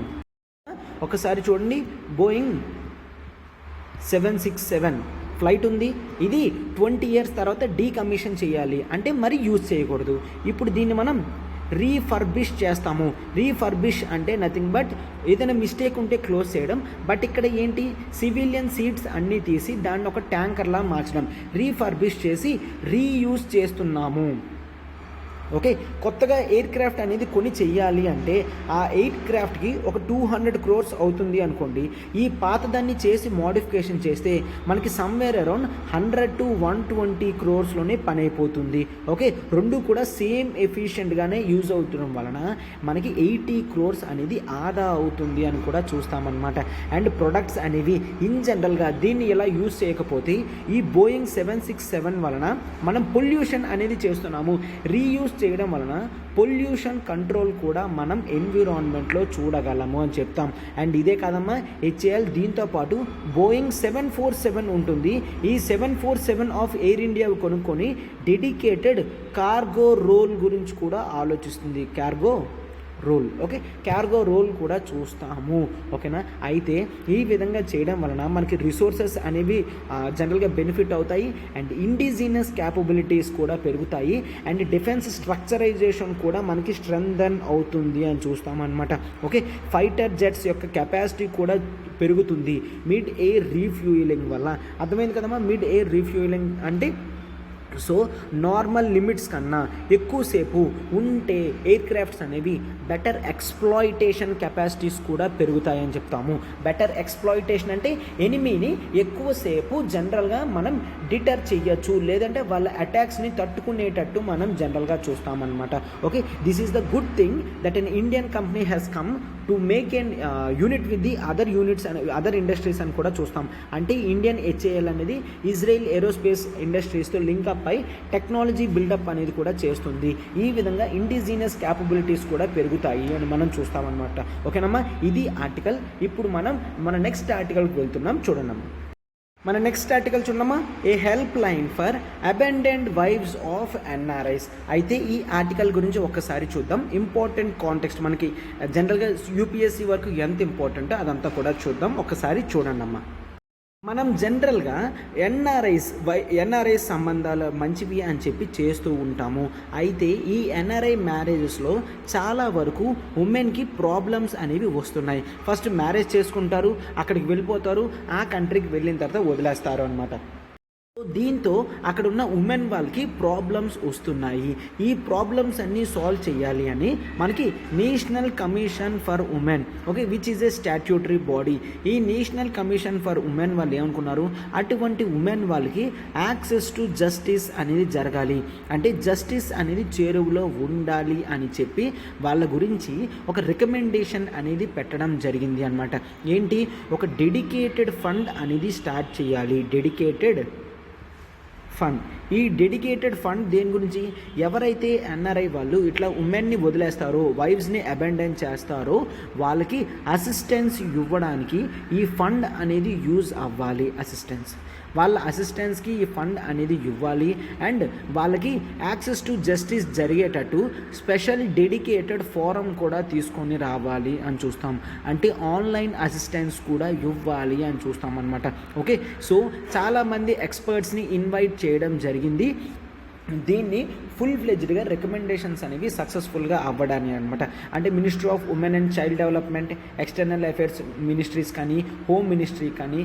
[SPEAKER 1] ఒకసారి చూడండి, బోయింగ్ 767 ఫ్లైట్ ఉంది. ఇది 20 years తర్వాత డీకమిషన్ చేయాలి అంటే మరి యూజ్ చేయకూడదు. ఇప్పుడు దీన్ని మనం రీఫర్బిష్ చేస్తాము. రీఫర్బిష్ అంటే నథింగ్ బట్ ఏదైనా మిస్టేక్ ఉంటే క్లోజ్ చేయడం. బట్ ఇక్కడ ఏంటి, సివిలియన్ సీట్స్ అన్నీ తీసి దాన్ని ఒక ట్యాంకర్లా మార్చడం, రీఫర్బిష్ చేసి రీయూజ్ చేస్తున్నాము. ఓకే, కొత్తగా ఎయిర్ క్రాఫ్ట్ అనేది కొని చెయ్యాలి అంటే ఆ ఎయిర్ క్రాఫ్ట్కి ఒక 200 crores అవుతుంది అనుకోండి. ఈ పాతదాన్ని చేసి మోడిఫికేషన్ చేస్తే మనకి సమ్వేర్ అరౌండ్ 100 to 120 crores పని అయిపోతుంది. ఓకే, రెండు కూడా సేమ్ ఎఫిషియెంట్గానే యూజ్ అవుతుండడం వలన మనకి 80 crores అనేది ఆదా అవుతుంది అని కూడా చూస్తామన్నమాట. అండ్ ప్రొడక్ట్స్ అనేవి ఇన్ జనరల్గా దీన్ని ఎలా యూజ్ చేయకపోతే ఈ బోయింగ్ 767 వలన మనం పొల్యూషన్ అనేది చేస్తున్నాము. రీయూజ్ చేయడం వలన పొల్యూషన్ కంట్రోల్ కూడా మనం ఎన్విరాన్మెంట్లో చూడగలము అని చెప్తాం. అండ్ ఇదే కాదమ్మా, HAL దీంతో పాటు బోయింగ్ 747 ఉంటుంది. ఈ 747 ఆఫ్ ఎయిర్ ఇండియా కొనుక్కొని డెడికేటెడ్ కార్గో రోల్ గురించి కూడా ఆలోచిస్తుంది. Cargo role, okay, cargo role కూడా చూస్తాము. ఓకేనా. అయితే ఈ విధంగా చేయడం వలన మనకి రిసోర్సెస్ అనేవి జనరల్గా బెనిఫిట్ అవుతాయి. అండ్ ఇండిజినస్ క్యాపబిలిటీస్ కూడా పెరుగుతాయి. అండ్ డిఫెన్స్ స్ట్రక్చరైజేషన్ కూడా మనకి స్ట్రెంథన్ అవుతుంది అని చూస్తామన్నమాట. ఓకే, ఫైటర్ జెట్స్ యొక్క కెపాసిటీ కూడా పెరుగుతుంది మిడ్ ఎయిర్ రీఫ్యూయలింగ్ వల్ల. అర్థమైంది కదమ్మా. మిడ్ ఎయిర్ రీఫ్యూయలింగ్ అంటే సో నార్మల్ లిమిట్స్ కన్నా ఎక్కువసేపు ఉంటే ఎయిర్ క్రాఫ్ట్స్ అనేవి బెటర్ ఎక్స్ప్లాయిటేషన్ కెపాసిటీస్ కూడా పెరుగుతాయని చెప్తాము. బెటర్ ఎక్స్ప్లాయిటేషన్ అంటే ఎనిమీని ఎక్కువసేపు జనరల్గా మనం డిటర్ చేయొచ్చు, లేదంటే వాళ్ళ అటాక్స్ని తట్టుకునేటట్టు మనం జనరల్గా చూస్తామన్నమాట. Okay, this is the good thing that an Indian company has come to make an unit with the other units and other industries అని కూడా చూస్తాం. అంటే ఇండియన్ HAL అనేది ఇజ్రాయెల్ ఏరోస్పేస్ ఇండస్ట్రీస్తో లింకప్ పై టెక్నాలజీ బిల్డప్ అనేది కూడా చేస్తుంది. ఈ విధంగా ఇండిజినస్ క్యాపబిలిటీస్ కూడా పెరుగుతాయి అని మనం చూస్తామన్నమాట. ఓకేనమ్మా, ఇది ఆర్టికల్. ఇప్పుడు మనం మన నెక్స్ట్ ఆర్టికల్కి వెళ్తున్నాం. చూడండి మన నెక్స్ట్ ఆర్టికల్ చూడమ్మా, a help line for abandoned wives of NRIs. అయితే ఈ ఆర్టికల్ గురించి ఒక్కసారి చూద్దాం. ఇంపార్టెంట్ కాంటెక్స్ట్ మనకి జనరల్గా UPSC వరకు ఎంత ఇంపార్టెంటో అదంతా కూడా చూద్దాం. ఒక్కసారి చూడండి అమ్మా. మనం జనరల్గా ఎన్ఆర్ఐ సంబంధాలు మంచివి అని చెప్పి చేస్తూ ఉంటాము. అయితే ఈ NRI మ్యారేజెస్లో చాలా వరకు ఉమెన్కి ప్రాబ్లమ్స్ అనేవి వస్తున్నాయి. ఫస్ట్ మ్యారేజ్ చేసుకుంటారు, అక్కడికి వెళ్ళిపోతారు, ఆ కంట్రీకి వెళ్ళిన తర్వాత వదిలేస్తారు అనమాట. దీంతో అక్కడ ఉన్న ఉమెన్ వాళ్ళకి ప్రాబ్లమ్స్ వస్తున్నాయి. ఈ ప్రాబ్లమ్స్ అన్నీ సాల్వ్ చేయాలి అని మనకి national commission for women, okay, which is a statutory body. ఈ నేషనల్ కమిషన్ ఫర్ ఉమెన్ వాళ్ళు ఏమనుకున్నారు, అటువంటి ఉమెన్ వాళ్ళకి యాక్సెస్ టు జస్టిస్ అనేది జరగాలి, అంటే జస్టిస్ అనేది చేరువలో ఉండాలి అని చెప్పి వాళ్ళ గురించి ఒక రికమెండేషన్ అనేది పెట్టడం జరిగింది అనమాట. ఏంటి, ఒక డెడికేటెడ్ ఫండ్ అనేది స్టార్ట్ చేయాలి. Dedicated fund. ఈ డెడికేటెడ్ ఫండ్ దేని గురించి, ఎవరైతే ఎన్ఆర్ఐ వాళ్ళు ఇట్లా ఉమెన్ని వదిలేస్తారో, వైఫ్స్ని అబాండన్ చేస్తారో వాళ్ళకి అసిస్టెన్స్ ఇవ్వడానికి ఈ ఫండ్ అనేది యూజ్ అవ్వాలి. వాళ్ళ అసిస్టెన్స్కి ఈ ఫండ్ అనేది ఇవ్వాలి. అండ్ వాళ్ళకి యాక్సెస్ టు జస్టిస్ జరిగేటట్టు స్పెషల్ డెడికేటెడ్ ఫోరం కూడా తీసుకొని రావాలి అని చూస్తాం. అంటే ఆన్లైన్ అసిస్టెన్స్ కూడా ఇవ్వాలి అని చూస్తాం అనమాట. ఓకే, సో చాలామంది ఎక్స్పర్ట్స్ని ఇన్వైట్ చేయడం జరిగింది. దీన్ని ఫుల్ ఫ్లెడ్జ్డ్గా రికమెండేషన్స్ అనేవి సక్సెస్ఫుల్గా అవ్వడానికి అనమాట. అంటే ministry of women and child development, external affairs ministries కానీ, హోమ్ మినిస్ట్రీ కానీ,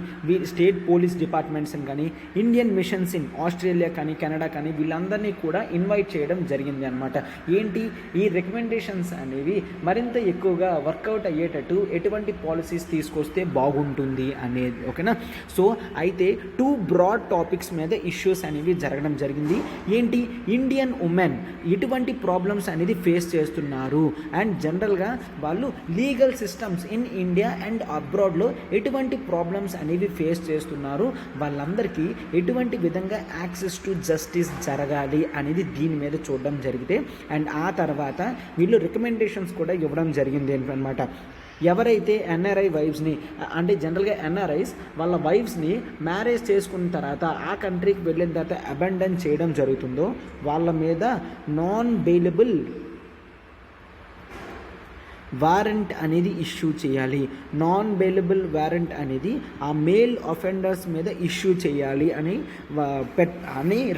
[SPEAKER 1] స్టేట్ పోలీస్ డిపార్ట్మెంట్స్ కానీ, ఇండియన్ మిషన్స్ ఇన్ ఆస్ట్రేలియా కానీ, కెనడా కానీ, వీళ్ళందరినీ కూడా ఇన్వైట్ చేయడం జరిగింది అనమాట. ఏంటి, ఈ రికమెండేషన్స్ అనేవి మరింత ఎక్కువగా వర్కౌట్ అయ్యేటట్టు ఎటువంటి పాలసీస్ తీసుకొస్తే బాగుంటుంది అనేది. ఓకేనా, సో అయితే 2 బ్రాడ్ టాపిక్స్ మీద ఇష్యూస్ అనేవి జరగడం జరిగింది. ఏంటి, ఇండియన్ ఉమెన్ ఎటువంటి ప్రాబ్లమ్స్ అనేది ఫేస్ చేస్తున్నారు, అండ్ జనరల్గా వాళ్ళు legal systems in India and అబ్రాడ్లో ఎటువంటి ప్రాబ్లమ్స్ అనేవి ఫేస్ చేస్తున్నారు, వాళ్ళందరికీ ఎటువంటి విధంగా యాక్సెస్ టు జస్టిస్ జరగాలి అనేది దీని మీద చూడడం జరిగితే, అండ్ ఆ తర్వాత వీళ్ళు రికమెండేషన్స్ కూడా ఇవ్వడం జరిగింది అనమాట. ఎవరైతే ఎన్ఆర్ఐ వైఫ్స్ని, అంటే జనరల్గా ఎన్ఆర్ఐస్ వాళ్ళ వైఫ్స్ని మ్యారేజ్ చేసుకున్న తర్వాత ఆ కంట్రీకి వెళ్ళిన తర్వాత అబాండన్ చేయడం జరుగుతుందో వాళ్ళ మీద నాన్ బెయిలబుల్ వారెంట్ అనేది ఇష్యూ చేయాలి. నాన్ బెయిలబుల్ వారెంట్ అనేది ఆ మేల్ అఫెండర్స్ మీద ఇష్యూ చేయాలి అని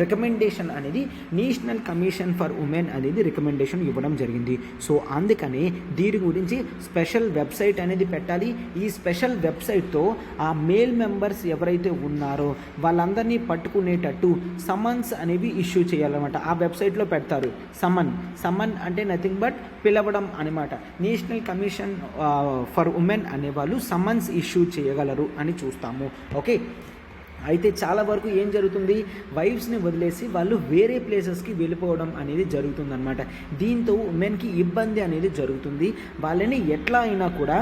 [SPEAKER 1] రికమెండేషన్ అనేది నేషనల్ కమిషన్ ఫర్ ఉమెన్ అనేది రికమెండేషన్ ఇవ్వడం జరిగింది. సో అందుకని దీని గురించి స్పెషల్ వెబ్సైట్ అనేది పెట్టాలి. ఈ స్పెషల్ వెబ్సైట్తో ఆ మేల్ మెంబర్స్ ఎవరైతే ఉన్నారో వాళ్ళందరినీ పట్టుకునేటట్టు సమన్స్ అనేవి ఇష్యూ చేయాలన్నమాట. ఆ వెబ్సైట్లో పెడతారు సమన్ అంటే నథింగ్ బట్ పిలవడం అనమాట. నేషనల్ కమిషన్ ఫర్ ఉమెన్ అనేవాళ్ళు సమన్స్ ఇష్యూ చేయగలరు అని చూస్తాము. ఓకే, అయితే చాలా వరకు ఏం జరుగుతుంది, వైఫ్స్ని వదిలేసి వాళ్ళు వేరే ప్లేసెస్కి వెళ్ళిపోవడం అనేది జరుగుతుందన్నమాట. దీంతో ఉమెన్కి ఇబ్బంది అనేది జరుగుతుంది. వాళ్ళని ఎట్లా అయినా కూడా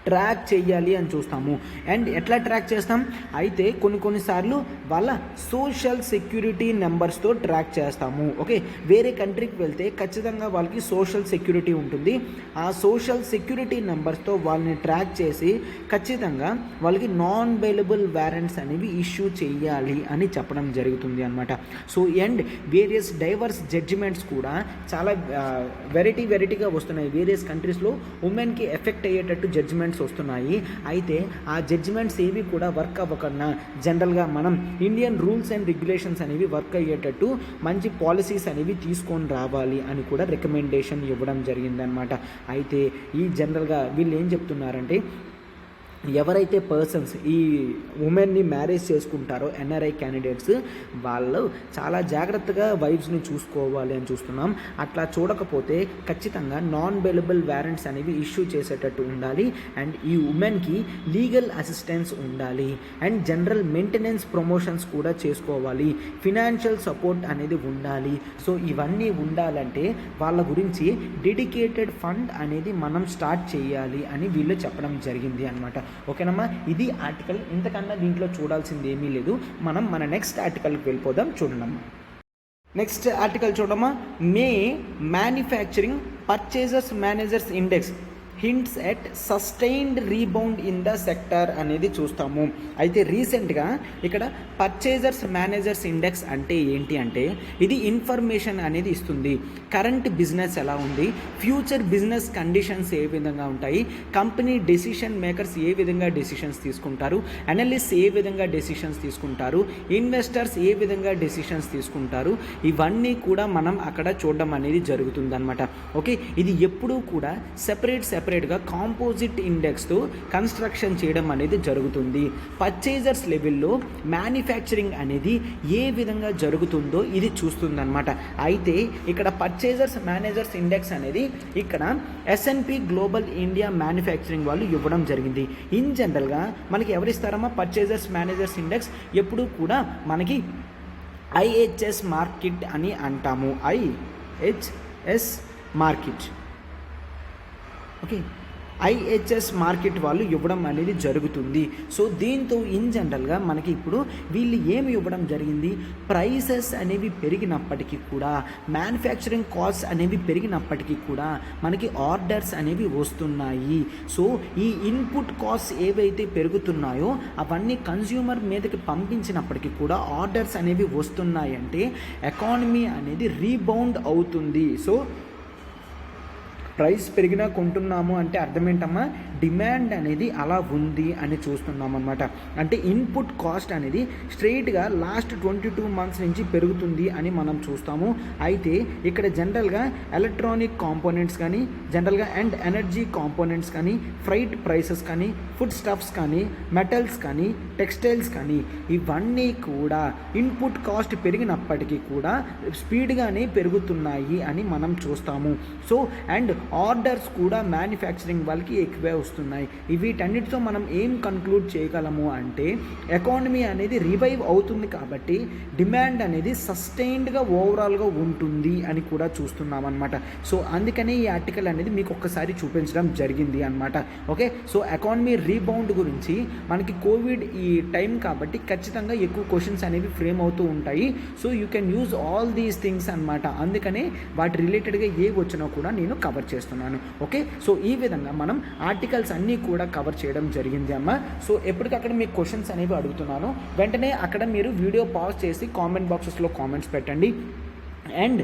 [SPEAKER 1] ట్రాక్ చేయాలి అని చూస్తాము. అండ్ ఎట్లా ట్రాక్ చేస్తాం, అయితే కొన్నిసార్లు వాళ్ళ సోషల్ సెక్యూరిటీ నెంబర్స్తో ట్రాక్ చేస్తాము. ఓకే, వేరే కంట్రీకి వెళ్తే ఖచ్చితంగా వాళ్ళకి సోషల్ సెక్యూరిటీ ఉంటుంది. ఆ సోషల్ సెక్యూరిటీ నెంబర్స్తో వాళ్ళని ట్రాక్ చేసి ఖచ్చితంగా వాళ్ళకి నాన్ బెయిలబుల్ వారెంట్స్ అనేవి ఇష్యూ చేయాలి అని చెప్పడం జరుగుతుంది అనమాట. So and various diverse judgements కూడా చాలా వెరైటీగా వస్తున్నాయి. వేరియస్ కంట్రీస్లో ఉమెన్కి ఎఫెక్ట్ అయ్యేటట్టు జడ్జిమెంట్స్ వస్తున్నాయి. అయితే ఆ జడ్జిమెంట్స్ ఏవి కూడా వర్క్ అవ్వకుండా జనరల్గా మనం ఇండియన్ రూల్స్ అండ్ రెగ్యులేషన్స్ అనేవి వర్క్ అయ్యేటట్టు మంచి పాలసీస్ అనేవి తీసుకొని రావాలి అని కూడా రికమెండేషన్ ఇవ్వడం జరిగిందనమాట. అయితే ఈ జనరల్గా వీళ్ళు ఏం చెప్తున్నారంటే, ఎవరైతే పర్సన్స్ ఈ ఉమెన్ని మ్యారేజ్ చేసుకుంటారో ఎన్ఆర్ఐ క్యాండిడేట్స్ వాళ్ళు చాలా జాగ్రత్తగా వైఫ్స్ని చూసుకోవాలి అని చూస్తున్నాం. అట్లా చూడకపోతే ఖచ్చితంగా నాన్ బెయిలబుల్ వారెంట్స్ అనేవి ఇష్యూ చేసేటట్టు ఉండాలి. అండ్ ఈ ఉమెన్కి లీగల్ అసిస్టెన్స్ ఉండాలి. అండ్ జనరల్ మెయింటెనెన్స్ ప్రమోషన్స్ కూడా చేసుకోవాలి. ఫినాన్షియల్ సపోర్ట్ అనేది ఉండాలి. సో ఇవన్నీ ఉండాలంటే వాళ్ళ గురించి డెడికేటెడ్ ఫండ్ అనేది మనం స్టార్ట్ చేయాలి అని వీళ్ళు చెప్పడం జరిగింది అనమాట. ఓకేనమ్మా, ఇది ఆర్టికల్. ఇంతకన్నా దీంట్లో చూడాల్సింది ఏమీ లేదు. మనం మన నెక్స్ట్ ఆర్టికల్కి వెళ్ళిపోదాం. చూడమ్మా, నెక్స్ట్ ఆర్టికల్ చూడమ్మా. మే manufacturing purchasers managers index hints at sustained rebound in the sector అనేది చూస్తాము. అయితే రీసెంట్గా ఇక్కడ పర్చేజర్స్ మేనేజర్స్ ఇండెక్స్ అంటే ఏంటి అంటే, ఇది ఇన్ఫర్మేషన్ అనేది ఇస్తుంది. కరెంట్ బిజినెస్ ఎలా ఉంది, ఫ్యూచర్ బిజినెస్ కండిషన్స్ ఏ విధంగా ఉంటాయి, కంపెనీ డెసిషన్ మేకర్స్ ఏ విధంగా డెసిషన్స్ తీసుకుంటారు, అనలిస్ట్ ఏ విధంగా డెసిషన్స్ తీసుకుంటారు, ఇన్వెస్టర్స్ ఏ విధంగా డెసిషన్స్ తీసుకుంటారు, ఇవన్నీ కూడా మనం అక్కడ చూడడం అనేది జరుగుతుంది అనమాట. ఓకే, ఇది ఎప్పుడూ కూడా సెపరేట్ సపరేట్గా కాంపోజిట్ ఇండెక్స్తో కన్స్ట్రక్షన్ చేయడం అనేది జరుగుతుంది. పర్చేజర్స్ లెవెల్లో మ్యానుఫ్యాక్చరింగ్ అనేది ఏ విధంగా జరుగుతుందో ఇది చూస్తుందన్నమాట. అయితే ఇక్కడ పర్చేజర్స్ మేనేజర్స్ ఇండెక్స్ అనేది ఇక్కడ S&P గ్లోబల్ ఇండియా మ్యానుఫ్యాక్చరింగ్ వాళ్ళు ఇవ్వడం జరిగింది. ఇన్ జనరల్గా మనకి ఎవరిస్తారమ్మా పర్చేజర్స్ మేనేజర్స్ ఇండెక్స్? ఎప్పుడు కూడా మనకి IHS మార్కెట్ అని అంటాము. IHS market, okay, IHS market వాళ్ళు ఇవ్వడం అనేది జరుగుతుంది. సో దీంతో ఇన్ జనరల్గా మనకి ఇప్పుడు వీళ్ళు ఏమి ఇవ్వడం జరిగింది, ప్రైసెస్ అనేవి పెరిగినప్పటికీ కూడా, మ్యానుఫ్యాక్చరింగ్ కాస్ట్ అనేవి పెరిగినప్పటికీ కూడా మనకి ఆర్డర్స్ అనేవి వస్తున్నాయి. సో ఈ ఇన్పుట్ కాస్ట్ ఏవైతే పెరుగుతున్నాయో అవన్నీ కన్జ్యూమర్ మీదకి పంపించినప్పటికీ కూడా ఆర్డర్స్ అనేవి వస్తున్నాయి అంటే ఎకానమీ అనేది రీబౌండ్ అవుతుంది. సో ప్రైస్ పెరిగినా కొంటున్నాము అంటే అర్థం ఏంటమ్మా, డిమాండ్ అనేది అలా ఉంది అని చూస్తున్నాం అన్నమాట. అంటే ఇన్పుట్ కాస్ట్ అనేది స్ట్రెయిట్గా లాస్ట్ 22 మంత్స్ నుంచి పెరుగుతుంది అని మనం చూస్తాము. అయితే ఇక్కడ జనరల్గా ఎలక్ట్రానిక్ కాంపోనెంట్స్ కానీ, జనరల్గా అండ్ ఎనర్జీ కాంపోనెంట్స్ కానీ, ఫ్రైట్ ప్రైసెస్ కానీ, ఫుడ్ స్టఫ్స్ కానీ, మెటల్స్ కానీ, టెక్స్టైల్స్ కానీ ఇవన్నీ కూడా ఇన్పుట్ కాస్ట్ పెరిగినప్పటికీ కూడా స్పీడ్గానే పెరుగుతున్నాయి అని మనం చూస్తాము. సో అండ్ ఆర్డర్స్ కూడా మ్యానుఫ్యాక్చరింగ్ వాళ్ళకి ఎక్కువే వస్తున్నాయి. వీటన్నిటితో మనం ఏం కన్క్లూడ్ చేయగలము అంటే ఎకానమీ అనేది రివైవ్ అవుతుంది కాబట్టి డిమాండ్ అనేది సస్టైన్డ్గా ఓవరాల్గా ఉంటుంది అని కూడా చూస్తున్నాం అనమాట. సో అందుకనే ఈ ఆర్టికల్ అనేది మీకు ఒక్కసారి చూపించడం జరిగింది అనమాట. ఓకే, సో ఎకానమీ రీబౌండ్ గురించి మనకి కోవిడ్ ఈ టైం కాబట్టి ఖచ్చితంగా ఎక్కువ క్వశ్చన్స్ అనేవి ఫ్రేమ్ అవుతూ ఉంటాయి. So you can use all these things అనమాట. అందుకనే వాటి రిలేటెడ్గా ఏ వచ్చినా కూడా నేను కవర్ చేస్తున్నాను. ఓకే, సో ఈ విధంగా మనం ఆర్టికల్స్ అన్నీ కూడా కవర్ చేయడం జరిగింది అమ్మ. సో ఎప్పటికక్కడ మీకు క్వశ్చన్స్ అనేవి అడుగుతున్నాను, వెంటనే అక్కడ మీరు వీడియో పాజ్ చేసి కామెంట్ బాక్సెస్లో కామెంట్స్ పెట్టండి. అండ్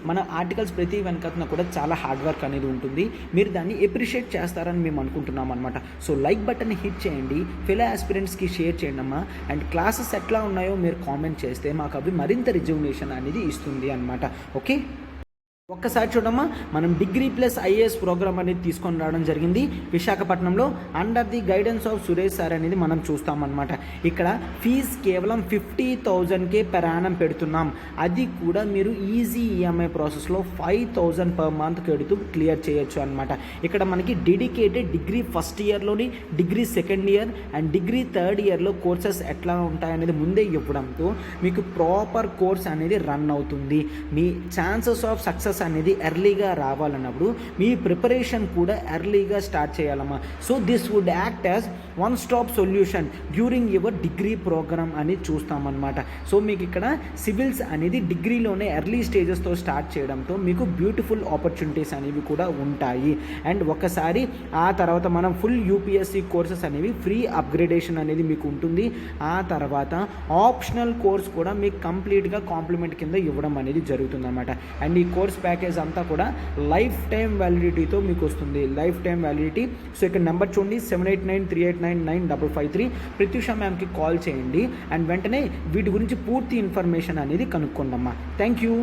[SPEAKER 1] మన ఆర్టికల్స్ ప్రతి వెనకన కూడా చాలా హార్డ్ వర్క్ అనేది ఉంటుంది. మీరు దాన్ని ఎప్రిషియేట్ చేస్తారని మేము అనుకుంటున్నాం అనమాట. సో లైక్ బటన్ని హిట్ చేయండి, ఫెలో ఆస్పిరెంట్స్కి షేర్ చేయండి అమ్మా. అండ్ క్లాసెస్ ఎట్లా ఉన్నాయో మీరు కామెంట్ చేస్తే మాకు అవి మరింత రిజర్వేషన్ అనేది ఇస్తుంది అనమాట. ఓకే, ఒక్కసారి చూడమ్మా, మనం డిగ్రీ ప్లస్ IAS ప్రోగ్రామ్ అనేది తీసుకొని రావడం జరిగింది విశాఖపట్నంలో under the guidance of Suresh sir అనేది మనం చూస్తామన్నమాట. ఇక్కడ ఫీజ్ కేవలం 50,000 per annum పెడుతున్నాం. అది కూడా మీరు ఈజీ EMI ప్రాసెస్లో 5,000 per month కడుతూ క్లియర్ చేయొచ్చు అనమాట. ఇక్కడ మనకి డెడికేటెడ్ డిగ్రీ ఫస్ట్ ఇయర్లోని, degree second year and degree third ఇయర్లో కోర్సెస్ ఎట్లా ఉంటాయనేది ముందే ఇవ్వడంతో మీకు ప్రాపర్ కోర్స్ అనేది రన్ అవుతుంది. మీ ఛాన్సెస్ ఆఫ్ సక్సెస్ అనేది ఎర్లీగా రావాలన్నప్పుడు మీ ప్రిపరేషన్ కూడా ఎర్లీగా స్టార్ట్ చేయాలమ్మా. So this would act as one stop solution during your degree program అని చూస్తామన్నమాట. సో మీకు ఇక్కడ సివిల్స్ అనేది డిగ్రీలోనే ఎర్లీ స్టేజెస్తో స్టార్ట్ చేయడంతో మీకు బ్యూటిఫుల్ ఆపర్చునిటీస్ అనేవి కూడా ఉంటాయి. అండ్ ఒకసారి ఆ తర్వాత మనం ఫుల్ UPSC కోర్సెస్ అనేవి ఫ్రీ అప్గ్రేడేషన్ అనేది మీకు ఉంటుంది. ఆ తర్వాత ఆప్షనల్ కోర్స్ కూడా మీకు కంప్లీట్గా కాంప్లిమెంట్ కింద ఇవ్వడం అనేది జరుగుతుంది అనమాట. అండ్ ఈ కోర్స్ ప్యాకేజ్ అంతా కూడా లైఫ్ టైం వ్యాలిడిటీతో మీకు వస్తుంది, లైఫ్ టైం వ్యాలిడిటీ. సో ఇక్కడ నెంబర్ చూడండి, 7893899553. ప్రత్యూష మ్యామ్కి కాల్ చేయండి అండ్ వెంటనే వీటి గురించి పూర్తి ఇన్ఫర్మేషన్ అనేది కనుక్కోండి అమ్మా. Thank you.